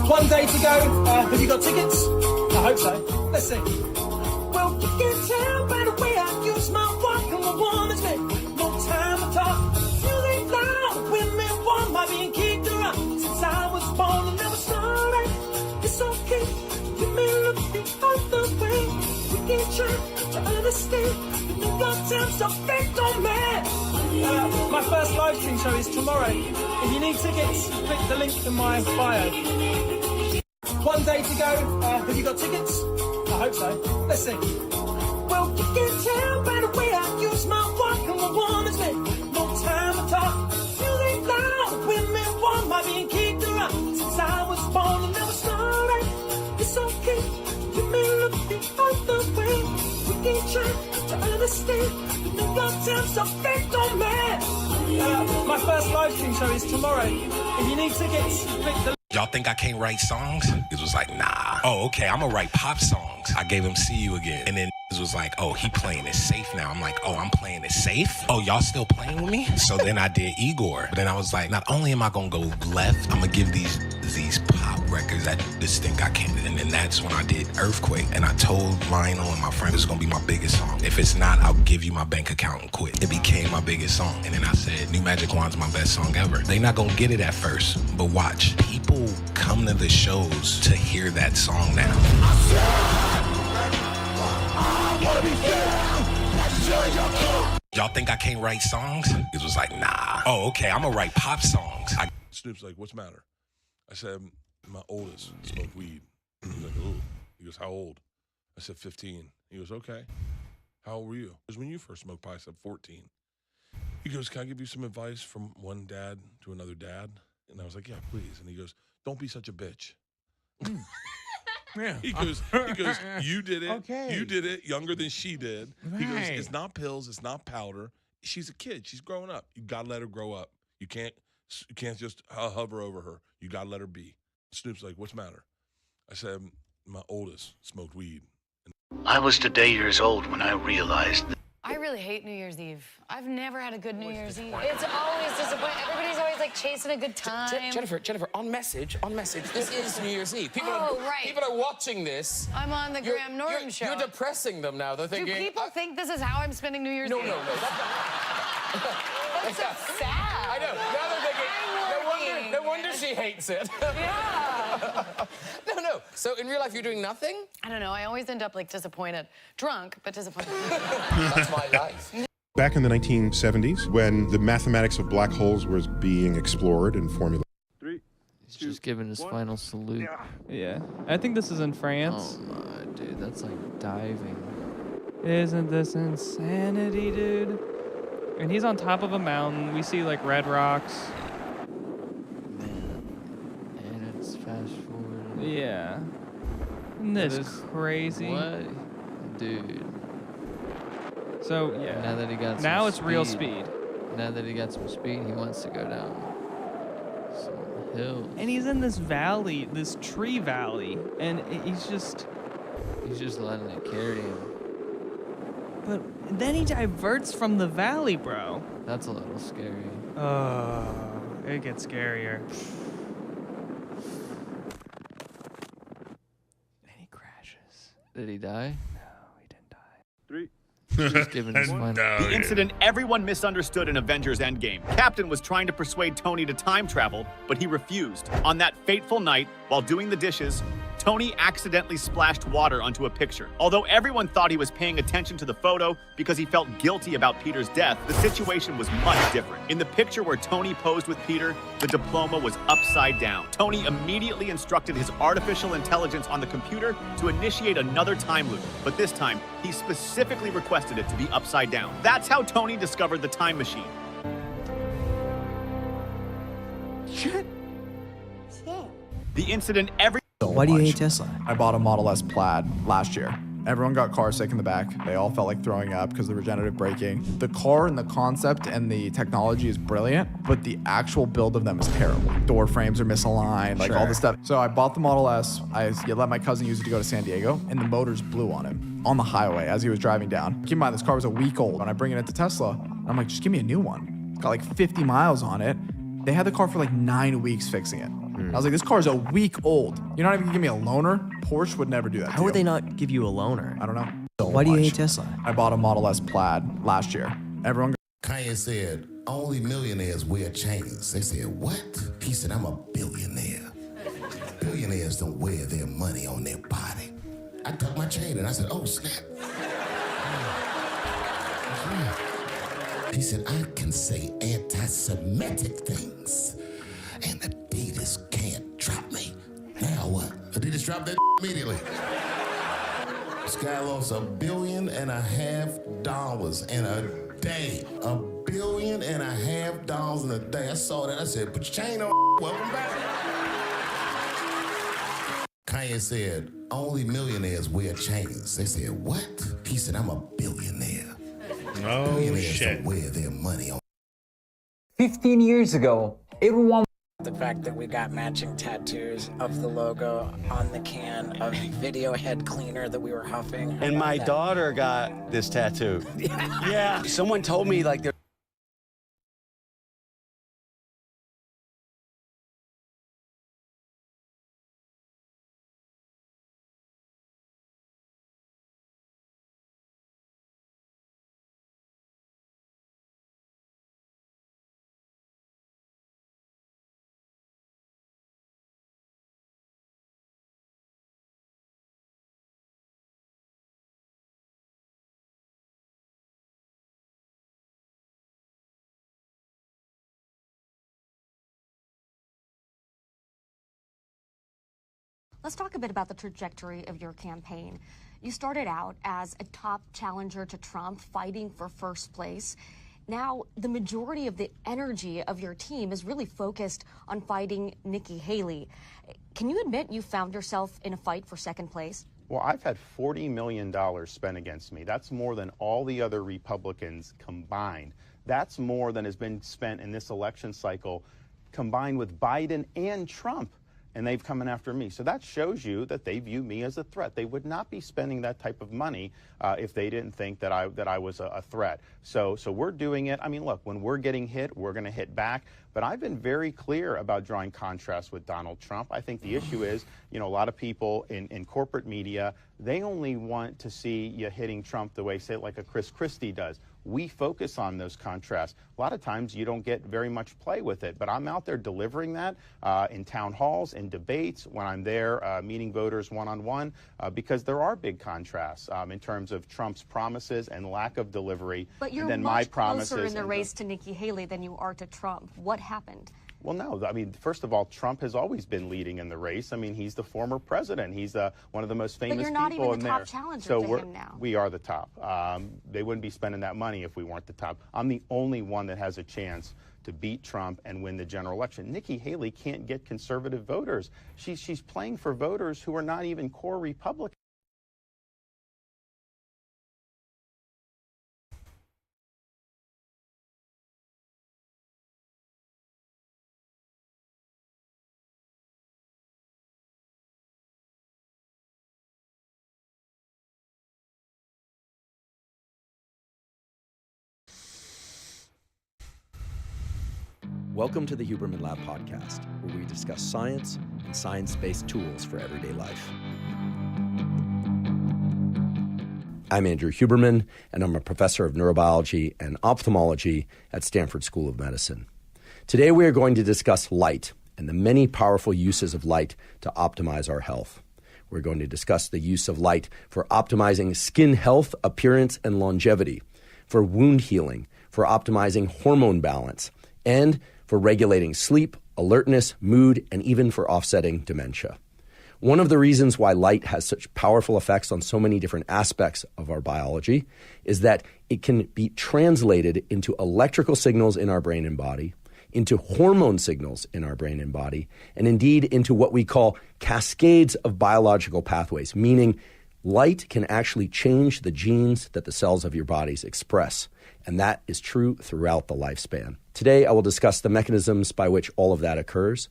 One day to go. Have you got tickets? I hope so. Let's see. Well, you can tell by the way I use my walk and my woman's been no time to talk. Music loud, women want my being kicked around. Since I was born and never sorry. It's okay, you may look the other way. We can try to understand. The New York Times so fake on me. My first live stream show is tomorrow. If you need tickets, click the link in my bio. One day to go. Have you got tickets? I hope so. Let's see. Well, you can tell by the way I use my walk and my woman's been no time to talk. Music loud, women want my being kicked around. Since I was born and never sorry. It's okay, you may look the other way. We can try honesty. You think I've done something don't matter. My first live stream show is tomorrow. If you need tickets, click the. Y'all think I can't write songs? It was like, nah. Oh, okay, I'm gonna write pop songs. I gave him See You Again. And then it was like, oh, he playing it safe now. I'm like, oh, I'm playing it safe? Oh, y'all still playing with me? So then I did Igor. But then I was like, not only am I gonna go left, I'm gonna give these pop records that just think I can. And then that's when I did Earthquake. And I told Lionel and my friend, this is gonna be my biggest song. If it's not, I'll give you my bank account and quit. It became my biggest song. And then I said, New Magic Wand's my best song ever. They not gonna get it at first, but watch. People come to the shows to hear that song now. Y'all think I can't write songs? It was like, nah. Oh, okay, I'm gonna write pop songs. Snoop's like, what's the matter? I said, my oldest smoked weed. He's like, ooh. He goes, how old? I said, 15. He goes, okay. How old were you? Because when you first smoked pot, I said 14. He goes, can I give you some advice from one dad to another dad? And I was like, yeah, please. And he goes, don't be such a bitch. Yeah. He goes, you did it. Okay. You did it younger than she did. He goes, Right. it's not pills, it's not powder. She's a kid. She's growing up. You gotta let her grow up. You can't just hover over her. You gotta let her be. Snoop's like, what's the matter? I said, my oldest smoked weed. I was today years old when I realized that. I really hate New Year's Eve. I've never had a good New Year's Eve. It's always disappointing. Everybody's always like chasing a good time. Jennifer, on message, this is New Year's Eve. People are watching this. I'm on the Graham Norton show. You're depressing them now. They're thinking. Do people think this is how I'm spending New Year's Eve? No. That's so sad. I know. Now they're thinking, no wonder she hates it. Yeah. No. So in real life, you're doing nothing? I don't know. I always end up like disappointed. Drunk, but disappointed. That's my life. Back in the 1970s, when the mathematics of black holes was being explored and formulated. He's just giving his final salute. Yeah. I think this is in France. Oh my, dude, that's like diving. Isn't this insanity, dude? And he's on top of a mountain. We see like red rocks. And it's fast forward. Yeah. Isn't this crazy? What? Dude. So, yeah. Now that he got some Now it's real speed. Now that he got some speed, he wants to go down some hills. And he's in this valley, this tree valley, and he's just letting it carry him. But then he diverts from the valley, bro. That's a little scary. It gets scarier. And he crashes. Did he die? Just giving his final. The incident everyone misunderstood in Avengers Endgame. Captain was trying to persuade Tony to time travel, but he refused. On that fateful night, while doing the dishes, Tony accidentally splashed water onto a picture. Although everyone thought he was paying attention to the photo because he felt guilty about Peter's death, the situation was much different. In the picture where Tony posed with Peter, the diploma was upside down. Tony immediately instructed his artificial intelligence on the computer to initiate another time loop, but this time, he specifically requested it to be upside down. That's how Tony discovered the time machine. Shit. The incident Why do you hate Tesla? I bought a Model S Plaid last year. Everyone got car sick in the back. They all felt like throwing up because of the regenerative braking. The car and the concept and the technology is brilliant, but the actual build of them is terrible. Door frames are misaligned, like all this stuff. So I bought the Model S. I let my cousin use it to go to San Diego, and the motors blew on him on the highway as he was driving down. Keep in mind, this car was a week old. When I bring it into Tesla, I'm like, just give me a new one. It's got like 50 miles on it. They had the car for like 9 weeks fixing it. I was like, this car is a week old. You're not even gonna give me a loaner? Porsche would never do that. How would they not give you a loaner? I don't know. Why do you hate Tesla? I bought a Model S Plaid last year. Everyone. Kanye said, only millionaires wear chains. They said, what? He said, I'm a billionaire. Billionaires don't wear their money on their body. I took my chain and I said, oh, snap. He said, I can say anti-Semitic things. And Adidas can't drop me. Now what? Adidas dropped that immediately. This guy lost $1.5 billion in a day. $1.5 billion in a day. I saw that. I said, put your chain on. Welcome back. Kanye said, only millionaires wear chains. They said, what? He said, I'm a billionaire. Oh, Billionaires shit. don't wear their money on. 15 years ago, everyone. The fact that we got matching tattoos of the logo on the can of video head cleaner that we were huffing. And my daughter got this tattoo. Yeah. Someone told me like there. Let's talk a bit about the trajectory of your campaign. You started out as a top challenger to Trump, fighting for first place. Now, the majority of the energy of your team is really focused on fighting Nikki Haley. Can you admit you found yourself in a fight for second place? Well, I've had $40 million spent against me. That's more than all the other Republicans combined. That's more than has been spent in this election cycle combined with Biden and Trump. And they've come in after me. So that shows you that they view me as a threat. They would not be spending that type of money if they didn't think that I was a threat. So we're doing it. I mean, look, when we're getting hit, we're going to hit back. But I've been very clear about drawing contrast with Donald Trump. I think the issue is, a lot of people in corporate media, they only want to see you hitting Trump the way, say, like a Chris Christie does. We focus on those contrasts. A lot of times you don't get very much play with it, but I'm out there delivering that in town halls, in debates, when I'm there meeting voters one-on-one, because there are big contrasts in terms of Trump's promises and lack of delivery. But you're and then much my promises closer in the and race to Nikki Haley than you are to Trump. What happened? Well, no. I mean, first of all, Trump has always been leading in the race. I mean, he's the former president. He's one of the most famous But you're not people even in the there. top challenger So to him now. we are the top. They wouldn't be spending that money if we weren't the top. I'm the only one that has a chance to beat Trump and win the general election. Nikki Haley can't get conservative voters. She's playing for voters who are not even core Republicans. Welcome to the Huberman Lab podcast, where we discuss science and science-based tools for everyday life. I'm Andrew Huberman, and I'm a professor of neurobiology and ophthalmology at Stanford School of Medicine. Today we are going to discuss light and the many powerful uses of light to optimize our health. We're going to discuss the use of light for optimizing skin health, appearance, and longevity, for wound healing, for optimizing hormone balance, and for regulating sleep, alertness, mood, and even for offsetting dementia. One of the reasons why light has such powerful effects on so many different aspects of our biology is that it can be translated into electrical signals in our brain and body, into hormone signals in our brain and body, and indeed into what we call cascades of biological pathways, meaning light can actually change the genes that the cells of your bodies express. And that is true throughout the lifespan. Today, I will discuss the mechanisms by which all of that occurs.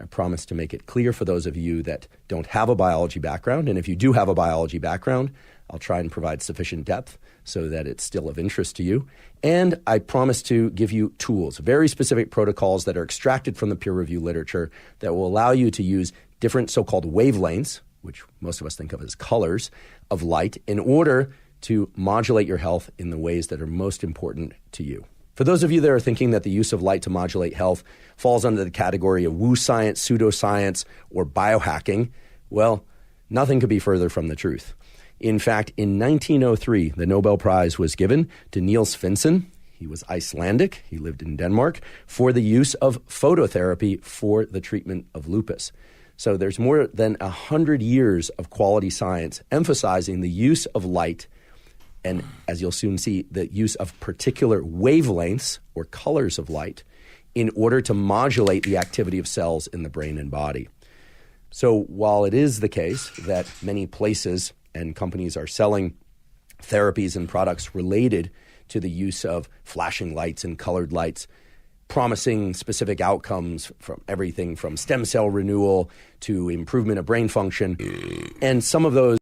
I promise to make it clear for those of you that don't have a biology background. And if you do have a biology background, I'll try and provide sufficient depth so that it's still of interest to you. And I promise to give you tools, very specific protocols that are extracted from the peer review literature that will allow you to use different so-called wavelengths, which most of us think of as colors, of light in order to modulate your health in the ways that are most important to you. For those of you that are thinking that the use of light to modulate health falls under the category of woo science, pseudoscience, or biohacking, well, nothing could be further from the truth. In fact, in 1903, the Nobel Prize was given to Niels Finsen. He was Icelandic, he lived in Denmark, for the use of phototherapy for the treatment of lupus. So there's more than 100 years of quality science emphasizing the use of light and, as you'll soon see, the use of particular wavelengths or colors of light in order to modulate the activity of cells in the brain and body. So while it is the case that many places and companies are selling therapies and products related to the use of flashing lights and colored lights, promising specific outcomes from everything from stem cell renewal to improvement of brain function. And some of those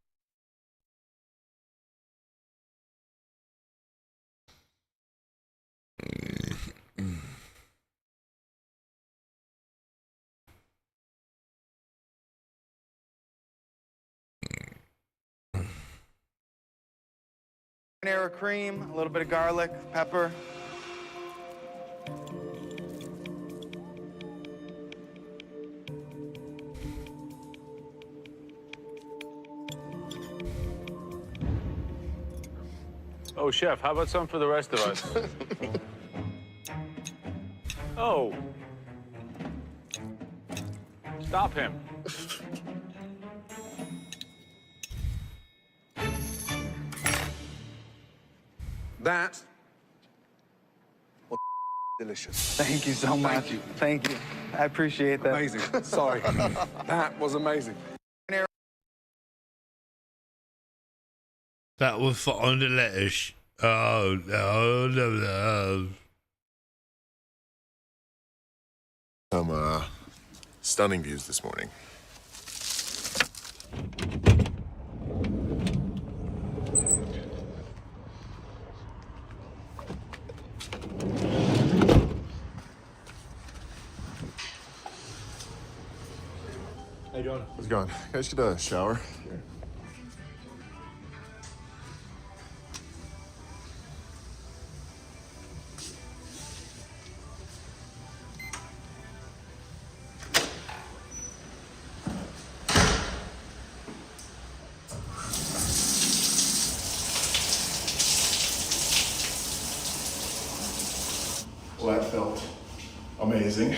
marinara cream, a little bit of garlic, pepper. Oh, chef, how about some for the rest of us? Oh. Stop him. That was delicious. Thank you so much. Thank you. I appreciate that. Amazing. Sorry. That was amazing. That was for on the lettuce. Oh, no, no, no. Some stunning views this morning. How you doing? How's it going? Can I just get a shower? Sure. Well, that felt amazing.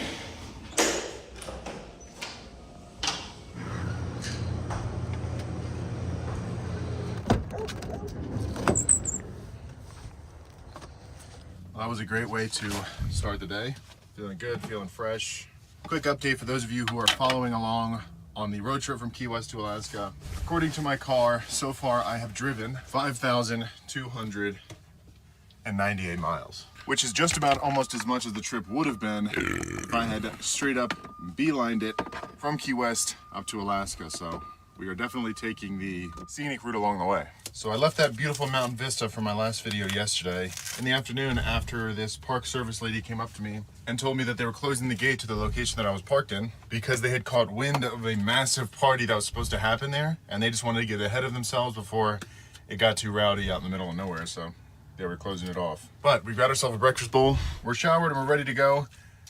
Well, that was a great way to start the day. Feeling good, feeling fresh. Quick update for those of you who are following along on the road trip from Key West to Alaska. According to my car, so far I have driven 5,298 miles, which is just about almost as much as the trip would have been if I had straight up beelined it from Key West up to Alaska. So we are definitely taking the scenic route along the way. So I left that beautiful mountain vista from my last video yesterday in the afternoon after this park service lady came up to me and told me that they were closing the gate to the location that I was parked in because they had caught wind of a massive party that was supposed to happen there, and they just wanted to get ahead of themselves before it got too rowdy out in the middle of nowhere. So they were closing it off. But we got ourselves a breakfast bowl, we're showered and we're ready to go.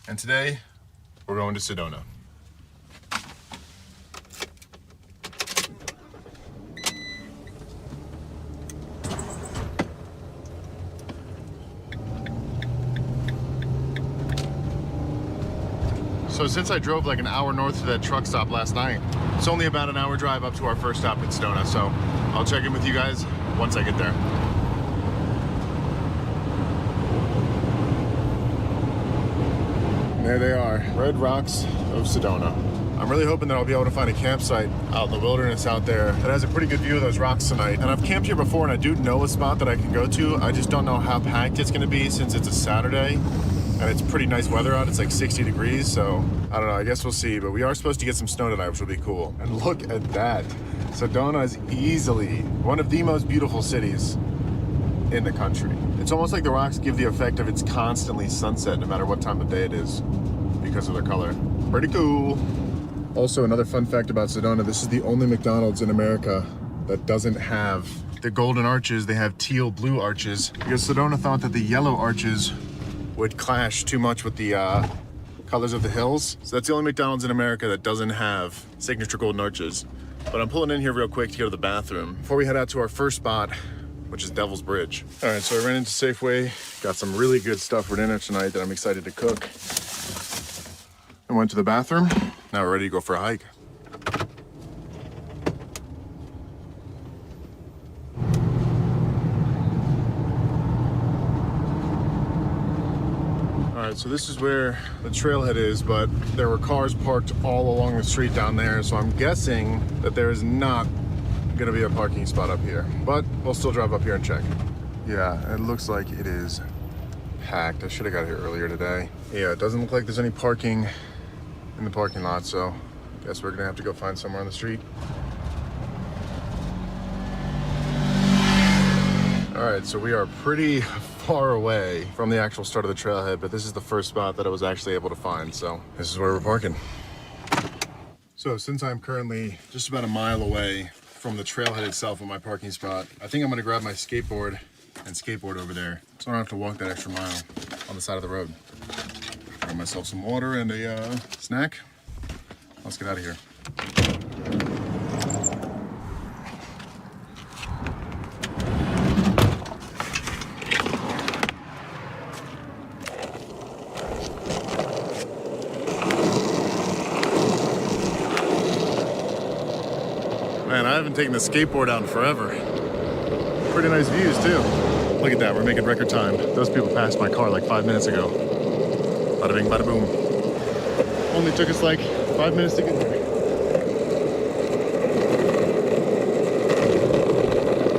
And today we're going to Sedona. So since I drove like an hour north to that truck stop last night, it's only about an hour drive up to our first stop in Sedona. So I'll check in with you guys once I get there. There they are, Red Rocks of Sedona. I'm really hoping that I'll be able to find a campsite out in the wilderness out there that has a pretty good view of those rocks tonight. And I've camped here before and I do know a spot that I can go to. I just don't know how packed it's gonna be since it's a Saturday and it's pretty nice weather out. It's like 60 degrees, so I don't know, I guess we'll see. But we are supposed to get some snow tonight, which will be cool. And look at that. Sedona is easily one of the most beautiful cities in the country. It's almost like the rocks give the effect of it's constantly sunset no matter what time of day it is because of their color. Pretty cool. Also, another fun fact about Sedona, this is the only McDonald's in America that doesn't have the golden arches. They have teal blue arches because Sedona thought that the yellow arches would clash too much with the colors of the hills. So that's the only McDonald's in America that doesn't have signature golden arches. But I'm pulling in here real quick to go to the bathroom before we head out to our first spot, which is Devil's Bridge. All right, so I ran into Safeway, got some really good stuff for dinner tonight that I'm excited to cook. I went to the bathroom. Now we're ready to go for a hike. All right, so this is where the trailhead is, but there were cars parked all along the street down there, so I'm guessing that there is not gonna be a parking spot up here, but we'll still drive up here and check. Yeah, it looks like it is packed. I should have got here earlier today. Yeah, it doesn't look like there's any parking in the parking lot, so I guess we're gonna have to go find somewhere on the street. All right, so we are pretty far away from the actual start of the trailhead, but this is the first spot that I was actually able to find, so this is where we're parking. So since I'm currently just about a mile away from the trailhead itself with my parking spot, I think I'm gonna grab my skateboard and skateboard over there, so I don't have to walk that extra mile on the side of the road. Grab myself some water and a snack. Let's get out of here. Man, I haven't taken the skateboard out in forever. Pretty nice views too. Look at that, we're making record time. Those people passed my car like 5 minutes ago. Bada bing, bada boom. Only took us like 5 minutes to get there.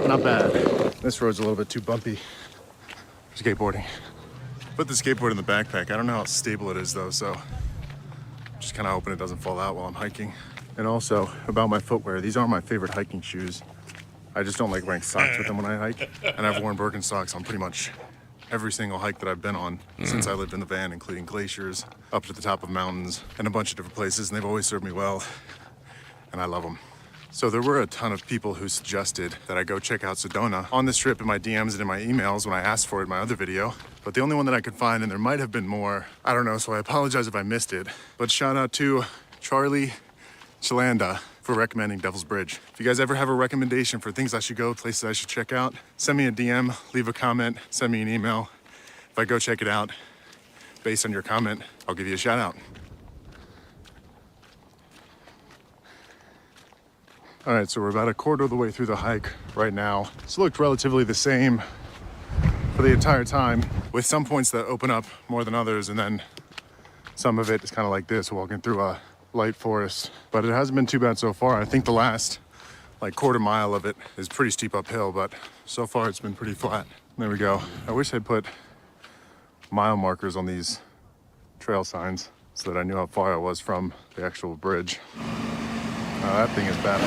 Not bad. This road's a little bit too bumpy for skateboarding. Put the skateboard in the backpack. I don't know how stable it is though, so just kind of hoping it doesn't fall out while I'm hiking. And also, about my footwear, these aren't my favorite hiking shoes. I just don't like wearing socks with them when I hike. And I've worn Birkenstocks on pretty much every single hike that I've been on since I lived in the van, including glaciers, up to the top of mountains, and a bunch of different places, and they've always served me well, and I love them. So there were a ton of people who suggested that I go check out Sedona on this trip in my DMs and in my emails when I asked for it in my other video. But the only one that I could find, and there might have been more, I don't know, so I apologize if I missed it. But shout out to Charlie Chalanda for recommending Devil's Bridge. If you guys ever have a recommendation for things I should go, places I should check out, send me a DM, leave a comment, send me an email. If I go check it out, based on your comment, I'll give you a shout out. All right, so we're about a quarter of the way through the hike right now. It's looked relatively the same for the entire time, with some points that open up more than others, and then some of it is kind of like this, walking through a light forest. But it hasn't been too bad so far. I think the last like quarter mile of it is pretty steep uphill, but so far it's been pretty flat. There we go. I wish I'd put mile markers on these trail signs so that I knew how far I was from the actual bridge. That thing is bad.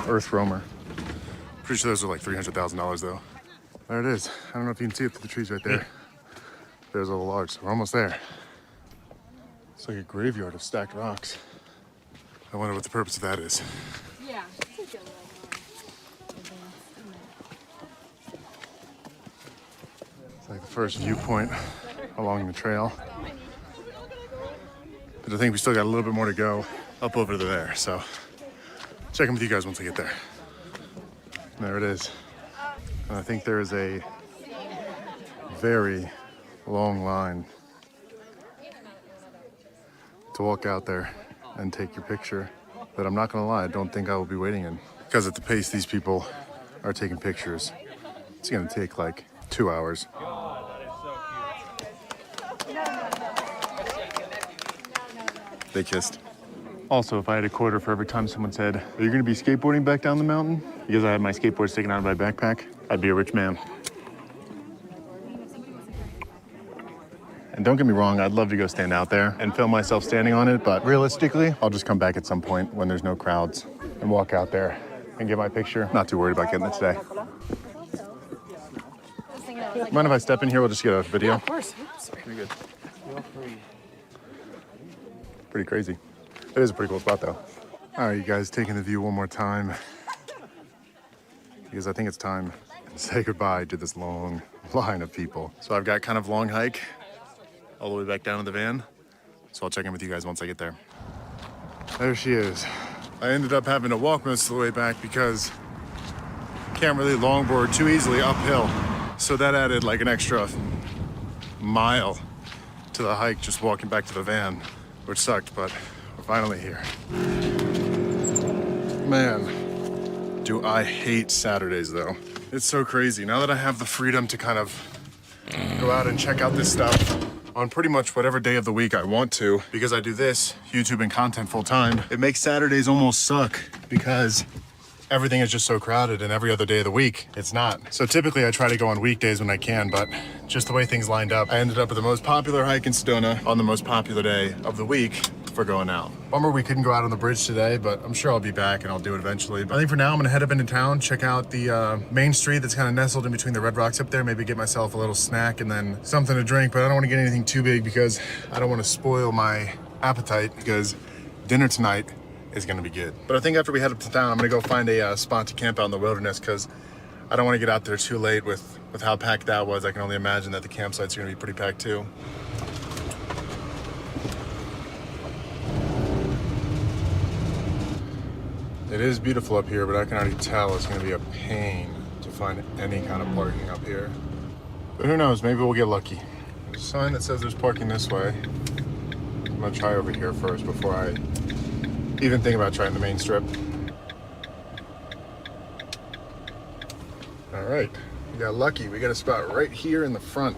Earth roamer. Pretty sure those are like $300,000 though. There it is. I don't know if you can see it through the trees right there. There's a little arch, so we're almost there. It's like a graveyard of stacked rocks. I wonder what the purpose of that is. Yeah. It's like the first viewpoint along the trail. But I think we still got a little bit more to go up over to there, so check in with you guys once I get there. There it is. And I think there is a very long line to walk out there and take your picture. But I'm not gonna lie, I don't think I will be waiting in. Because at the pace these people are taking pictures, it's gonna take like 2 hours. They kissed. Also, if I had a quarter for every time someone said, "Are you gonna be skateboarding back down the mountain?" Because I had my skateboard sticking out of my backpack, I'd be a rich man. And don't get me wrong, I'd love to go stand out there and film myself standing on it, but realistically, I'll just come back at some point when there's no crowds and walk out there and get my picture. Not too worried about getting it today. Mind if I step in here? We'll just get a video. Yeah, of course. Pretty good. Pretty crazy. It is a pretty cool spot though. All right, you guys, taking the view one more time because I think it's time to say goodbye to this long line of people. So I've got kind of long hike all the way back down to the van. So I'll check in with you guys once I get there. There she is. I ended up having to walk most of the way back because I can't really longboard too easily uphill. So that added like an extra mile to the hike just walking back to the van, which sucked, but we're finally here. Man, do I hate Saturdays though. It's so crazy. Now that I have the freedom to kind of go out and check out this stuff on pretty much whatever day of the week I want to. Because I do this, YouTube and content full time, it makes Saturdays almost suck because everything is just so crowded, and every other day of the week, it's not. So typically I try to go on weekdays when I can, but just the way things lined up, I ended up at the most popular hike in Sedona on the most popular day of the week for going out. Bummer we couldn't go out on the bridge today, but I'm sure I'll be back and I'll do it eventually. But I think for now, I'm gonna head up into town, check out the main street that's kind of nestled in between the red rocks up there, maybe get myself a little snack and then something to drink, but I don't wanna get anything too big because I don't wanna spoil my appetite because dinner tonight is gonna be good. But I think after we head up to town, I'm gonna go find a spot to camp out in the wilderness because I don't wanna get out there too late with how packed that was. I can only imagine that the campsites are gonna be pretty packed too. It is beautiful up here, but I can already tell it's gonna be a pain to find any kind of parking up here. But who knows, maybe we'll get lucky. There's a sign that says there's parking this way. I'm gonna try over here first before I even think about trying the main strip. All right, we got lucky. We got a spot right here in the front.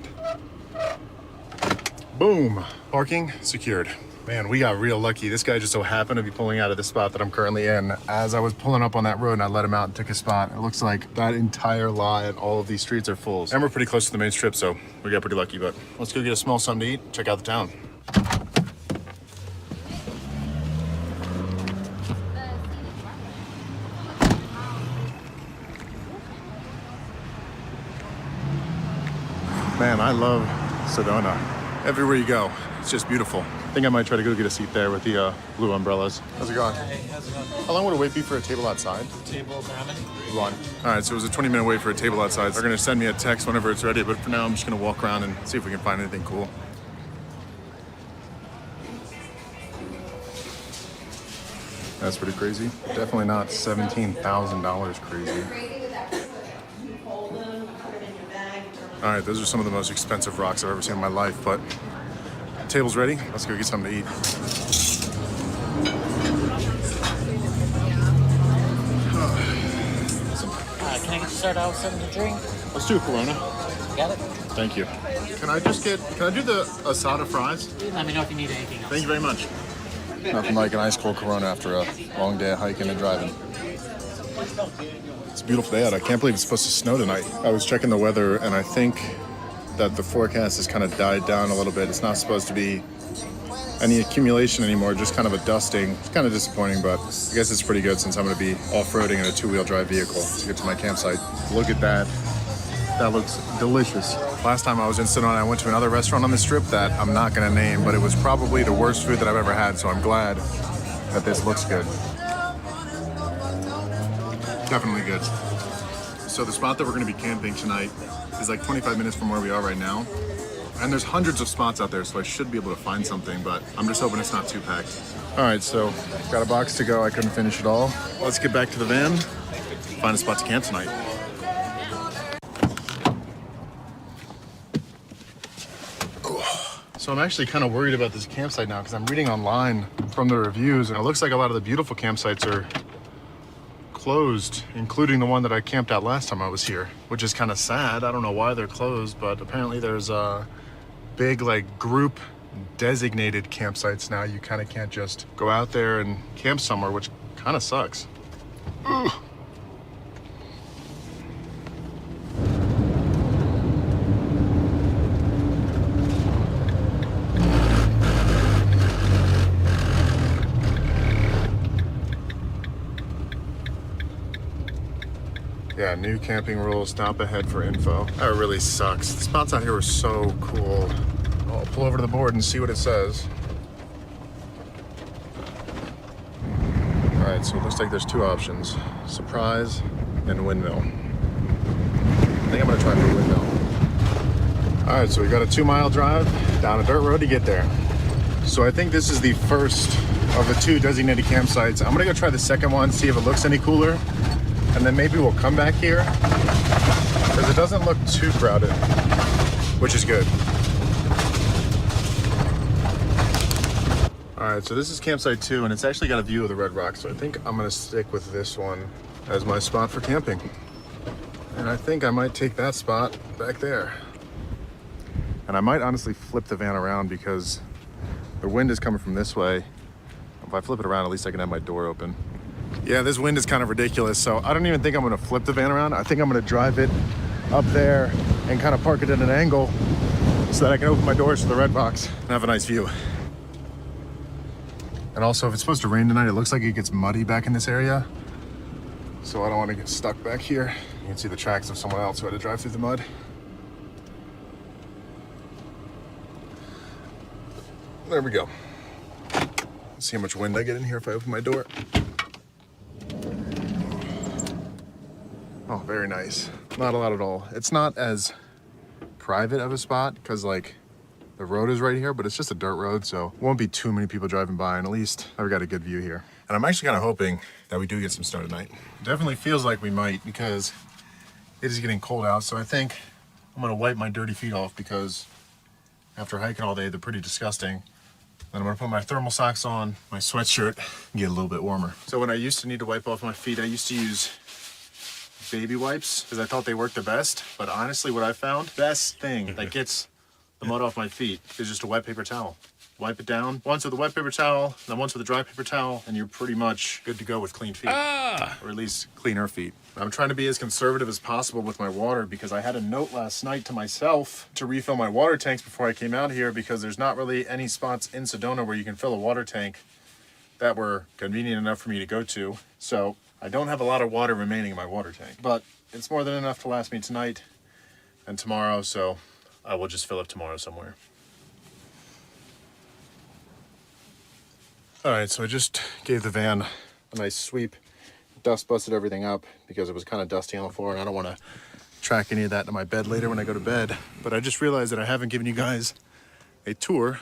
Boom, parking secured. Man, we got real lucky. This guy just so happened to be pulling out of the spot that I'm currently in. As I was pulling up on that road and I let him out and took his spot, it looks like that entire lot and all of these streets are full. And we're pretty close to the main strip, so we got pretty lucky, but let's go get a small something to eat, check out the town. Man, I love Sedona. Everywhere you go, it's just beautiful. I think I might try to go get a seat there with the blue umbrellas. How's it going? Hey, how's it going? How long would a wait be for a table outside? Table's ramen. One. All right, so it was a 20-minute wait for a table outside. They're gonna send me a text whenever it's ready, but for now I'm just gonna walk around and see if we can find anything cool. That's pretty crazy. Definitely not $17,000 crazy. All right, those are some of the most expensive rocks I've ever seen in my life, but table's ready. Let's go get something to eat. Can I get started out with something to drink? Let's do a Corona. Got it? Thank you. Can I do the asada fries? Let me know if you need anything else. Thank you very much. Nothing like an ice cold Corona after a long day of hiking and driving. It's a beautiful day out. I can't believe it's supposed to snow tonight. I was checking the weather and I think that the forecast has kind of died down a little bit. It's not supposed to be any accumulation anymore, just kind of a dusting. It's kind of disappointing, but I guess it's pretty good since I'm going to be off-roading in a two-wheel drive vehicle to get to my campsite. Look at that. That looks delicious. Last time I was in Sedona, I went to another restaurant on the strip that I'm not going to name, but it was probably the worst food that I've ever had, so I'm glad that this looks good. Definitely good. So the spot that we're going to be camping tonight is like 25 minutes from where we are right now. And there's hundreds of spots out there, so I should be able to find something, but I'm just hoping it's not too packed. All right, so got a box to go. I couldn't finish it all. Let's get back to the van, find a spot to camp tonight. So I'm actually kind of worried about this campsite now because I'm reading online from the reviews, and it looks like a lot of the beautiful campsites are closed, including the one that I camped out last time I was here, which is kind of sad. I don't know why they're closed, but apparently there's a big like group designated campsites now. You kind of can't just go out there and camp somewhere, which kind of sucks. Ugh. Yeah, new camping rules, stop ahead for info. That really sucks. The spots out here are so cool. I'll pull over to the board and see what it says. All right, so it looks like there's two options, surprise and windmill. I think I'm gonna try for windmill. All right, so we got a 2-mile drive down a dirt road to get there. So I think this is the first of the 2 designated campsites. I'm gonna go try the second one, see if it looks any cooler. And then maybe we'll come back here because it doesn't look too crowded, which is good. All right, so this is campsite 2 and it's actually got a view of the Red Rocks. So I think I'm gonna stick with this one as my spot for camping. And I think I might take that spot back there. And I might honestly flip the van around because the wind is coming from this way. If I flip it around, at least I can have my door open. Yeah, this wind is kind of ridiculous, so I don't even think I'm gonna flip the van around. I think I'm gonna drive it up there and kind of park it at an angle so that I can open my doors to the red box and have a nice view. And also, if it's supposed to rain tonight, it looks like it gets muddy back in this area. So I don't want to get stuck back here. You can see the tracks of someone else who had to drive through the mud. There we go. Let's see how much wind I get in here if I open my door. Oh, very nice. Not a lot at all. It's not as private of a spot because like the road is right here, but it's just a dirt road, so won't be too many people driving by, and at least I've got a good view here. And I'm actually kind of hoping that we do get some snow tonight. Definitely feels like we might because it is getting cold out, so I think I'm gonna wipe my dirty feet off because after hiking all day, they're pretty disgusting. Then I'm gonna put my thermal socks on, my sweatshirt, and get a little bit warmer. So when I used to need to wipe off my feet, I used to use baby wipes because I thought they worked the best. But honestly, what I found, best thing that gets the mud off my feet is just a wet paper towel. Wipe it down once with a wet paper towel, then once with a dry paper towel, and you're pretty much good to go with clean feet. Or at least cleaner feet. I'm trying to be as conservative as possible with my water because I had a note last night to myself to refill my water tanks before I came out here because there's not really any spots in Sedona where you can fill a water tank that were convenient enough for me to go to. So I don't have a lot of water remaining in my water tank, but it's more than enough to last me tonight and tomorrow, so I will just fill up tomorrow somewhere. All right, so I just gave the van a nice sweep, dust busted everything up because it was kind of dusty on the floor, and I don't want to track any of that to my bed later when I go to bed. But I just realized that I haven't given you guys a tour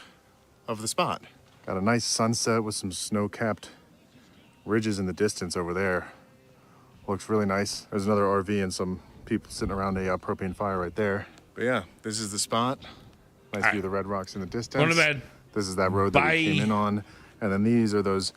of the spot. Got a nice sunset with some snow-capped ridges in the distance over there. Looks really nice. There's another RV and some people sitting around a propane fire right there. But yeah, this is the spot. Nice view of the red rocks in the distance. Going to bed. This is that road that we came in on. And then these are those